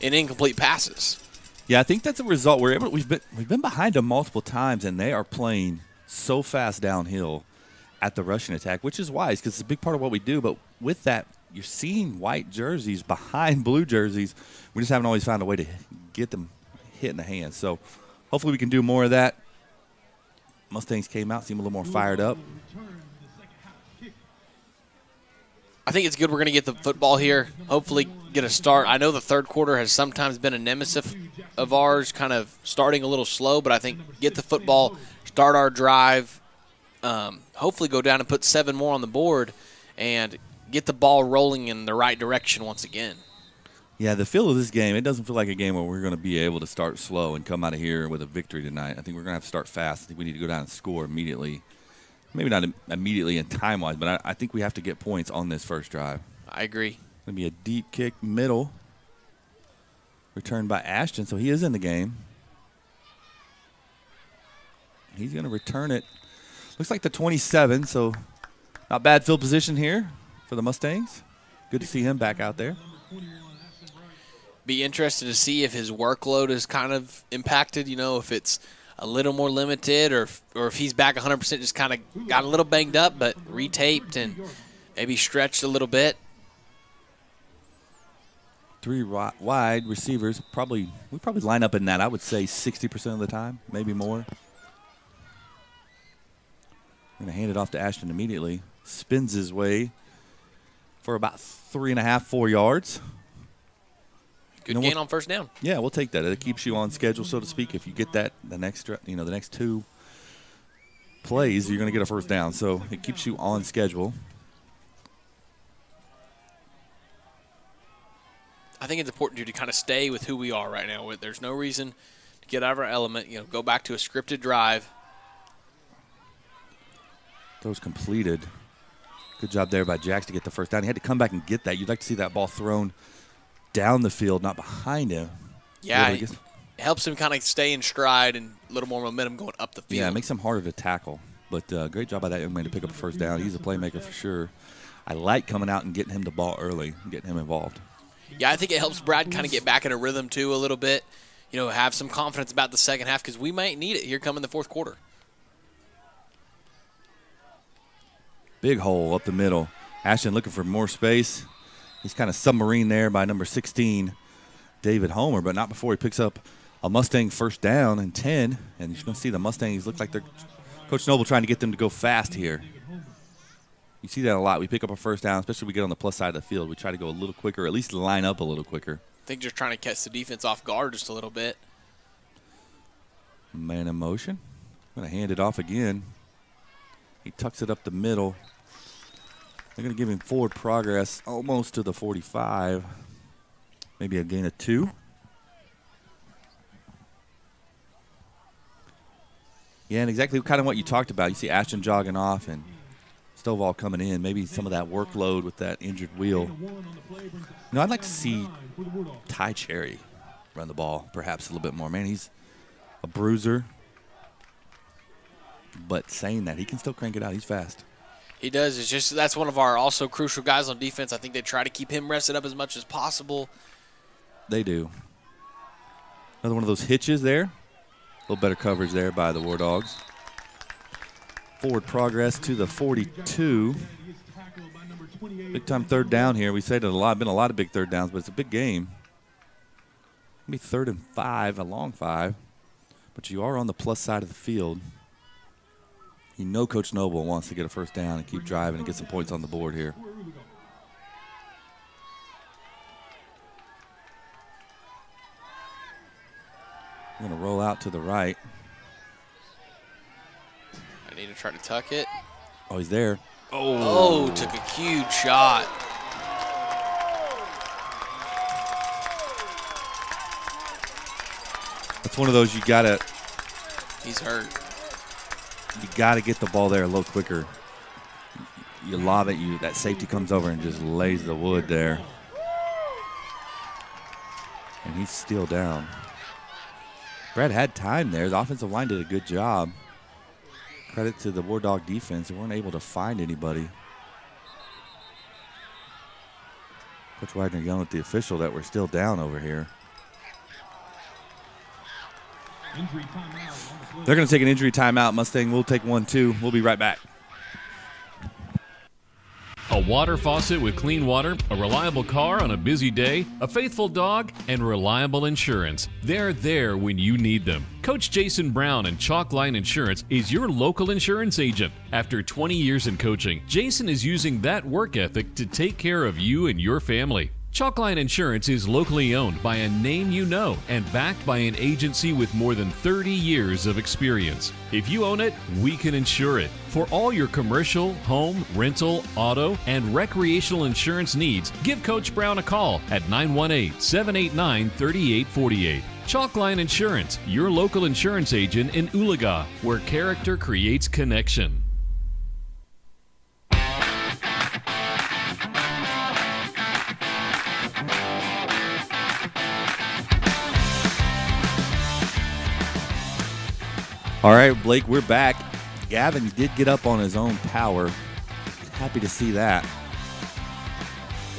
in incomplete passes. Yeah, I think that's a result. We've been behind them multiple times, and they are playing so fast downhill at the rushing attack, which is wise because it's a big part of what we do. But with that, you're seeing white jerseys behind blue jerseys. We just haven't always found a way to get them hit in the hands. So hopefully we can do more of that. Mustangs came out, seem a little more fired up. I think it's good we're going to get the football here, hopefully get a start. I know the third quarter has sometimes been a nemesis of ours, kind of starting a little slow, but I think get the football, start our drive, hopefully go down and put 7 more on the board and get the ball rolling in the right direction once again. Yeah, the feel of this game, it doesn't feel like a game where we're going to be able to start slow and come out of here with a victory tonight. I think we're going to have to start fast. I think we need to go down and score immediately. Maybe not immediately in time-wise, but I think we have to get points on this first drive. I agree. It's going to be a deep kick middle. Returned by Ashton, so he is in the game. He's going to return it. Looks like the 27, so not bad field position here for the Mustangs. Good to see him back out there. Be interested to see if his workload is kind of impacted, if it's a little more limited or if he's back 100%, just kind of got a little banged up but retaped and maybe stretched a little bit. 3 wide receivers, we probably line up in that, I would say 60% of the time, maybe more. I'm going to hand it off to Ashton immediately. Spins his way for about 3.5, 4 yards. Good gain on first down. Yeah, we'll take that. It keeps you on schedule, so to speak. If you get that, the next 2 plays, you're going to get a first down. So it keeps you on schedule. I think it's important to kind of stay with who we are right now. There's no reason to get out of our element. Go back to a scripted drive. Those completed. Good job there by Jax to get the first down. He had to come back and get that. You'd like to see that ball thrown down the field, not behind him. Yeah, it helps him kind of stay in stride and a little more momentum going up the field. Yeah, it makes him harder to tackle. But great job by that young man to pick up a first down. He's a playmaker for sure. I like coming out and getting him the ball early and getting him involved. Yeah, I think it helps Brad kind of get back in a rhythm too a little bit. Have some confidence about the second half because we might need it here coming the fourth quarter. Big hole up the middle. Ashton looking for more space. He's kind of submarine there by number 16, David Homer, but not before he picks up a Mustang first down and 10. And you're going to see the Mustangs look like they're Coach Noble trying to get them to go fast here. You see that a lot. We pick up a first down, especially when we get on the plus side of the field. We try to go a little quicker, or at least line up a little quicker. I think just trying to catch the defense off guard just a little bit. Man in motion. I'm going to hand it off again. He tucks it up the middle. They're going to give him forward progress almost to the 45. Maybe a gain of 2. Yeah, and exactly kind of what you talked about. You see Ashton jogging off and Stovall coming in. Maybe some of that workload with that injured wheel. I'd like to see Ty Cherry run the ball perhaps a little bit more. Man, he's a bruiser. But saying that, he can still crank it out. He's fast. He does. It's just that's one of our also crucial guys on defense. I think they try to keep him rested up as much as possible. They do. Another one of those hitches there. A little better coverage there by the Wardogs. Forward progress to the 42. Big time third down here. We said it been a lot of big third downs, but it's a big game. Maybe 3rd and 5, a long 5. But you are on the plus side of the field. Coach Noble wants to get a first down and keep driving and get some points on the board here. We're going to roll out to the right. I need to try to tuck it. Oh, he's there. Oh, took a huge shot. That's one of those you got to. He's hurt. You got to get the ball there a little quicker. you lob it, that safety comes over and just lays the wood there. And he's still down. Brad had time there. The offensive line did a good job. Credit to the War Dog defense. They weren't able to find anybody. Coach Wagner yelling at the official that we're still down over here. They're going to take an injury timeout. Mustang will take one, too. We'll be right back. A water faucet with clean water, a reliable car on a busy day, a faithful dog, and reliable insurance. They're there when you need them. Coach Jason Brown and Chalkline Insurance is your local insurance agent. After 20 years in coaching, Jason is using that work ethic to take care of you and your family. Chalkline Insurance is locally owned by a name you know and backed by an agency with more than 30 years of experience. If you own it, we can insure it. For all your commercial, home, rental, auto, and recreational insurance needs, give Coach Brown a call at 918-789-3848. Chalkline Insurance, your local insurance agent in Oologah, where character creates connection. All right, Blake, we're back. Gavin did get up on his own power. Happy to see that.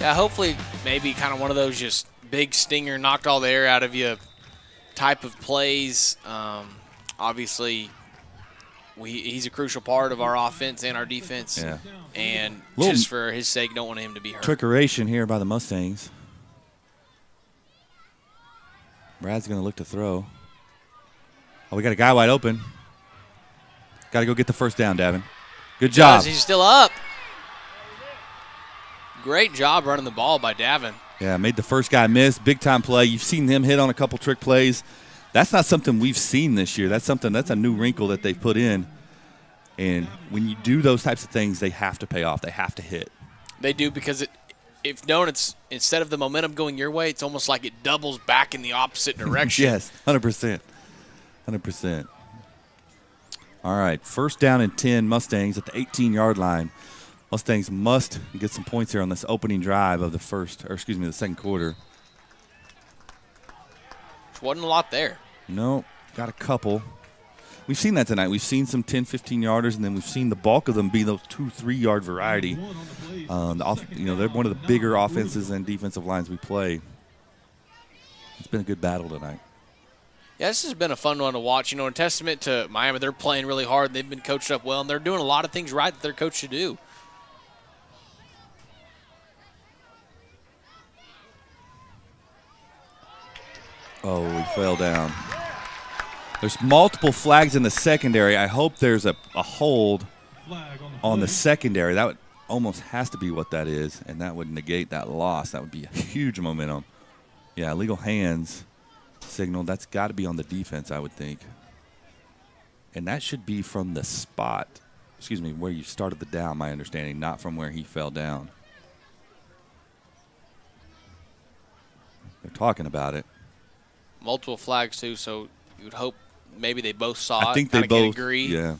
Yeah, hopefully maybe kind of one of those just big stinger, knocked all the air out of you type of plays. Obviously, he's a crucial part of our offense and our defense. Yeah. And just for his sake, don't want him to be hurt. Trickeration here by the Mustangs. Brad's going to look to throw. Oh, we got a guy wide open. Got to go get the first down, Davin. Good job. He's still up. Great job running the ball by Davin. Yeah, made the first guy miss. Big time play. You've seen him hit on a couple trick plays. That's not something we've seen this year. That's a new wrinkle that they've put in. And when you do those types of things, they have to pay off. They have to hit. They do, because if known, it's instead of the momentum going your way, it's almost like it doubles back in the opposite direction. Yes, 100%. 100%. All right, first down and 10, Mustangs at the 18-yard line. Mustangs must get some points here on this opening drive of the second quarter. There wasn't a lot there. No, got a couple. We've seen that tonight. We've seen some 10, 15-yarders, and then we've seen the bulk of them be those 2-3-yard variety. They're one of the bigger offenses and defensive lines we play. It's been a good battle tonight. Yeah, this has been a fun one to watch. A testament to Miami. They're playing really hard. They've been coached up well, and they're doing a lot of things right that they're coached to do. Oh, he fell down. There's multiple flags in the secondary. I hope there's a hold on the secondary. That almost has to be what that is, and that would negate that loss. That would be a huge momentum. Yeah, illegal hands signal. That's got to be on the defense, I would think. And that should be from the spot, where you started the down, my understanding, not from where he fell down. They're talking about it. Multiple flags, too, so you would hope maybe they both saw I think it, they both agree. Yeah.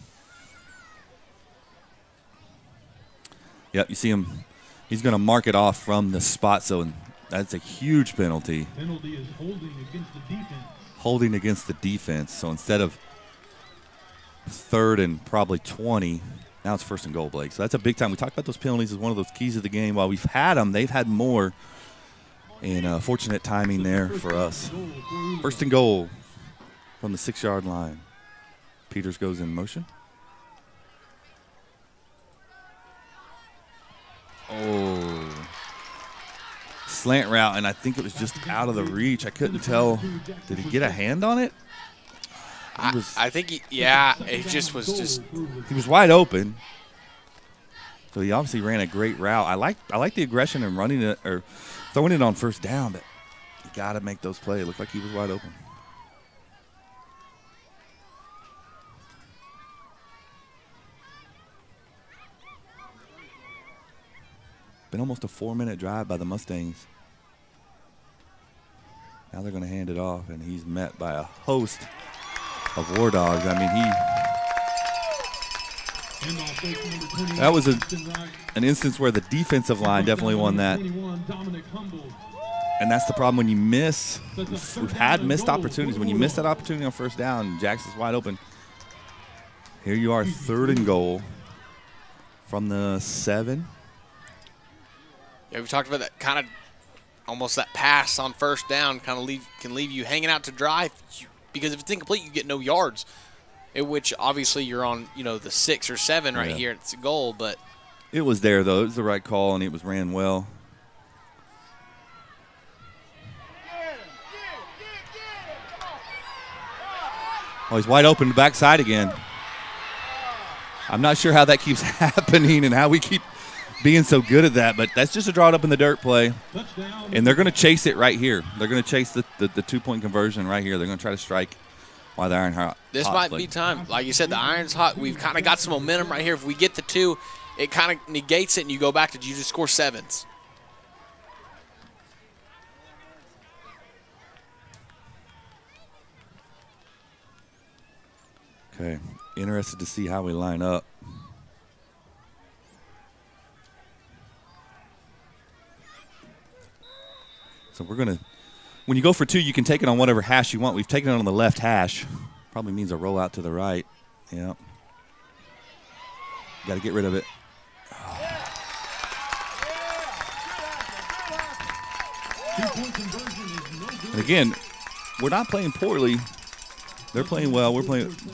Yep, you see him. He's going to mark it off from the spot zone. That's a huge penalty. Penalty is holding against the defense. Holding against the defense. So instead of 3rd and probably 20, now it's 1st and goal, Blake. So that's a big time. We talked about those penalties as one of those keys of the game. While we've had them, they've had more. And fortunate timing there for us. 1st and goal from the 6-yard line. Peters goes in motion. Oh. Slant route, and I think it was just out of the reach. I couldn't tell. Did he get a hand on it? I think it just was just. He was wide open. So he obviously ran a great route. I like the aggression and running it or throwing it on 1st down, but you got to make those plays. It looked like he was wide open. Been almost a 4-minute drive by the Mustangs. Now they're going to hand it off, and he's met by a host of Wardogs. I mean, That was an instance where the defensive line definitely won that. And that's the problem when you miss. We've had missed opportunities. When you miss that opportunity on first down, Jackson's wide open. Here you are, 3rd and goal from the 7. Yeah, we talked about that kind of almost that pass on first down kind of can leave you hanging out to dry because if it's incomplete, you get no yards. Which obviously you're on, the 6 or 7 right here. It's a goal, but it was there though. It was the right call, and it was ran well. Oh, he's wide open, backside again. I'm not sure how that keeps happening and how we keep being so good at that, but that's just a draw it up in the dirt play. And they're going to chase it right here. They're going to chase the 2-point conversion right here. They're going to try to strike while the iron hot. This might be time. Like you said, the iron's hot. We've kind of got some momentum right here. If we get the 2, it kind of negates it, and you go back to you just score 7s. Okay, interested to see how we line up. So we're going to, when you go for 2, you can take it on whatever hash you want. We've taken it on the left hash. Probably means a roll out to the right. Yeah. Got to get rid of it. And again, we're not playing poorly. They're playing well.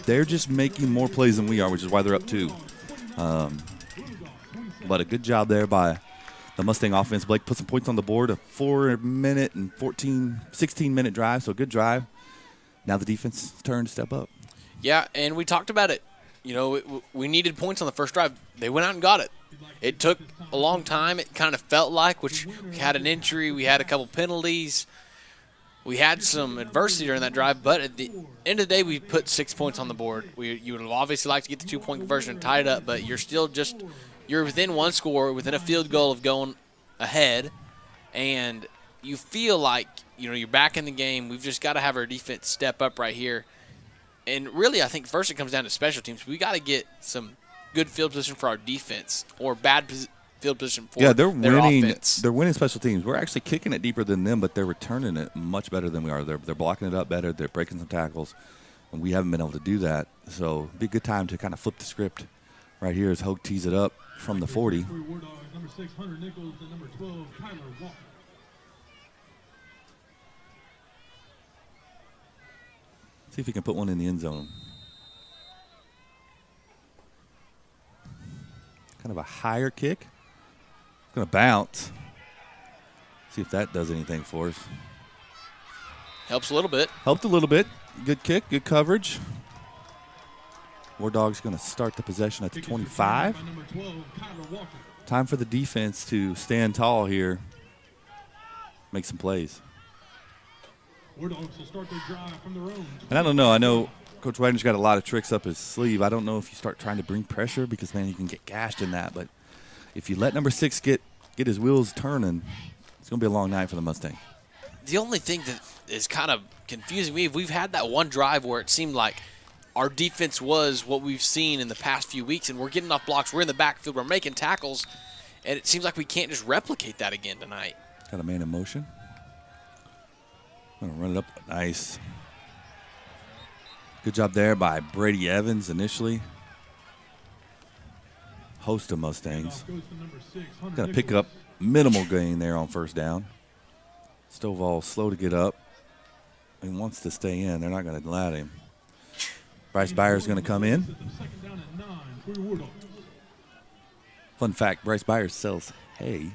They're just making more plays than we are, which is why they're up 2. But a good job there by the Mustang offense. Blake put some points on the board, a 4-minute and 16-minute drive, so a good drive. Now the defense turn to step up. Yeah, and we talked about it. We needed points on the first drive. They went out and got it. It took a long time, it kind of felt like, which we had an injury, we had a couple penalties. We had some adversity during that drive, but at the end of the day, we put 6 points on the board. You would have obviously liked to get the 2-point conversion and tie it up, but you're still you're within 1 score, within a field goal of going ahead, and you feel like, you're back in the game. We've just got to have our defense step up right here. And really, I think first it comes down to special teams. We got to get some good field position for our defense or bad field position for they're their winning. offense. They're winning special teams. We're actually kicking it deeper than them, but they're returning it much better than we are. They're blocking it up better. They're breaking some tackles, and we haven't been able to do that. So it'd be a good time to kind of flip the script right here as Hogue tees it up from the 40. Number 6, Hunter Nichols, and number 12, Tyler Walker. See if he can put one in the end zone. Kind of a higher kick. Going to bounce. See if that does anything for us. Helps a little bit. Helped a little bit. Good kick, good coverage. Wardogs going to start the possession at the 25. Time for the defense to stand tall here. Make some plays. Wardogs will start their drive from their own. And I don't know. I know Coach Wagner's got a lot of tricks up his sleeve. I don't know if you start trying to bring pressure because, man, you can get gashed in that. But if you let number 6 get his wheels turning, it's going to be a long night for the Mustang. The only thing that is kind of confusing me, we've had that one drive where it seemed like our defense was what we've seen in the past few weeks, and we're getting off blocks. We're in the backfield. We're making tackles, and it seems like we can't just replicate that again tonight. Got a man in motion. Going to run it up. Nice. Good job there by Brady Evans initially. Host of Mustangs. Got to pick up minimal gain there on first down. Stovall slow to get up. He wants to stay in. They're not going to let him. Bryce Byers going to come in. Fun fact, Bryce Byers sells hay.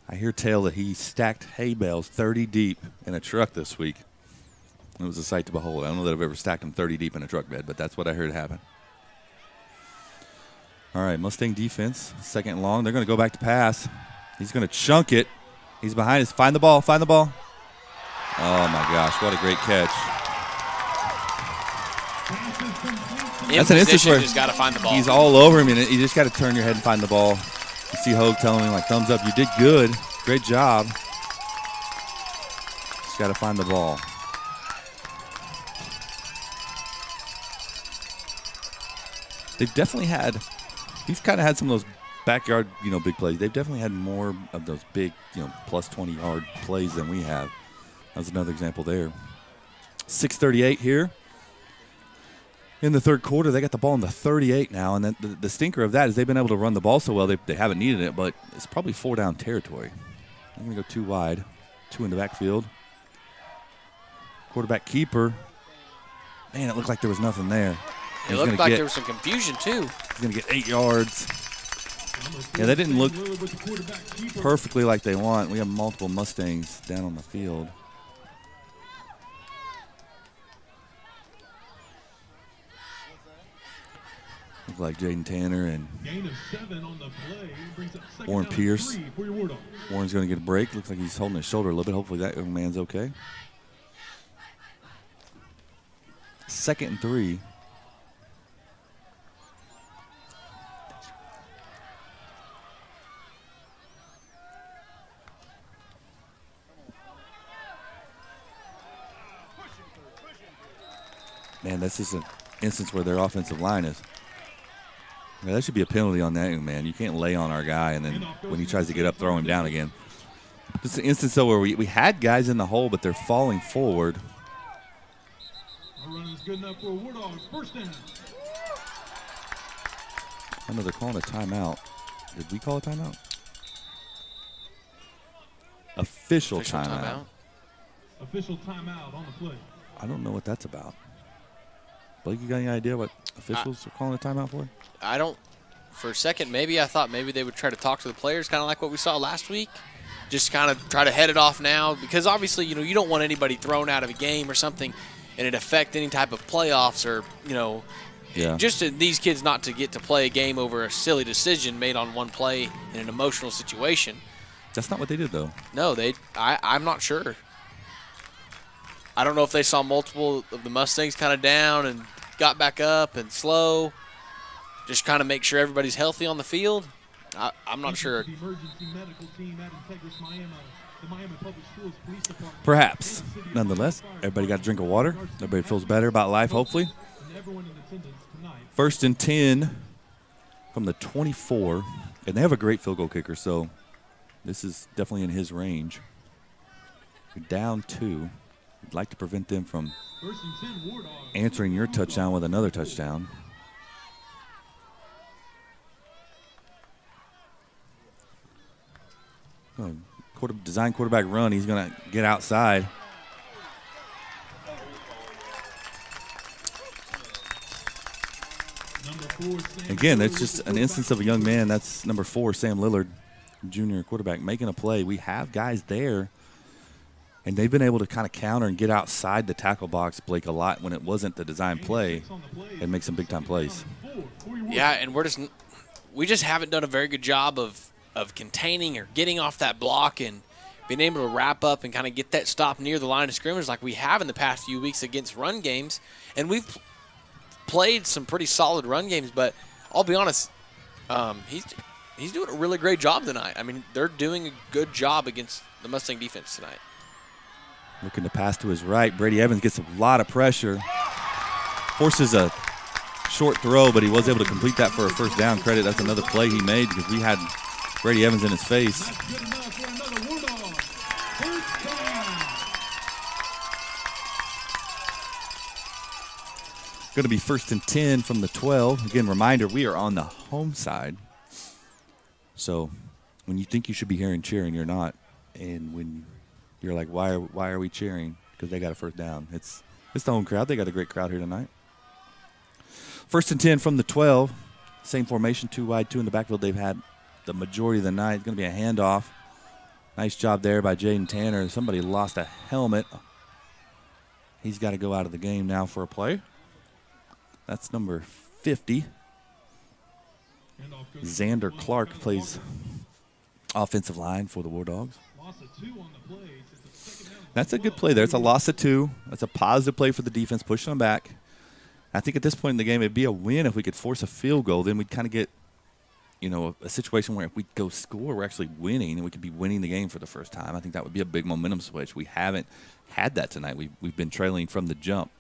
I hear tell that he stacked hay bales 30 deep in a truck this week. It was a sight to behold. I don't know that I've ever stacked them 30 deep in a truck bed, but that's what I heard happen. All right, Mustang defense, 2nd and long. They're going to go back to pass. He's going to chunk it. He's behind us. Find the ball. Find the ball. Oh, my gosh. What a great catch. That's an instance where just got to find the ball. He's all over him, and you just got to turn your head and find the ball. You see Hogue telling him, like, thumbs up. You did good. Great job. Just got to find the ball. they've definitely had – we've kind of had some of those backyard, big plays. They've definitely had more of those big, plus 20-yard plays than we have. That was another example there. 6:38 here. In the third quarter, they got the ball in the 38 now, and then the stinker of that is they've been able to run the ball so well they haven't needed it, but it's probably 4-down territory. I'm going to go 2 wide, 2 in the backfield. Quarterback keeper. Man, it looked like there was nothing there. It looked like there was some confusion, too. He's going to get 8 yards. Yeah, that didn't look perfectly like they want. We have multiple Mustangs down on the field. Look like Jaden Tanner and Warren Pierce. Warren's going to get a break. Looks like he's holding his shoulder a little bit. Hopefully that young man's okay. 2nd and 3. Man, that's just an instance where their offensive line is. Man, that should be a penalty on that young man. You can't lay on our guy and then when he tries to get up, throw him down again. Just an instance, though, where we had guys in the hole, but they're falling forward. Our run is good enough for Wardogs. First down. I know they're calling a timeout. Did we call a timeout? Official timeout. Official timeout on the play. I don't know what that's about. Blake, you got any idea what officials are calling a timeout for? I don't. For a second, I thought maybe they would try to talk to the players, kind of like what we saw last week. Just kind of try to head it off now because obviously, you don't want anybody thrown out of a game or something and it affect any type of playoffs or, just these kids not to get to play a game over a silly decision made on one play in an emotional situation. That's not what they did, though. No, I'm not sure. I don't know if they saw multiple of the Mustangs kind of down and got back up and slow, just kind of make sure everybody's healthy on the field. I'm not sure. Perhaps. Nonetheless, everybody got a drink of water. Everybody feels better about life, hopefully. 1st and 10 from the 24. And they have a great field goal kicker, so this is definitely in his range. You're down 2. We'd like to prevent them from answering your touchdown with another touchdown. Design quarterback run. He's going to get outside. Again, that's just an instance of a young man. That's number 4, Sam Lillard, junior quarterback, making a play. We have guys there. And they've been able to kind of counter and get outside the tackle box, Blake, a lot when it wasn't the design play and make some big-time plays. Yeah, and we just haven't done a very good job of containing or getting off that block and being able to wrap up and kind of get that stop near the line of scrimmage like we have in the past few weeks against run games. And we've played some pretty solid run games, but I'll be honest, he's doing a really great job tonight. I mean, they're doing a good job against the Mustang defense tonight. Looking to pass to his right. Brady Evans gets a lot of pressure. Forces a short throw, but he was able to complete that for a first down. Credit, that's another play he made because we had Brady Evans in his face. Going to be 1st and 10 from the 12. Again, reminder, we are on the home side. So when you think you should be hearing cheering, you're not. And when you're like, why are we cheering? Because they got a first down. It's the home crowd. They got a great crowd here tonight. 1st and 10 from the 12. Same formation, 2 wide, 2 in the backfield. They've had the majority of the night. It's going to be a handoff. Nice job there by Jaden Tanner. Somebody lost a helmet. He's got to go out of the game now for a play. That's number 50. Xander Clark plays offensive line for the Wardogs. That's a good play there. It's a loss of 2. That's a positive play for the defense, pushing them back. I think at this point in the game, it'd be a win if we could force a field goal. Then we'd kind of get, a situation where if we go score, we're actually winning, and we could be winning the game for the first time. I think that would be a big momentum switch. We haven't had that tonight. We've been trailing from the jump.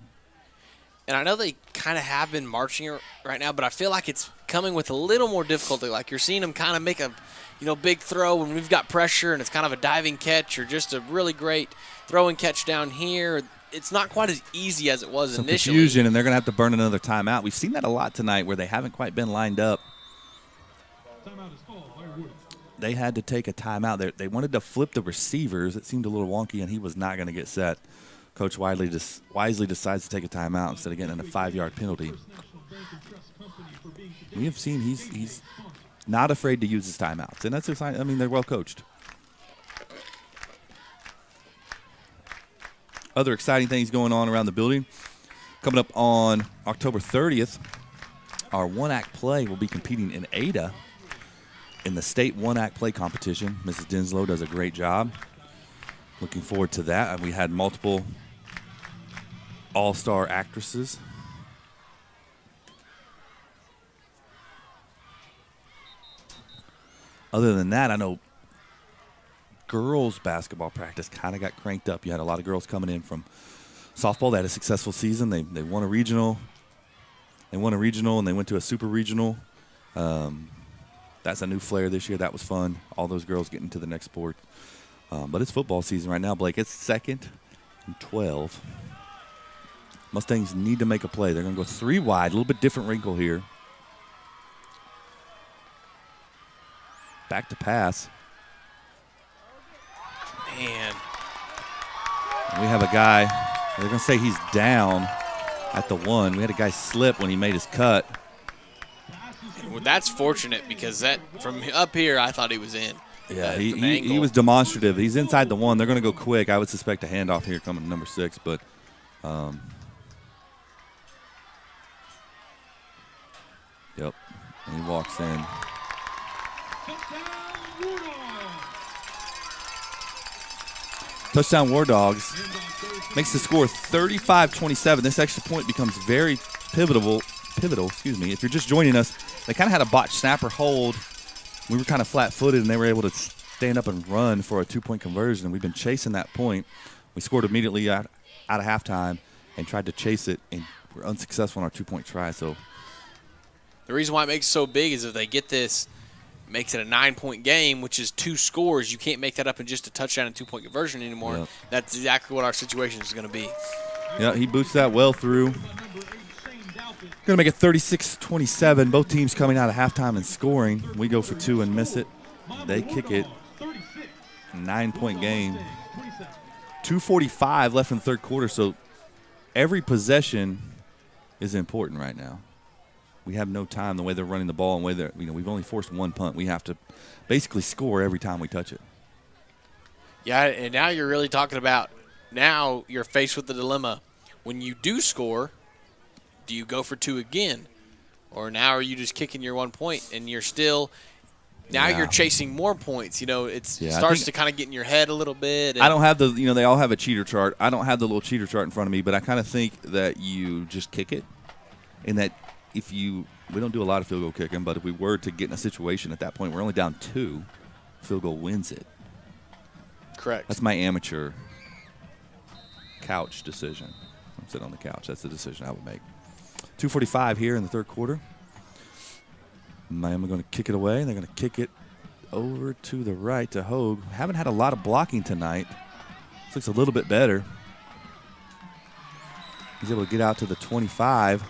And I know they kind of have been marching right now, but I feel like it's coming with a little more difficulty. Like you're seeing them kind of make a, big throw when we've got pressure and it's kind of a diving catch or just a really great throw and catch down here. It's not quite as easy as it was Some initially. confusion, and they're going to have to burn another timeout. We've seen that a lot tonight where they haven't quite been lined up. They had to take a timeout. They wanted to flip the receivers. It seemed a little wonky, and he was not going to get set. Coach wisely decides to take a timeout instead of getting a 5-yard penalty. We have seen he's not afraid to use his timeouts, and that's a sign. I mean, they're well coached. Other exciting things going on around the building. Coming up on October 30th, our one-act play will be competing in Ada in the state one-act play competition. Mrs. Dinslow does a great job. Looking forward to that. We had multiple all-star actresses. Other than that, I know girls basketball practice kind of got cranked up. You had a lot of girls coming in from softball. They had a successful season. They won a regional. They won a regional, and they went to a super regional. That's a new flair this year. That was fun. All those girls getting to the next sport. But it's football season right now, Blake. It's 2nd and 12. Mustangs need to make a play. They're going to go 3 wide. A little bit different wrinkle here. Back to pass. Man. We have a guy, they're going to say he's down at the 1. We had a guy slip when he made his cut. Well, that's fortunate because that from up here, I thought he was in. Yeah, he was demonstrative. He's inside the 1. They're going to go quick. I would suspect a handoff here coming to number 6, but yep, and he walks in. Touchdown Wardogs makes the score 35-27. This extra point becomes very pivotal. If you're just joining us, they kind of had a botched snapper hold. We were kind of flat-footed, and they were able to stand up and run for a 2-point conversion. We've been chasing that point. We scored immediately out of halftime and tried to chase it, and we're unsuccessful on our 2-point try. So the reason why it makes it so big is if they get this, makes it a 9-point game, which is 2 scores. You can't make that up in just a touchdown and 2-point conversion anymore. Yep. That's exactly what our situation is going to be. Yeah, he boots that well through. Going to make it 36-27. Both teams coming out of halftime and scoring. We go for 2 and miss it. They kick it. 9-point game. 2:45 left in the third quarter, so every possession is important right now. We have no time the way they're running the ball and the way they're, we've only forced 1 punt. We have to basically score every time we touch it. Yeah, and now you're really talking about now you're faced with the dilemma. When you do score, do you go for 2 again? Or now are you just kicking your 1 point and you're still now you're chasing more points. It starts to kind of get in your head a little bit. I don't have the, they all have a cheater chart. I don't have the little cheater chart in front of me, but I kind of think that you just kick it and that we don't do a lot of field goal kicking, but if we were to get in a situation at that point, we're only down 2, field goal wins it. Correct. That's my amateur couch decision. I'm sitting on the couch. That's the decision I would make. 2:45 here in the third quarter. Miami going to kick it away, and they're going to kick it over to the right to Hogue. Haven't had a lot of blocking tonight. This looks a little bit better. He's able to get out to the 25.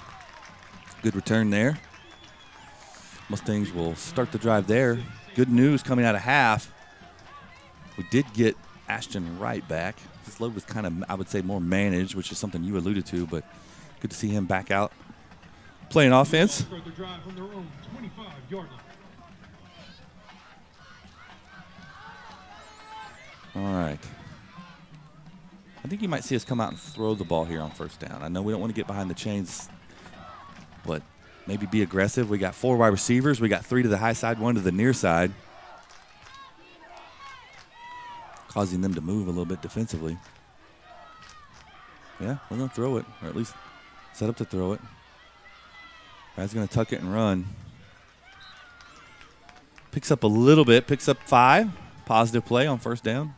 Good return there. Mustangs will start the drive there. Good news coming out of half. We did get Ashton Wright back. His load was kind of, I would say, more managed, which is something you alluded to, but good to see him back out playing offense. All right. I think you might see us come out and throw the ball here on first down. I know we don't want to get behind the chains, but maybe be aggressive. We got 4 wide receivers. We got 3 to the high side, 1 to the near side, causing them to move a little bit defensively. Yeah, we're going to throw it, or at least set up to throw it. Guy's going to tuck it and run. Picks up a little bit, picks up 5. Positive play on first down.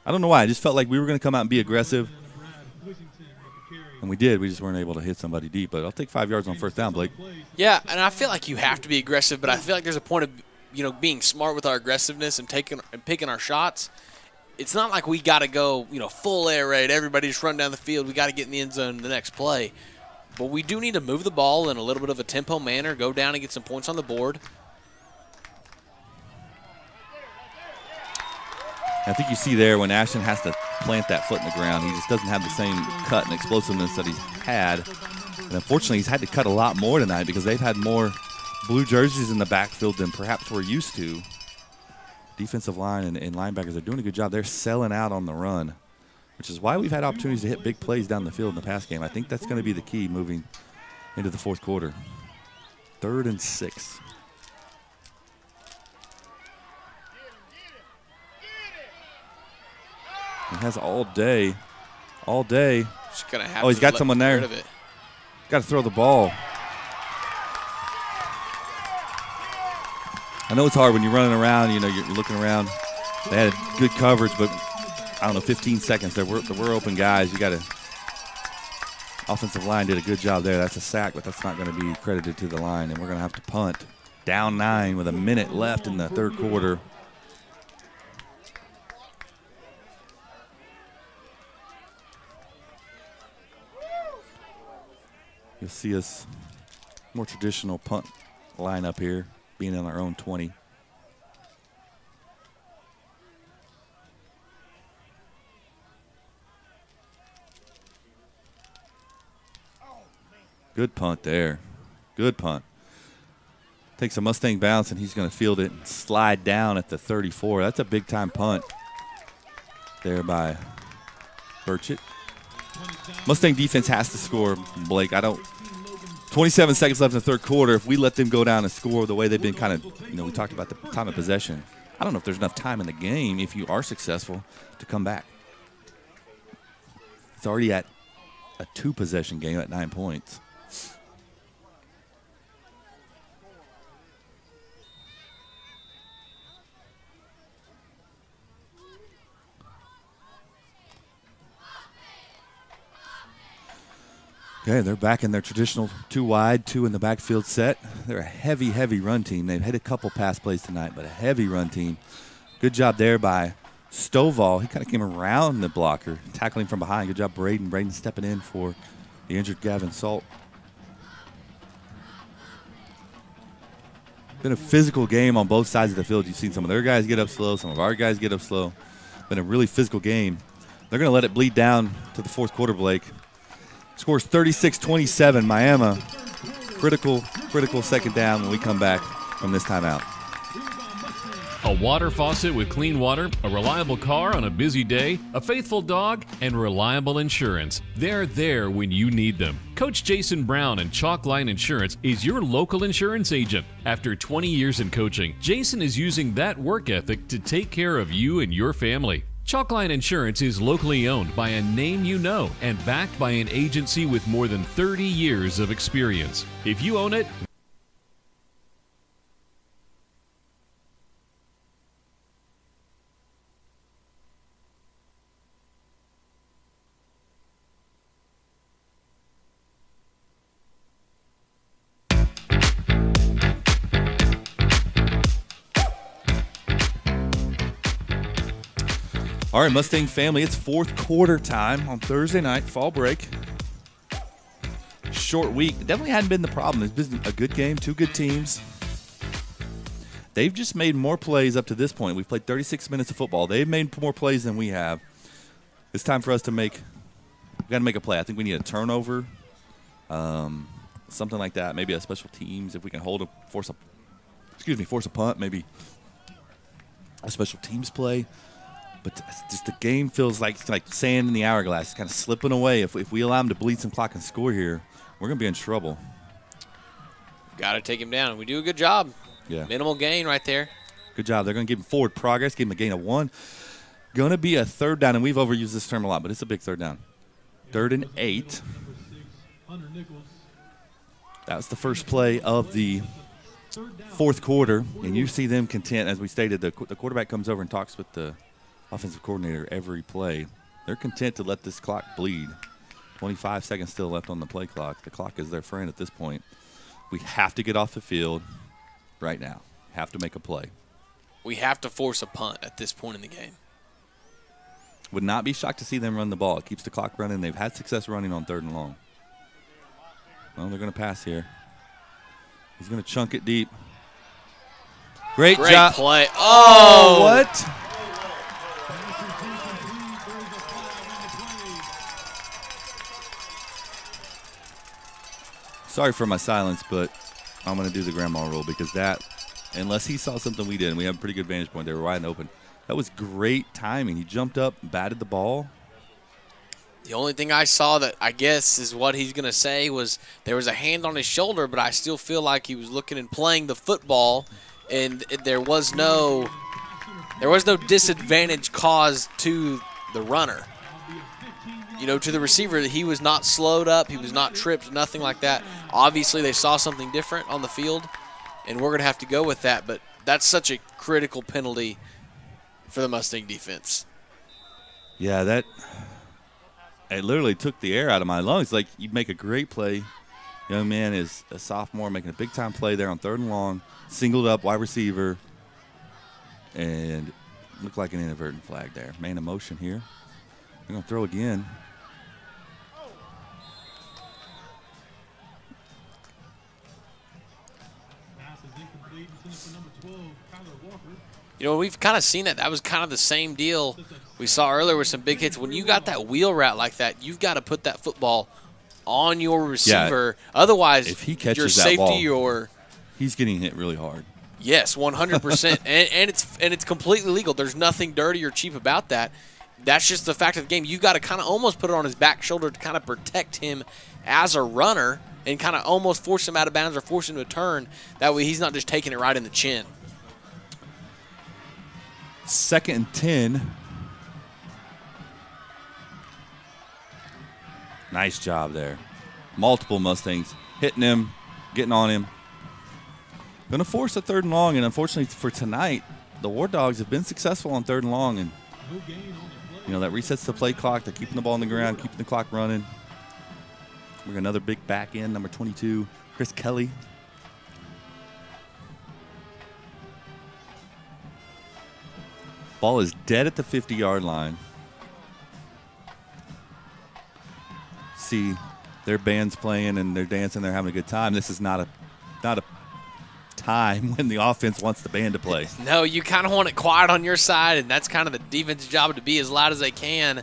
I don't know why. I just felt like we were going to come out and be aggressive. And we did. We just weren't able to hit somebody deep. But I'll take 5 yards on first down, Blake. Yeah, and I feel like you have to be aggressive, but I feel like there's a point of being smart with our aggressiveness and picking our shots. It's not like we got to go full air raid. Everybody just run down the field. We got to get in the end zone in the next play. But we do need to move the ball in a little bit of a tempo manner, go down and get some points on the board. I think you see there when Ashton has to plant that foot in the ground, he just doesn't have the same cut and explosiveness that he's had. And unfortunately, he's had to cut a lot more tonight because they've had more blue jerseys in the backfield than perhaps we're used to. Defensive line and linebackers are doing a good job. They're selling out on the run, which is why we've had opportunities to hit big plays down the field in the pass game. I think that's going to be the key moving into the fourth quarter. 3rd and 6. He has all day. Just gonna have he's got someone there. Got to throw the ball. I know it's hard when you're running around, you're looking around. They had good coverage, but 15 seconds. There were open guys. You got to. Offensive line did a good job there. That's a sack, but that's not going to be credited to the line, and we're going to have to punt. Down 9 with a minute left in the third quarter. You'll see us more traditional punt lineup here, being in our own 20. Good punt there. Good punt. Takes a Mustang bounce, and he's going to field it and slide down at the 34. That's a big-time punt there by Burchett. Mustang defense has to score, Blake. 27 seconds left in the third quarter. If we let them go down and score the way they've been kind of, we talked about the time of possession. I don't know if there's enough time in the game, if you are successful, to come back. It's already at a 2-possession game at 9 points. Okay, they're back in their traditional 2 wide, 2 in the backfield set. They're a heavy, heavy run team. They've hit a couple pass plays tonight, but a heavy run team. Good job there by Stovall. He kind of came around the blocker, tackling from behind. Good job, Braden. Braden stepping in for the injured Gavin Salt. Been a physical game on both sides of the field. You've seen some of their guys get up slow, some of our guys get up slow. Been a really physical game. They're going to let it bleed down to the fourth quarter, Blake. Scores 36-27, Miami. Critical second down when we come back from this timeout. A water faucet with clean water, a reliable car on a busy day, a faithful dog, and reliable insurance. They're there when you need them. Coach Jason Brown and Chalkline Insurance is your local insurance agent. After 20 years in coaching, Jason is using that work ethic to take care of you and your family. Chalkline Insurance is locally owned by a name you know and backed by an agency with more than 30 years of experience. If you own it, All right, Mustang family, it's fourth quarter time on Thursday night, fall break. Short week. Definitely hadn't been the problem. It's been a good game, 2 good teams. They've just made more plays up to this point. We've played 36 minutes of football. They've made more plays than we have. It's time for us to we've got to make a play. I think we need a turnover, something like that. Maybe a special teams if we can force a punt, maybe a special teams play. But just the game feels like sand in the hourglass. It's kind of slipping away. If we allow them to bleed some clock and score here, we're going to be in trouble. Got to take him down. We do a good job. Yeah. Minimal gain right there. Good job. They're going to give him forward progress, give him a gain of 1. Going to be a third down, and we've overused this term a lot, but it's a big third down. 3rd and 8. That was the first play of the fourth quarter, and you see them content. As we stated, the quarterback comes over and talks with the offensive coordinator every play. They're content to let this clock bleed. 25 seconds still left on the play clock. The clock is their friend at this point. We have to get off the field right now. Have to make a play. We have to force a punt at this point in the game. Would not be shocked to see them run the ball. It keeps the clock running. They've had success running on 3rd and long. Well, they're going to pass here. He's going to chunk it deep. Great job. Play. Oh, what? Sorry for my silence, but I'm going to do the grandma rule because that, unless he saw something we did, and we have a pretty good vantage point, they were wide open. That was great timing. He jumped up, batted the ball. The only thing I saw that I guess is what he's going to say was there was a hand on his shoulder, but I still feel like he was looking and playing the football, and there was no disadvantage caused to the runner. You know, to the receiver, he was not slowed up, he was not tripped, nothing like that. Obviously, they saw something different on the field, and we're going to have to go with that, but that's such a critical penalty for the Mustang defense. Yeah, it literally took the air out of my lungs. Like, you make a great play. Young man is a sophomore making a big-time play there on 3rd and long, singled up, wide receiver, and looked like an inadvertent flag there. Man in motion here. They're going to throw again. You know, we've kind of seen that. That was kind of the same deal we saw earlier with some big hits. When you got that wheel route like that, you've got to put that football on your receiver. Yeah. Otherwise, if he catches your that safety ball, or he's getting hit really hard. Yes, 100%. and it's completely legal. There's nothing dirty or cheap about that. That's just the fact of the game. You've got to kind of almost put it on his back shoulder to kind of protect him as a runner and kind of almost force him out of bounds or force him to turn. That way he's not just taking it right in the chin. 2nd and 10. Nice job there. Multiple Mustangs hitting him, getting on him. Going to force a 3rd and long, and unfortunately for tonight, the Wardogs have been successful on 3rd and long, and you know that resets the play clock. They're keeping the ball on the ground, keeping the clock running. We're another big back end, number 22, Chris Kelly. Ball is dead at the 50-yard line. See, their band's playing and they're dancing. They're having a good time. This is not a time when the offense wants the band to play. No, you kind of want it quiet on your side, and that's kind of the defense's job to be as loud as they can.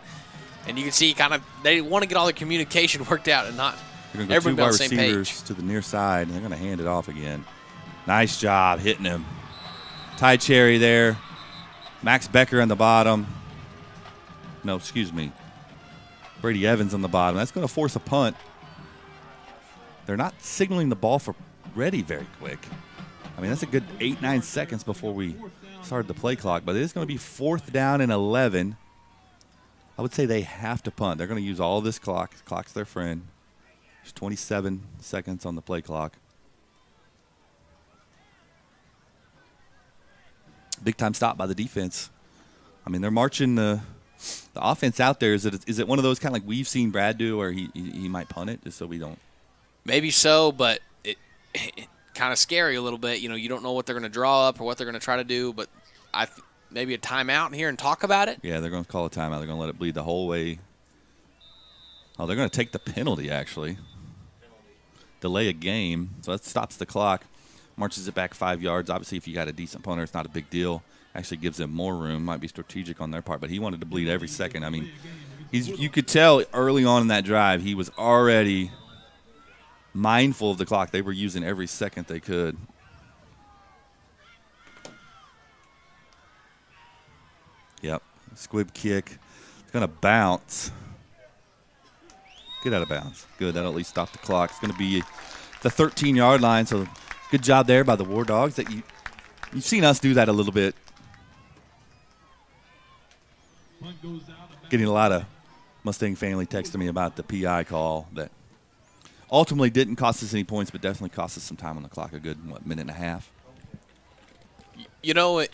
And you can see kind of they want to get all the communication worked out and not everybody be on the same page. Two wide receivers to the near side, and they're going to hand it off again. Nice job hitting him. Ty Cherry there. Max Becker on the bottom. No, excuse me. Brady Evans on the bottom. That's going to force a punt. They're not signaling the ball for ready very quick. I mean, that's a good 8-9 seconds before we started the play clock, but it is going to be 4th down and 11. I would say they have to punt. They're going to use all this clock. Clock's their friend. There's 27 seconds on the play clock. Big time stop by the defense. I mean, they're marching the offense out there. Is it one of those kind of like we've seen Brad do, where he might punt it just so we don't? Maybe so, but it kind of scary a little bit. You know, you don't know what they're going to draw up or what they're going to try to do. But maybe a timeout here and talk about it. Yeah, they're going to call a timeout. They're going to let it bleed the whole way. Oh, they're going to take the penalty actually. Delay a game, so that stops the clock. Marches it back 5 yards. Obviously, if you got a decent punter, it's not a big deal. Actually gives them more room. Might be strategic on their part, but he wanted to bleed every second. I mean, you could tell early on in that drive he was already mindful of the clock. They were using every second they could. Yep, squib kick. It's going to bounce. Get out of bounds. Good, that'll at least stop the clock. It's going to be the 13-yard line, so good job there by the Wardogs. That you've seen us do that a little bit. Getting a lot of Mustang family texting me about the PI call that ultimately didn't cost us any points, but definitely cost us some time on the clock, a good, minute and a half. You know, and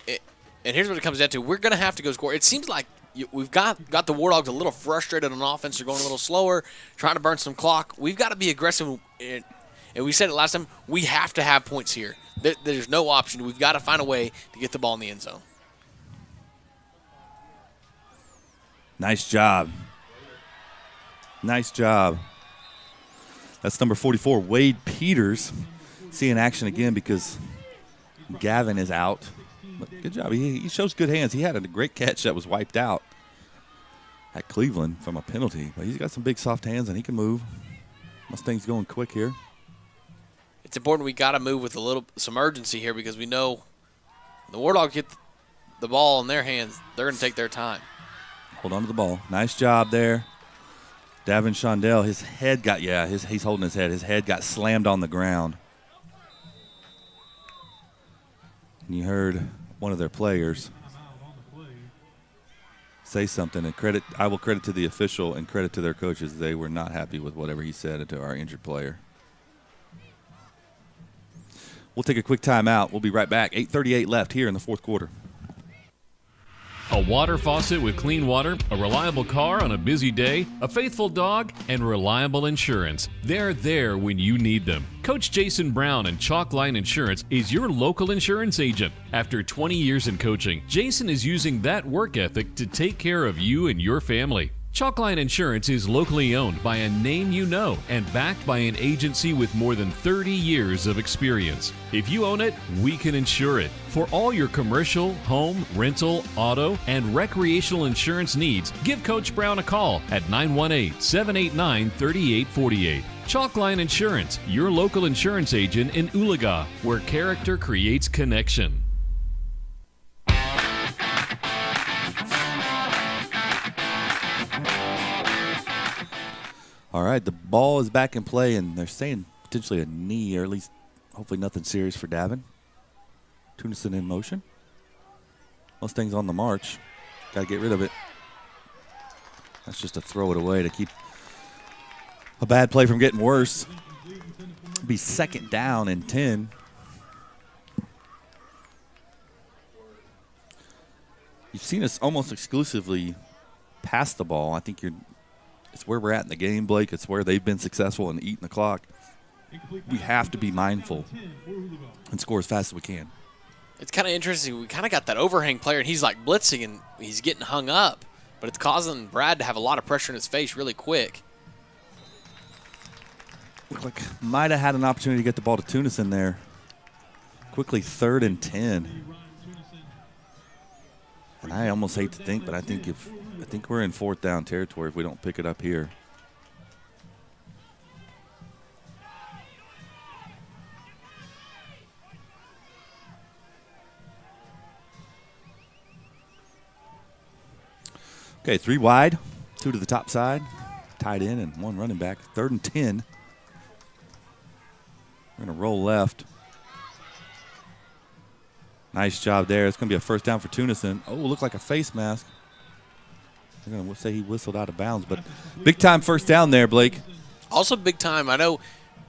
here's what it comes down to. We're going to have to go score. It seems like we've got the Wardogs a little frustrated on offense. They're going a little slower, trying to burn some clock. We've got to be aggressive, and we said it last time, we have to have points here. There's no option. We've got to find a way to get the ball in the end zone. Nice job. Nice job. That's number 44, Wade Peters. Seeing action again because Gavin is out. But good job. He shows good hands. He had a great catch that was wiped out at Cleveland from a penalty. But he's got some big soft hands, and he can move. Mustang's going quick here. It's important we got to move with some urgency here because we know the Wardogs get the ball in their hands, they're going to take their time. Hold on to the ball. Nice job there. Davin Shondell, his head got, he's holding his head. His head got slammed on the ground. And you heard one of their players say something, and I will credit to the official and credit to their coaches. They were not happy with whatever he said to our injured player. We'll take a quick timeout. We'll be right back. 8:38 left here in the fourth quarter. A water faucet with clean water, a reliable car on a busy day, a faithful dog, and reliable insurance. They're there when you need them. Coach Jason Brown and Chalkline Insurance is your local insurance agent. After 20 years in coaching, Jason is using that work ethic to take care of you and your family. Chalkline Insurance is locally owned by a name you know and backed by an agency with more than 30 years of experience. If you own it, we can insure it. For all your commercial, home, rental, auto, and recreational insurance needs, give Coach Brown a call at 918-789-3848. Chalkline Insurance, your local insurance agent in Oologah, where character creates connection. All right, the ball is back in play, and they're saying potentially a knee, or at least hopefully nothing serious for Davin. Tunison in motion. Mustangs on the march. Got to get rid of it. That's just to throw it away to keep a bad play from getting worse. It'll be second down and 10. You've seen us almost exclusively pass the ball. I think it's where we're at in the game, Blake. It's where they've been successful in eating the clock. We have to be mindful and score as fast as we can. It's kind of interesting. We kind of got that overhang player, and he's like blitzing, and he's getting hung up. But it's causing Brad to have a lot of pressure in his face really quick. Looked like might have had an opportunity to get the ball to Tunison there. Quickly 3rd and 10. And I almost hate to think, but I think we're in 4th down territory if we don't pick it up here. Okay, 3 wide, 2 to the top side, tied in, and 1 running back. 3rd and 10. We're going to roll left. Nice job there. It's going to be a first down for Tunison. Oh, looked like a face mask. They're going to say he whistled out of bounds, but big time first down there, Blake. Also big time. I know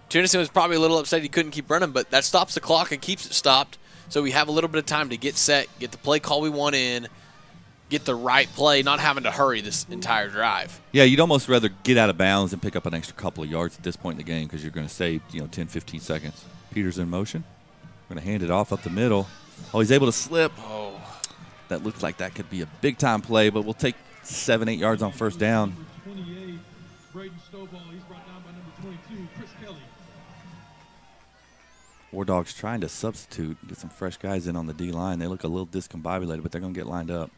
Tunison was probably a little upset he couldn't keep running, but that stops the clock and keeps it stopped. So we have a little bit of time to get set, get the play call we want in, get the right play, not having to hurry this entire drive. Yeah, you'd almost rather get out of bounds and pick up an extra couple of yards at this point in the game because you're going to save 10, 15 seconds. Peters in motion. We're going to hand it off up the middle. Oh, he's able to slip. Oh, that looks like that could be a big-time play, but we'll take 7-8 yards on first down. Wardogs trying to substitute, get some fresh guys in on the D-line. They look a little discombobulated, but they're going to get lined up.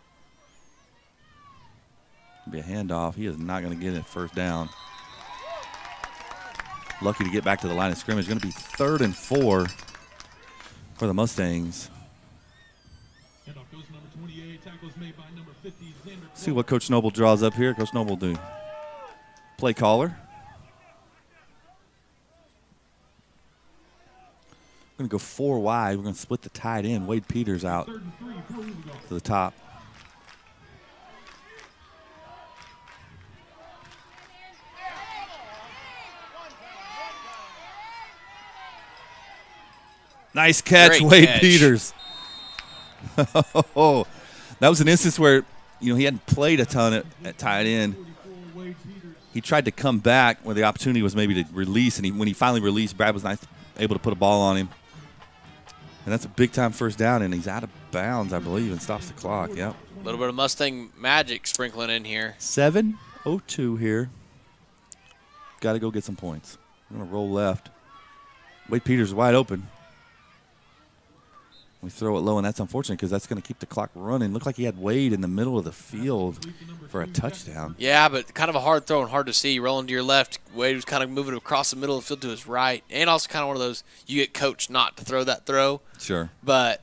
Be a handoff. He is not going to get it first down. Lucky to get back to the line of scrimmage. Going to be 3rd and 4 for the Mustangs. See what Coach Noble draws up here. Coach Noble do play caller. We're going to go 4 wide. We're going to split the tight end. Wade Peters out to the top. Nice catch, Great Wade catch. Peters. Oh, that was an instance where he hadn't played a ton at tight end. He tried to come back where the opportunity was maybe to release, and when he finally released, Brad was able to put a ball on him. And that's a big-time first down, and he's out of bounds, I believe, and stops the clock. Yep. A little bit of Mustang magic sprinkling in here. 7:02 here. Got to go get some points. We're going to roll left. Wade Peters is wide open. We throw it low, and that's unfortunate because that's going to keep the clock running. Looked like he had Wade in the middle of the field for a touchdown. Yeah, but kind of a hard throw and hard to see. Rolling to your left, Wade was kind of moving across the middle of the field to his right, and also kind of one of those you get coached not to throw that throw. Sure. But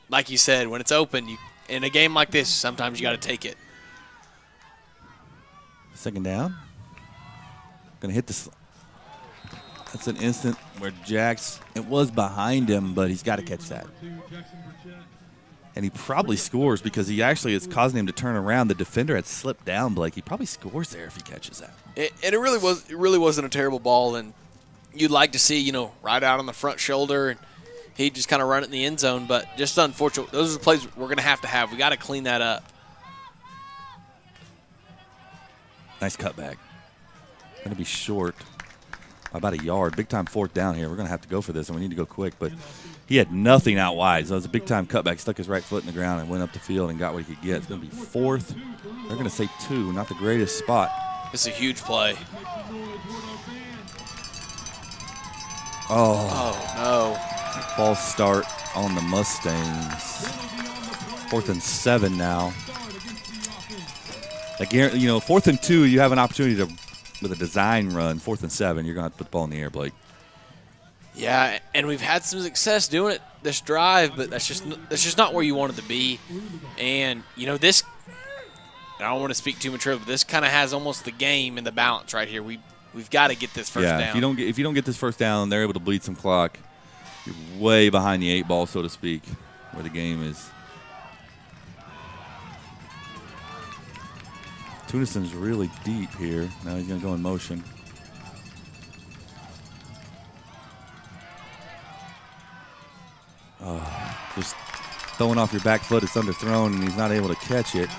like you said, when it's open, in a game like this, sometimes you got to take it. Second down. Going to hit this. That's an instant where it was behind him, but he's got to catch that. And he probably scores because he actually is causing him to turn around. The defender had slipped down, Blake. He probably scores there if he catches that. And it really wasn't a terrible ball, and you'd like to see, right out on the front shoulder, and he just kind of run it in the end zone, but just unfortunate. Those are the plays we're going to have. We got to clean that up. Nice cutback. Going to be short. About a yard. Big-time fourth down here. We're going to have to go for this, and we need to go quick. But he had nothing out wide, so it was a big-time cutback. Stuck his right foot in the ground and went up the field and got what he could get. It's going to be fourth. They're going to say 2. Not the greatest spot. It's a huge play. Oh, no. False start on the Mustangs. 4th and 7 now. Again, 4th and 2, you have an opportunity to, with a design run. 4th and 7, you're going to have to put the ball in the air, Blake. Yeah, and we've had some success doing it this drive, but that's just not where you want it to be. And this, I don't want to speak too mature, but this kind of has almost the game in the balance right here. We've got to get this first down. If you don't get this first down, they're able to bleed some clock. You're way behind the 8 ball, so to speak, where the game is. Tunison's really deep here. Now he's going to go in motion. Just throwing off your back foot. It's underthrown, and he's not able to catch it.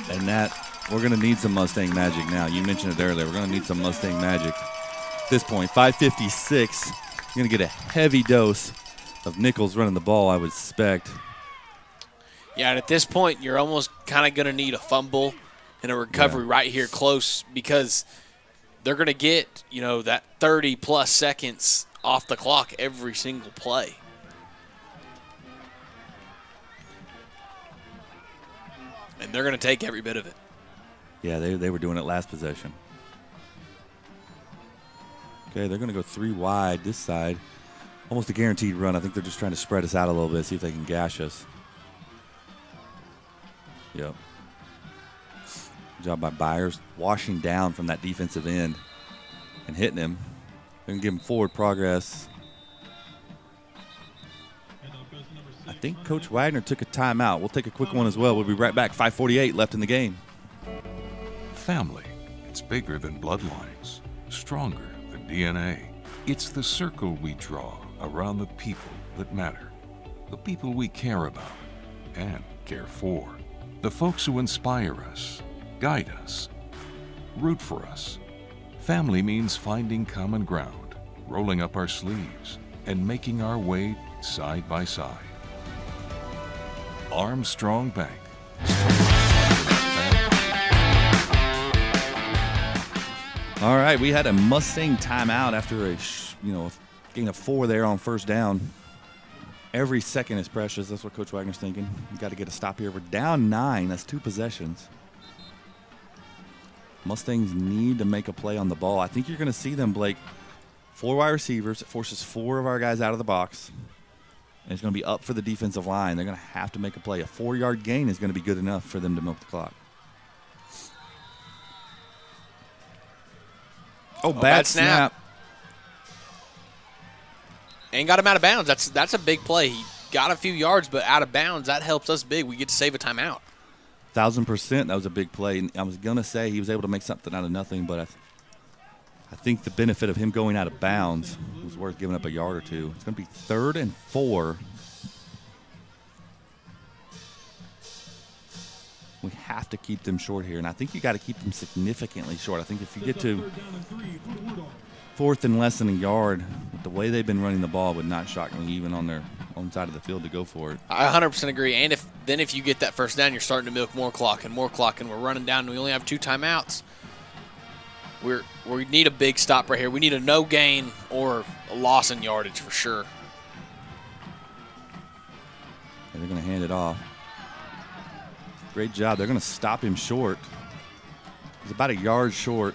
And we're going to need some Mustang magic now. You mentioned it earlier. We're going to need some Mustang magic. At this point, 5:56. You're going to get a heavy dose of Nichols running the ball, I would suspect. Yeah, and at this point, you're almost kind of going to need a fumble and a recovery right here close because they're going to get, that 30-plus seconds off the clock every single play. And they're going to take every bit of it. Yeah, they were doing it last possession. Okay, they're going to go 3 wide this side. Almost a guaranteed run. I think they're just trying to spread us out a little bit, see if they can gash us. Yep. Good job by Byers, washing down from that defensive end and hitting him. They're going to give him forward progress. I think Coach Wagner took a timeout. We'll take a quick one as well. We'll be right back. 5:48 left in the game. Family. It's bigger than bloodlines, stronger than DNA. It's the circle we draw around the people that matter, the people we care about and care for. The folks who inspire us, guide us, root for us. Family means finding common ground, rolling up our sleeves, and making our way side by side. Armstrong Bank. All right, we had a Mustang timeout after a gain of 4 there on first down. Every second is precious. That's what Coach Wagner's thinking. You got to get a stop here. We're down 9. That's 2 possessions. Mustangs need to make a play on the ball. I think you're going to see them, Blake. 4 wide receivers. It forces 4 of our guys out of the box. And it's going to be up for the defensive line. They're going to have to make a play. A 4-yard gain is going to be good enough for them to milk the clock. Oh, bad snap. And got him out of bounds. That's a big play. He got a few yards, but out of bounds, that helps us big. We get to save a timeout. 1,000%. That was a big play. And I was going to say he was able to make something out of nothing, but I think the benefit of him going out of bounds was worth giving up a yard or two. It's going to be 3rd and 4 We have to keep them short here, and I think you got to keep them significantly short. I think if you get to 4th and less than a yard, with the way they've been running the ball, would not shock me even on their own side of the field to go for it. I 100% agree. And if you get that first down, you're starting to milk more clock, and we're running down, and we only have 2 timeouts. We need a big stop right here. We need a no gain or a loss in yardage for sure. And they're going to hand it off. Great job. They're going to stop him short. He's about a yard short.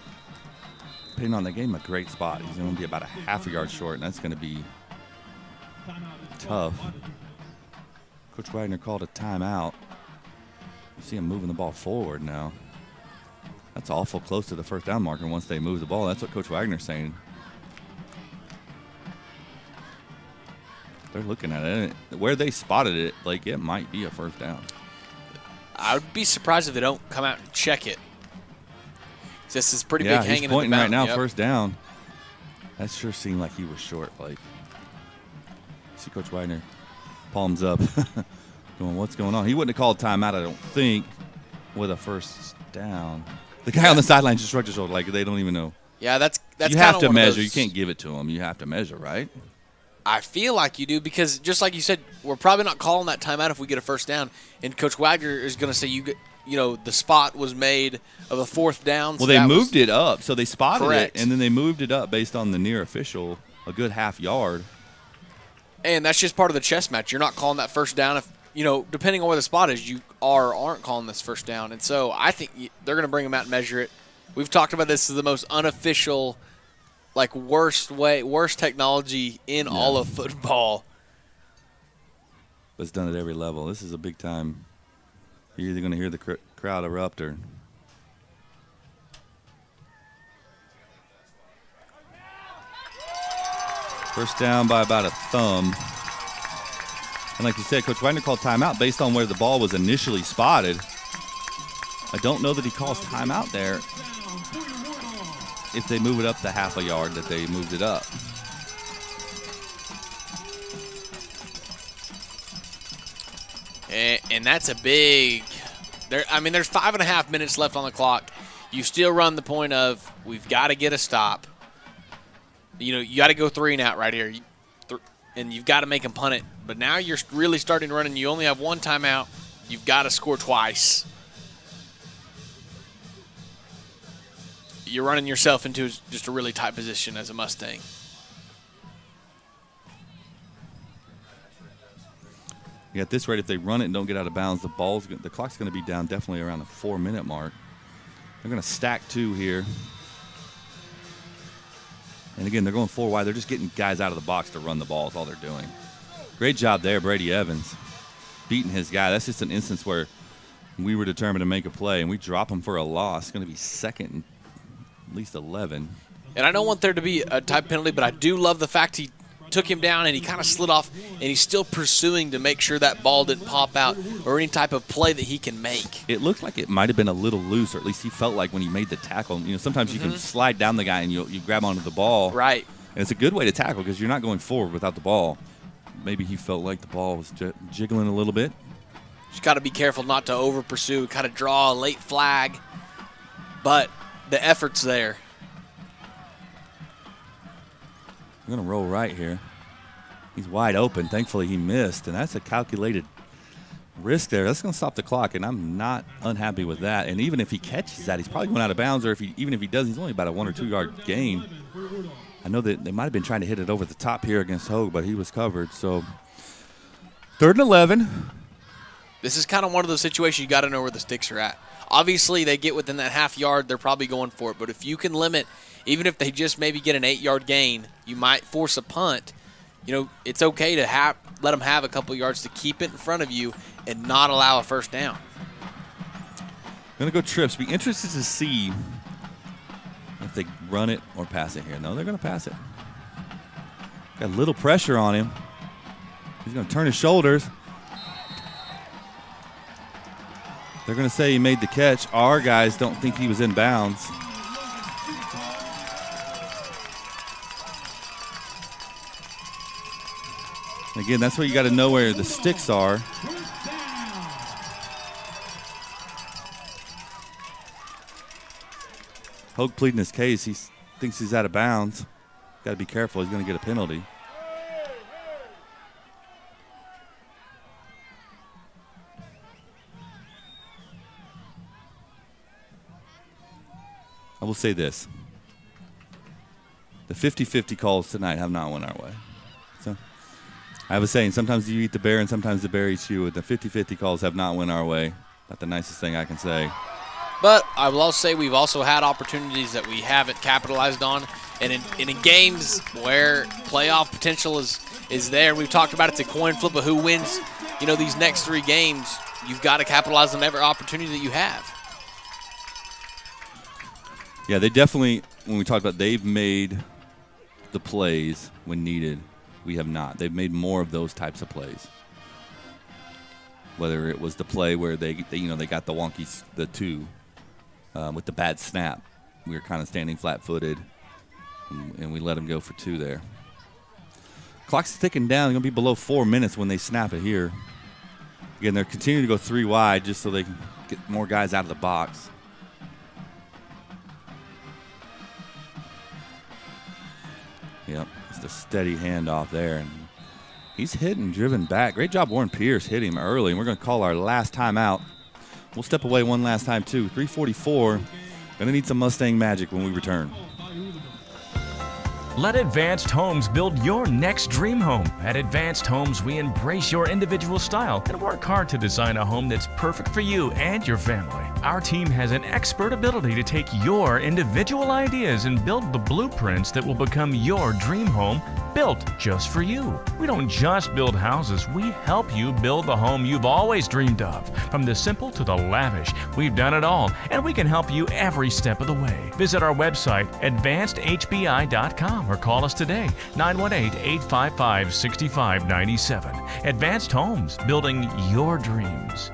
Depending on the game, a great spot. He's going to be about a half a yard short, and that's going to be tough. Coach Wagner called a timeout. You see him moving the ball forward now. That's awful close to the first down marker once they move the ball. That's what Coach Wagner's saying. They're looking at it. Where they spotted it, like it might be a first down. I would be surprised if they don't come out and check it. This is pretty big hanging in the he's pointing right now, yep. First down. That sure seemed like he was short. Like, see Coach Wagner, palms up, going, what's going on? He wouldn't have called timeout, I don't think, with a first down. The guy on the sideline just shrugged his shoulder like they don't even know. Yeah, that's you have to measure. You can't give it to them. You have to measure, right? I feel like you do because just like you said, we're probably not calling that timeout if we get a first down. And Coach Wagner is going to say the spot was made of a 4th down. Well, they moved it up, so they spotted correct. it, and then they moved it up based on the near official, a good half yard. And that's just part of the chess match. You're not calling that first down if depending on where the spot is, you are or aren't calling this first down. And so I think they're going to bring them out and measure it. We've talked about this as the most unofficial, like worst technology in all of football. But it's done at every level. This is a big time. You're either going to hear the crowd erupt or. First down by about a thumb. And like you said, Coach Wagner called timeout based on where the ball was initially spotted. I don't know that he calls timeout there if they move it up the half a yard that they moved it up. And that's a big – there's 5.5 minutes left on the clock. You still run the point of we've got to get a stop. You got to go 3 and out right here. And you've got to make them punt it. But now you're really starting to run, and you only have 1 timeout. You've got to score twice. You're running yourself into just a really tight position as a Mustang. At this rate, if they run it and don't get out of bounds, the clock's going to be down definitely around the 4-minute mark. They're going to stack 2 here. And again, they're going 4 wide. They're just getting guys out of the box to run the ball is all they're doing. Great job there, Brady Evans, beating his guy. That's just an instance where we were determined to make a play, and we drop him for a loss. It's going to be 2nd and at least 11. And I don't want there to be a type penalty, but I do love the fact he took him down and he kind of slid off, and he's still pursuing to make sure that ball didn't pop out or any type of play that he can make. It looked like it might have been a little loose, or at least he felt like when he made the tackle. Sometimes you can slide down the guy and you grab onto the ball. Right. And it's a good way to tackle because you're not going forward without the ball. Maybe he felt like the ball was jiggling a little bit. Just got to be careful not to over pursue, kind of draw a late flag. But the effort's there. I'm going to roll right here. He's wide open. Thankfully, he missed, and that's a calculated risk there. That's going to stop the clock, and I'm not unhappy with that. And even if he catches that, he's probably going out of bounds, or even if he does, he's only about a 1 or 2 yard gain. I know that they might have been trying to hit it over the top here against Hogue, but he was covered. So 3rd and 11. This is kind of one of those situations you got to know where the sticks are at. Obviously, they get within that half yard, they're probably going for it. But if you can limit, even if they just maybe get an 8-yard gain, you might force a punt. It's okay to let them have a couple yards to keep it in front of you and not allow a first down. Going to go trips. Be interested to see if they run it or pass it here. No, they're going to pass it. Got a little pressure on him. He's going to turn his shoulders. They're going to say he made the catch. Our guys don't think he was in bounds. Again, that's where you got to know where the sticks are. Hogue pleading his case. He thinks he's out of bounds. Got to be careful. He's going to get a penalty. I will say this. The 50-50 calls tonight have not went our way. So I was saying sometimes you eat the bear and sometimes the bear eats you. The 50-50 calls have not went our way. Not the nicest thing I can say. But I will also say we've also had opportunities that we haven't capitalized on. And in games where playoff potential is there, we've talked about it's a coin flip of who wins, these next 3 games. You've got to capitalize on every opportunity that you have. Yeah, they definitely, when we talked about, they've made the plays when needed. We have not. They've made more of those types of plays. Whether it was the play where they got the wonky, the 2 with the bad snap. We were kind of standing flat-footed, and we let them go for 2 there. Clock's ticking down. It's going to be below 4 minutes when they snap it here. Again, they're continuing to go 3 wide just so they can get more guys out of the box. Yep, just a steady handoff there. And he's hit and driven back. Great job, Warren Pierce hit him early. And we're going to call our last timeout. We'll step away one last time, too. 3:44. Going to need some Mustang magic when we return. Let Advanced Homes build your next dream home. At Advanced Homes, we embrace your individual style and work hard to design a home that's perfect for you and your family. Our team has an expert ability to take your individual ideas and build the blueprints that will become your dream home, built just for you. We don't just build houses, we help you build the home you've always dreamed of. From the simple to the lavish, we've done it all, and we can help you every step of the way. Visit our website, advancedhbi.com, or call us today, 918-855-6597. Advanced Homes, building your dreams.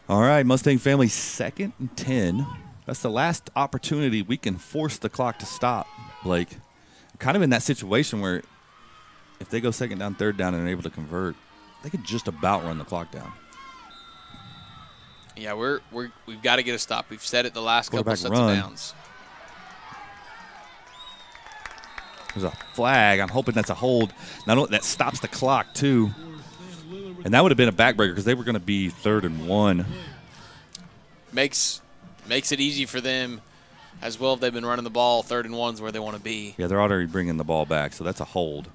All right, Mustang family, 2nd and 10. That's the last opportunity we can force the clock to stop, Blake. Kind of in that situation where if they go 2nd down, 3rd down, and are able to convert, they could just about run the clock down. Yeah, we've got to get a stop. We've said it the last couple sets of downs. There's a flag. I'm hoping that's a hold. Not only that stops the clock, too. And that would have been a backbreaker because they were going to be 3rd and 1. Makes it easy for them as well if they've been running the ball. 3rd and 1's where they want to be. Yeah, they're already bringing the ball back, so that's a hold.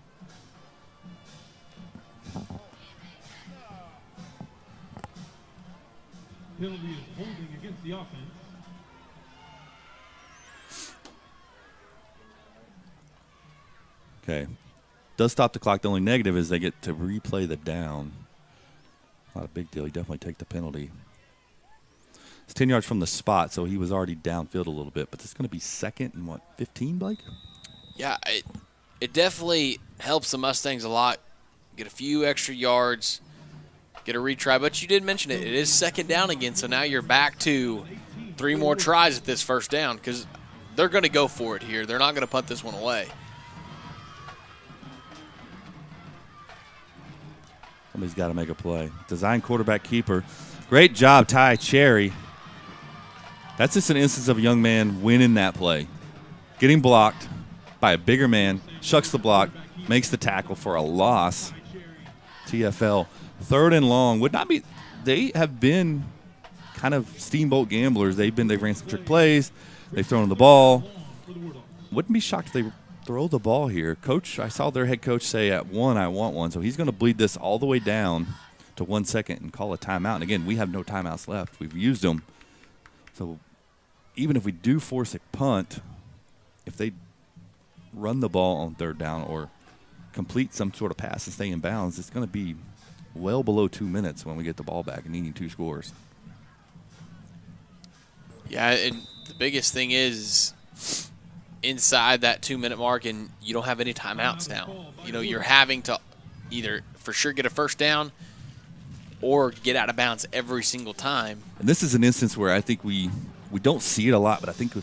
Penalty is holding against the offense. Okay. Does stop the clock. The only negative is they get to replay the down. Not a big deal. He definitely take the penalty. It's 10 yards from the spot, so he was already downfield a little bit. But it's going to be 2nd and, 15, Blake? Yeah, it definitely helps the Mustangs a lot. Get a few extra yards, get a retry. But you did mention it. It is 2nd down again, so now you're back to 3 more tries at this 1st down because they're going to go for it here. They're not going to punt this one away. Somebody's got to make a play. Design quarterback keeper. Great job, Ty Cherry. That's just an instance of a young man winning that play. Getting blocked by a bigger man, shucks the block, makes the tackle for a loss. TFL. 3rd and long. Would not be. They have been kind of steamboat gamblers. They've ran some trick plays. They've thrown the ball. Wouldn't be shocked if they throw the ball here. Coach, I saw their head coach say at 1, I want one. So he's going to bleed this all the way down to 1 second and call a timeout. And again, we have no timeouts left. We've used them. So even if we do force a punt, if they run the ball on 3rd down or complete some sort of pass and stay in bounds, it's going to be well below 2 minutes when we get the ball back and needing 2 scores. Yeah, and the biggest thing is inside that 2-minute mark, and you don't have any timeouts now. You're having to either for sure get a 1st down or get out of bounds every single time. And this is an instance where I think we we don't see it a lot, but I think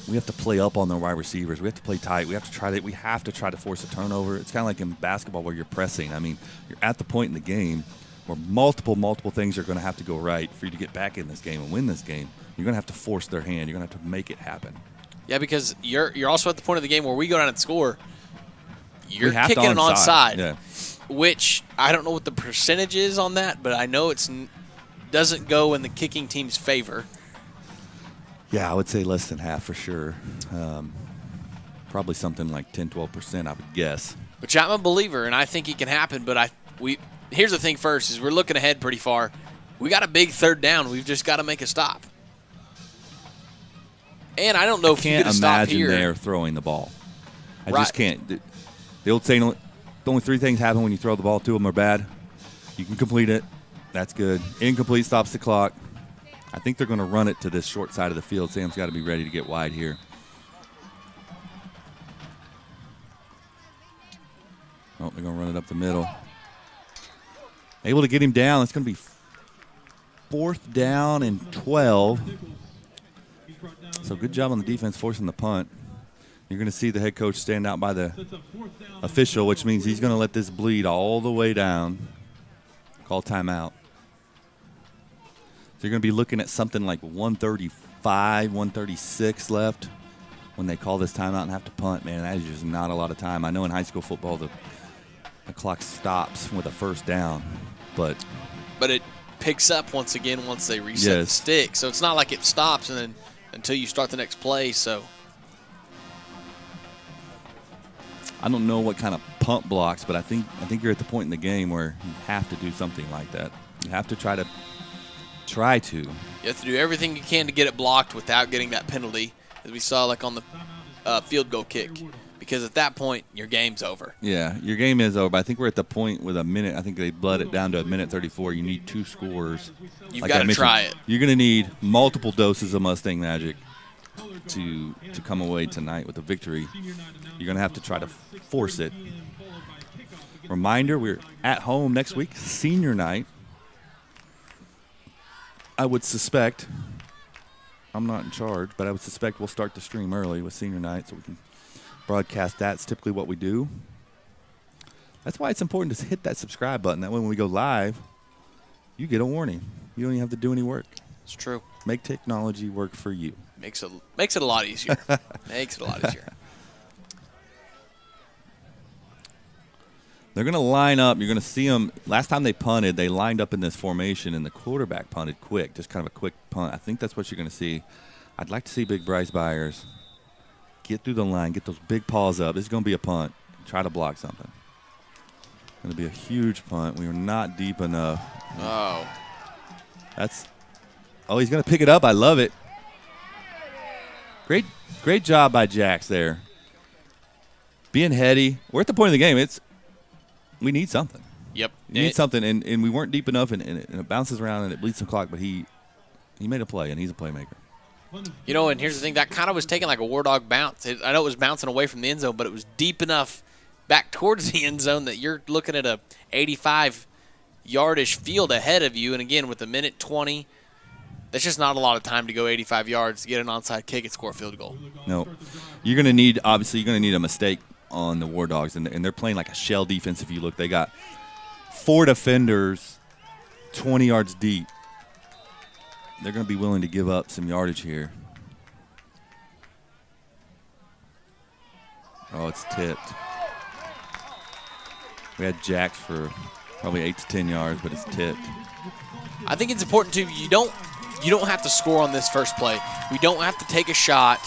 we have to play up on the wide receivers. We have to play tight. We have to try to force a turnover. It's kind of like in basketball where you're pressing. I mean, you're at the point in the game where multiple things are going to have to go right for you to get back in this game and win this game. You're going to have to force their hand. You're going to have to make it happen. Yeah, because you're also at the point of the game where we go down and score. You're kicking it onside, yeah. Which I don't know what the percentage is on that, but I know it doesn't go in the kicking team's favor. Yeah, I would say less than half for sure. Probably something like 10-12%, I would guess. Which I'm a believer, and I think it can happen. But here's the thing first, is we're looking ahead pretty far. We got a big third down. We've just got to make a stop. And I don't know if you get a stop here. I can't imagine they're throwing the ball. I just can't. The old saying, the only three things happen when you throw the ball. Two of them are bad. You can complete it. That's good. Incomplete stops the clock. I think they're going to run it to this short side of the field. Sam's got to be ready to get wide here. Oh, they're going to run it up the middle. Able to get him down. It's going to be 4th down and 12. So good job on the defense forcing the punt. You're going to see the head coach stand out by the official, which means he's going to let this bleed all the way down. Call timeout. So you're going to be looking at something like 135, 136 left when they call this timeout and have to punt. Man, that is just not a lot of time. I know in high school football the clock stops with a first down, but it picks up once they reset the stick. So it's not like it stops and then until you start the next play. So I don't know what kind of punt blocks, but I think you're at the point in the game where you have to do something like that. You have to try to. You have to do everything you can to get it blocked without getting that penalty, as we saw like on the field goal kick. Because at that point, your game's over. Yeah, your game is over. But I think we're at the point with a minute. I think they bled it down to a minute 34. You need 2 scores. You've got to try it. You're going to need multiple doses of Mustang Magic to come away tonight with a victory. You're going to have to try to force it. Reminder, we're at home next week, senior night. I would suspect, I'm not in charge, but I would suspect we'll start the stream early with senior night so we can broadcast that. It's typically what we do. That's why it's important to hit that subscribe button. That way when we go live, you get a warning. You don't even have to do any work. It's true. Make technology work for you. Makes it a lot easier. Makes it a lot easier. They're going to line up. You're going to see them. Last time they punted, they lined up in this formation, and the quarterback punted quick, just kind of a quick punt. I think that's what you're going to see. I'd like to see big Bryce Byers get through the line, get those big paws up. This is going to be a punt. Try to block something. It's going to be a huge punt. We are not deep enough. Oh. He's going to pick it up. I love it. Great job by Jax there. Being heady. We're at the point of the game. We need something. Yep. We need something, and we weren't deep enough, and it bounces around and it bleeds some clock, but he made a play, and he's a playmaker. You know, and here's the thing. That kind of was taking like a Wardog bounce. I know it was bouncing away from the end zone, but it was deep enough back towards the end zone that you're looking at a 85-yardish field ahead of you, and again, with a minute 20, that's just not a lot of time to go 85 yards to get an onside kick and score a field goal. No. You're going to need a mistake on the Wardogs, and they're playing like a shell defense. If you look, they got 4 defenders 20 yards deep. They're going to be willing to give up some yardage here. Oh, it's tipped. We had Jax for probably 8 to 10 yards, but it's tipped. I think it's important too. You don't have to score on this first play. We don't have to take a shot,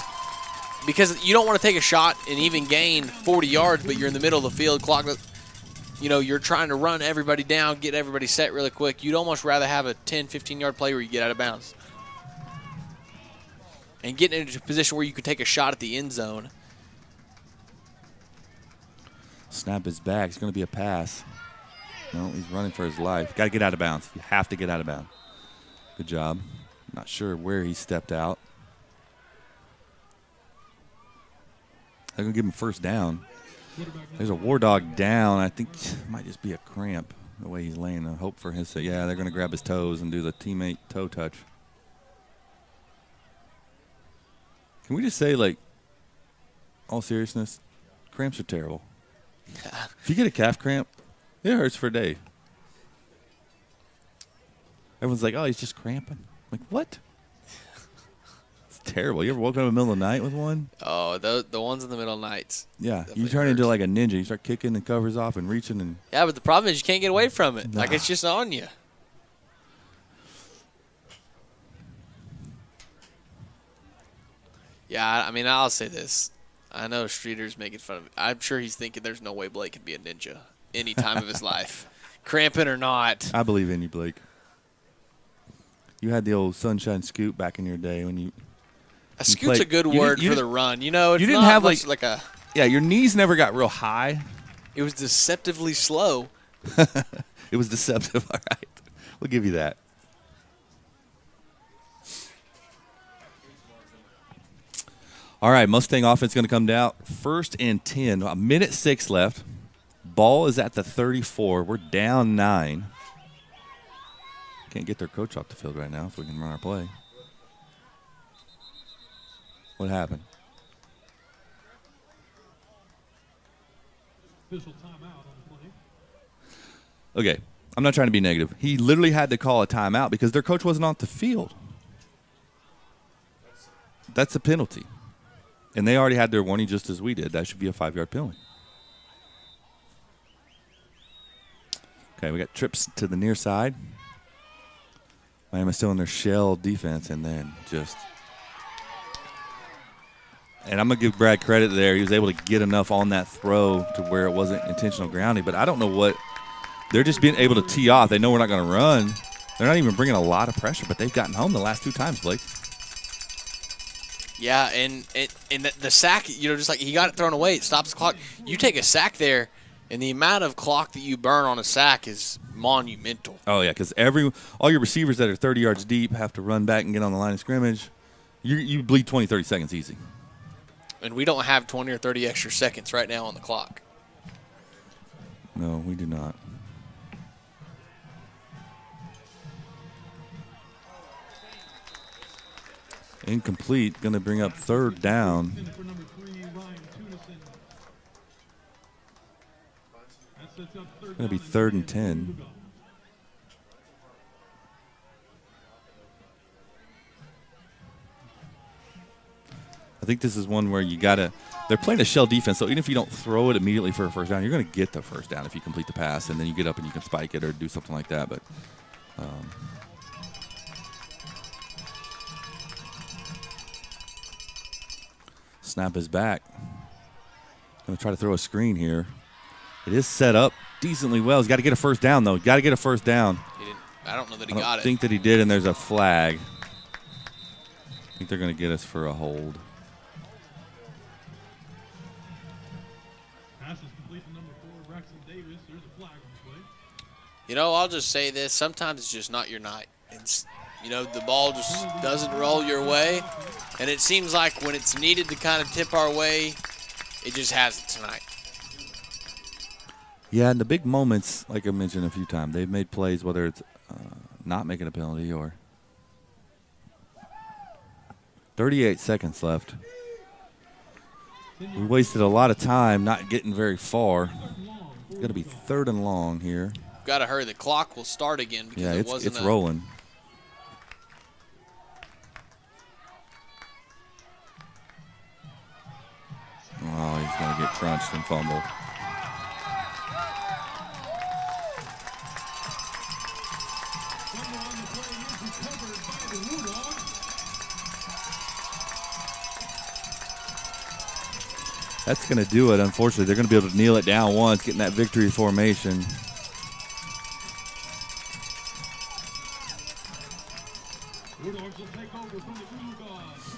because you don't want to take a shot and even gain 40 yards, but you're in the middle of the field, clock. You're trying to run everybody down, get everybody set really quick. You'd almost rather have a 10, 15-yard play where you get out of bounds and get into a position where you can take a shot at the end zone. Snap is back. It's going to be a pass. No, he's running for his life. Got to get out of bounds. You have to get out of bounds. Good job. Not sure where he stepped out. They're going to give him first down. There's a Wardog down. I think it might just be a cramp the way he's laying. I hope for his sake. Yeah, they're going to grab his toes and do the teammate toe touch. Can we just say, like, all seriousness, cramps are terrible. If you get a calf cramp, it hurts for a day. Everyone's like, oh, he's just cramping. I'm like, what? It's terrible. You ever woke up in the middle of the night with one? Oh, the ones in the middle of nights. Yeah, you turn into like a ninja. You start kicking the covers off and reaching. And Yeah, but the problem is you can't get away from it. Nah. Like, it's just on you. Yeah, I mean, I'll say this. I know Streeter's making fun of me. I'm sure he's thinking there's no way Blake can be a ninja any time of his life. Cramping or not. I believe in you, Blake. You had the old sunshine scoop back in your day when you. A scoot's a good word for the run. You know, it's you didn't not have much like a. Yeah, your knees never got real high. It was deceptively slow. It was deceptive. All right, we'll give you that. All right, Mustang offense going to come down. 1st and 10. A minute 6 left. Ball is at the 34. We're down 9. Can't get their coach off the field right now so we can run our play. What happened? Official timeout on the play. Okay, I'm not trying to be negative. He literally had to call a timeout because their coach wasn't on the field. That's a penalty. And they already had their warning just as we did. That should be a 5-yard penalty. Okay, we got trips to the near side. Miami's still in their shell defense, and then just – and I'm going to give Brad credit there. He was able to get enough on that throw to where it wasn't intentional grounding. But I don't know what – they're just being able to tee off. They know we're not going to run. They're not even bringing a lot of pressure, but they've gotten home the last 2 times, Blake. Yeah, and the sack, you know, just like he got it thrown away, it stops the clock. You take a sack there, and the amount of clock that you burn on a sack is monumental. Oh, yeah, because all your receivers that are 30 yards deep have to run back and get on the line of scrimmage. You bleed 20, 30 seconds easy. And we don't have 20 or 30 extra seconds right now on the clock. No, we do not. Incomplete. Going to bring up 3rd down. Going to be 3rd and 10. I think this is one where you got to – they're playing a shell defense, so even if you don't throw it immediately for a first down, you're going to get the first down if you complete the pass, and then you get up and you can spike it or do something like that. But snap is back. Going to try to throw a screen here. It is set up decently well. He's got to get a first down, though. Got to get a first down. I don't know that he got it. I got don't think that he did, and there's a flag. I think they're going to get us for a hold. Pass is complete to number 4, Braxton Davis. There's a flag on the play. You know, I'll just say this. Sometimes it's just not your night. It's, you know, the ball just doesn't roll your way. And it seems like when it's needed to kind of tip our way, it just hasn't tonight. Yeah, and the big moments, like I mentioned a few times, they've made plays, whether it's not making a penalty or 38 seconds left. We wasted a lot of time not getting very far. It's going to be 3rd and long here. Got to hurry. The clock will start again because Yeah, it's rolling. Oh, he's going to get crunched and fumbled. That's going to do it, unfortunately. They're going to be able to kneel it down once, getting that victory formation.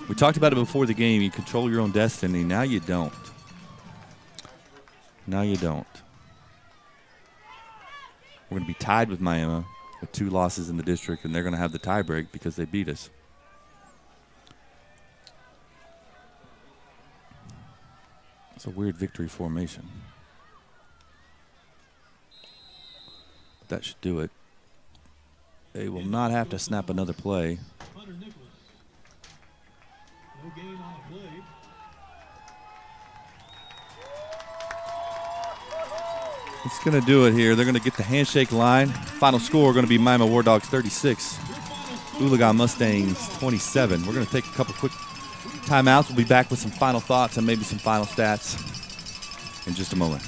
We talked about it before the game. You control your own destiny. Now you don't. Now you don't. We're going to be tied with Miami with 2 losses in the district, and they're going to have the tie break because they beat us. It's a weird victory formation. But that should do it. They will not have to snap another play. No gain on the play. It's going to do it here. They're going to get the handshake line. Final score going to be Miami Wardogs 36, Oologah Mustangs 27. We're going to take a couple quick timeouts. We'll be back with some final thoughts and maybe some final stats in just a moment.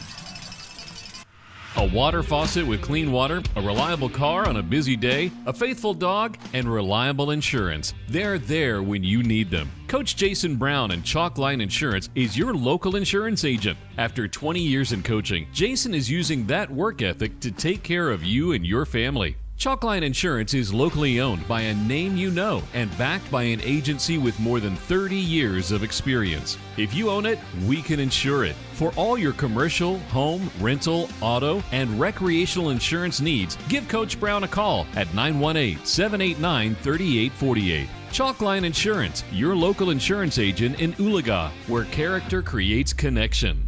A water faucet with clean water, a reliable car on a busy day, a faithful dog, and reliable insurance. They're there when you need them. Coach Jason Brown and Chalkline Insurance is your local insurance agent. After 20 years in coaching, Jason is using that work ethic to take care of you and your family. Chalkline Insurance is locally owned by a name you know and backed by an agency with more than 30 years of experience. If you own it, we can insure it. For all your commercial, home, rental, auto, and recreational insurance needs, give Coach Brown a call at 918-789-3848. Chalkline Insurance, your local insurance agent in Oologah, where character creates connection.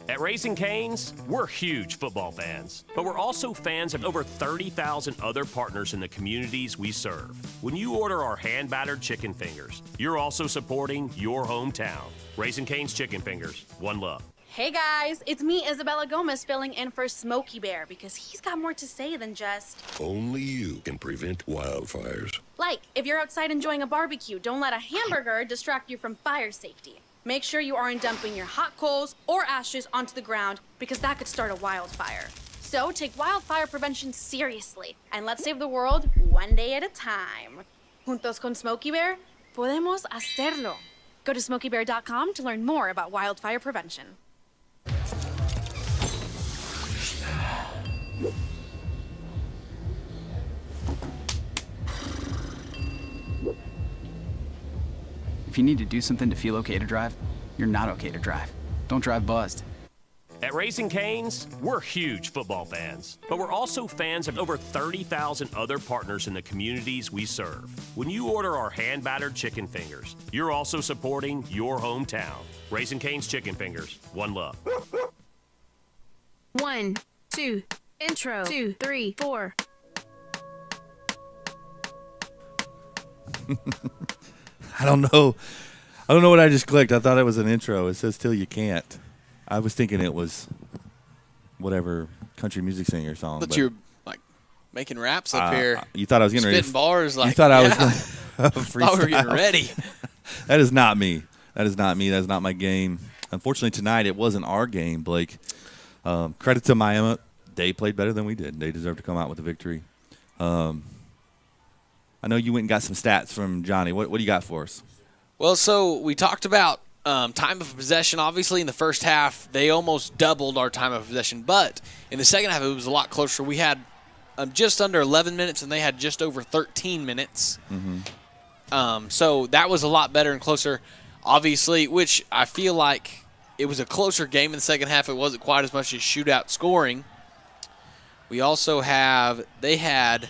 At Raising Cane's, we're huge football fans, but we're also fans of over 30,000 other partners in the communities we serve. When you order our hand-battered chicken fingers, you're also supporting your hometown. Raising Cane's Chicken Fingers, one love. Hey guys, it's me, Isabella Gomez, filling in for Smokey Bear because he's got more to say than just... Only you can prevent wildfires. Like, if you're outside enjoying a barbecue, don't let a hamburger distract you from fire safety. Make sure you aren't dumping your hot coals or ashes onto the ground because that could start a wildfire. So take wildfire prevention seriously and let's save the world one day at a time. Juntos con Smokey Bear, podemos hacerlo. Go to smokeybear.com to learn more about wildfire prevention. If you need to do something to feel okay to drive, you're not okay to drive. Don't drive buzzed. At Raising Cane's, we're huge football fans, but we're also fans of over 30,000 other partners in the communities we serve. When you order our hand-battered chicken fingers, you're also supporting your hometown. Raising Cane's Chicken Fingers, one love. 1, 2, intro, 2, 3, 4. I don't know what I just clicked. I thought it was an intro. It says "Till You Can't." I was thinking it was whatever country music singer song. But you're like making raps up here. You thought I was getting ready. Spitting bars like you thought I was yeah. freestyle. Thought we were getting ready. That is not me. That is not me. That is not my game. Unfortunately, tonight it wasn't our game, Blake. Credit to Miami. They played better than we did. They deserve to come out with a victory. I know you went and got some stats from Johnny. What do you got for us? Well, so we talked about time of possession. Obviously, in the first half, they almost doubled our time of possession. But in the second half, it was a lot closer. We had just under 11 minutes, and they had just over 13 minutes. Mm-hmm. So that was a lot better and closer, obviously, which I feel like it was a closer game in the second half. It wasn't quite as much as shootout scoring. We also they had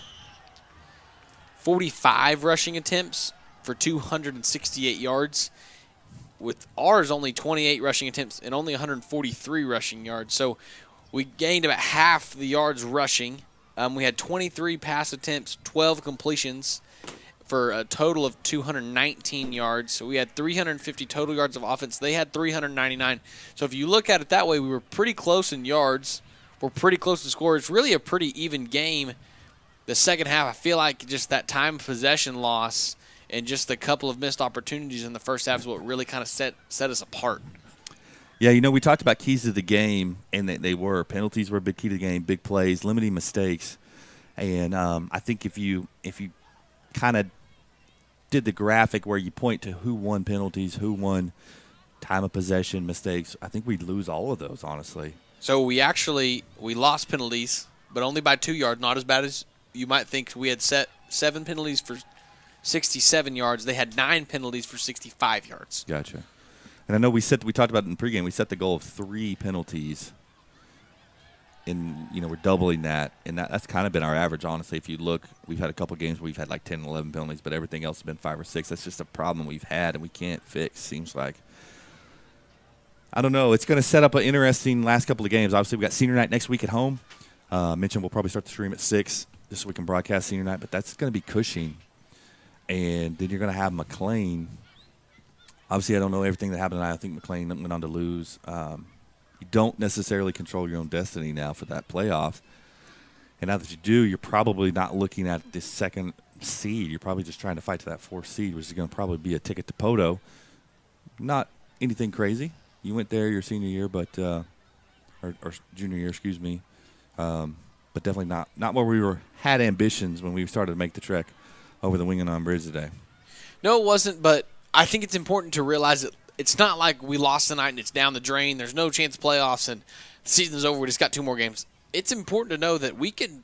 45 rushing attempts for 268 yards, with ours only 28 rushing attempts and only 143 rushing yards. So we gained about half the yards rushing. We had 23 pass attempts, 12 completions for a total of 219 yards. So we had 350 total yards of offense. They had 399. So if you look at it that way, we were pretty close in yards. We're pretty close to score. It's really a pretty even game. The second half, I feel like just that time of possession loss and just the couple of missed opportunities in the first half is what really kind of set us apart. Yeah, we talked about keys to the game, and they were. Penalties were a big key to the game, big plays, limiting mistakes. And I think if you kind of did the graphic where you point to who won penalties, who won time of possession, mistakes, I think we'd lose all of those, honestly. So we lost penalties, but only by 2 yards, not as bad as you might think. We had set 7 penalties for 67 yards. They had 9 penalties for 65 yards. Gotcha. And I know we talked about it in pregame. We set the goal of 3 penalties, and we're doubling that, and that's kind of been our average. Honestly, if you look, we've had a couple games where we've had like 10 and 11 penalties, but everything else has been 5 or 6. That's just a problem we've had, and we can't fix. Seems like. I don't know. It's going to set up an interesting last couple of games. Obviously, we've got senior night next week at home. Mentioned we'll probably start the stream at 6 just so we can broadcast senior night, but that's going to be Cushing. And then you're going to have McLean. Obviously, I don't know everything that happened tonight. I think McLean went on to lose. You don't necessarily control your own destiny now for that playoff. And now that you do, you're probably not looking at the second seed. You're probably just trying to fight to that 4th seed, which is going to probably be a ticket to Poto. Not anything crazy. You went there your senior year, but or junior year, excuse me. But definitely not where we had ambitions when we started to make the trek over the Winganon Bridge today. No, it wasn't, but I think it's important to realize that it's not like we lost tonight and it's down the drain. There's no chance of playoffs and the season's over. We just got 2 more games. It's important to know that we can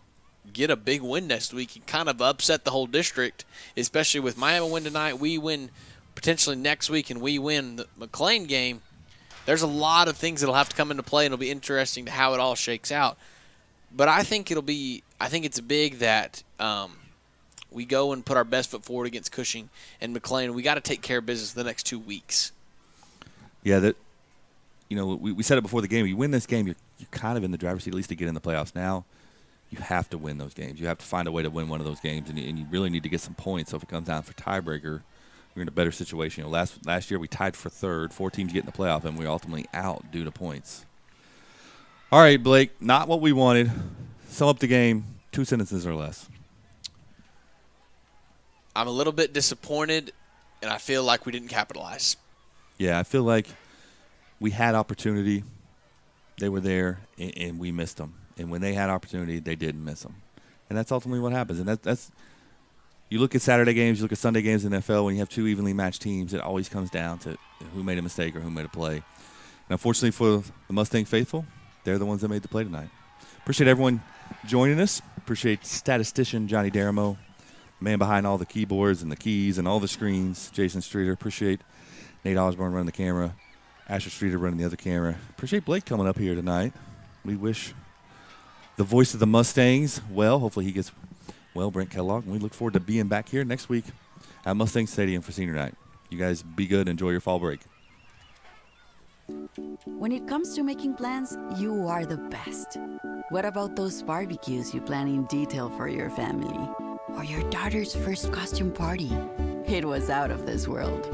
get a big win next week and kind of upset the whole district, especially with Miami win tonight. We win potentially next week and we win the McLean game. There's a lot of things that will have to come into play, and it'll be interesting to how it all shakes out. But I think it's big that we go and put our best foot forward against Cushing and McLean. We got to take care of business the next 2 weeks. Yeah, we said it before the game. You win this game, you're kind of in the driver's seat at least to get in the playoffs. Now you have to win those games. You have to find a way to win one of those games, and you really need to get some points. So if it comes down for tiebreaker, we're in a better situation. Last year we tied for 3rd, 4 teams get in the playoff, and we ultimately out due to points. All right, Blake, not what we wanted. Sum up the game, 2 sentences or less. I'm a little bit disappointed, and I feel like we didn't capitalize. Yeah, I feel like we had opportunity. They were there, and we missed them. And when they had opportunity, they didn't miss them. And that's ultimately what happens. And that's you look at Saturday games, you look at Sunday games in the NFL, when you have 2 evenly matched teams, it always comes down to who made a mistake or who made a play. And unfortunately for the Mustang faithful, they're the ones that made the play tonight. Appreciate everyone joining us. Appreciate statistician Johnny Daramo, the man behind all the keyboards and the keys and all the screens, Jason Streeter. Appreciate Nate Osborne running the camera, Asher Streeter running the other camera. Appreciate Blake coming up here tonight. We wish the voice of the Mustangs well. Hopefully he gets well, Brent Kellogg. And we look forward to being back here next week at Mustang Stadium for senior night. You guys be good. Enjoy your fall break. When it comes to making plans, you are the best. What about those barbecues you plan in detail for your family? Or your daughter's first costume party? It was out of this world.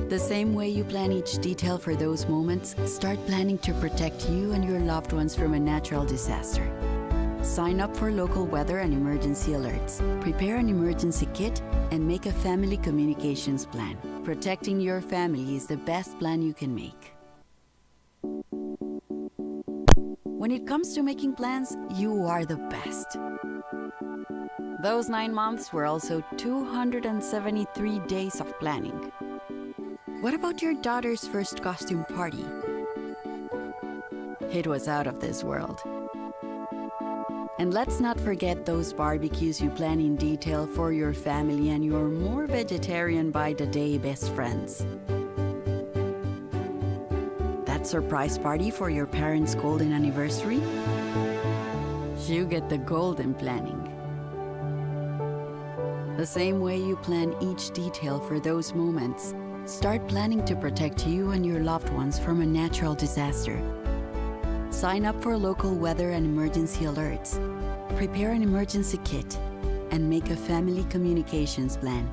The same way you plan each detail for those moments, start planning to protect you and your loved ones from a natural disaster. Sign up for local weather and emergency alerts. Prepare an emergency kit and make a family communications plan. Protecting your family is the best plan you can make. When it comes to making plans, you are the best. Those 9 months were also 273 days of planning. What about your daughter's first costume party? It was out of this world. And let's not forget those barbecues you plan in detail for your family and your more vegetarian by the day best friends. That surprise party for your parents' golden anniversary? You get the golden planning. The same way you plan each detail for those moments, start planning to protect you and your loved ones from a natural disaster. Sign up for local weather and emergency alerts. Prepare an emergency kit and make a family communications plan.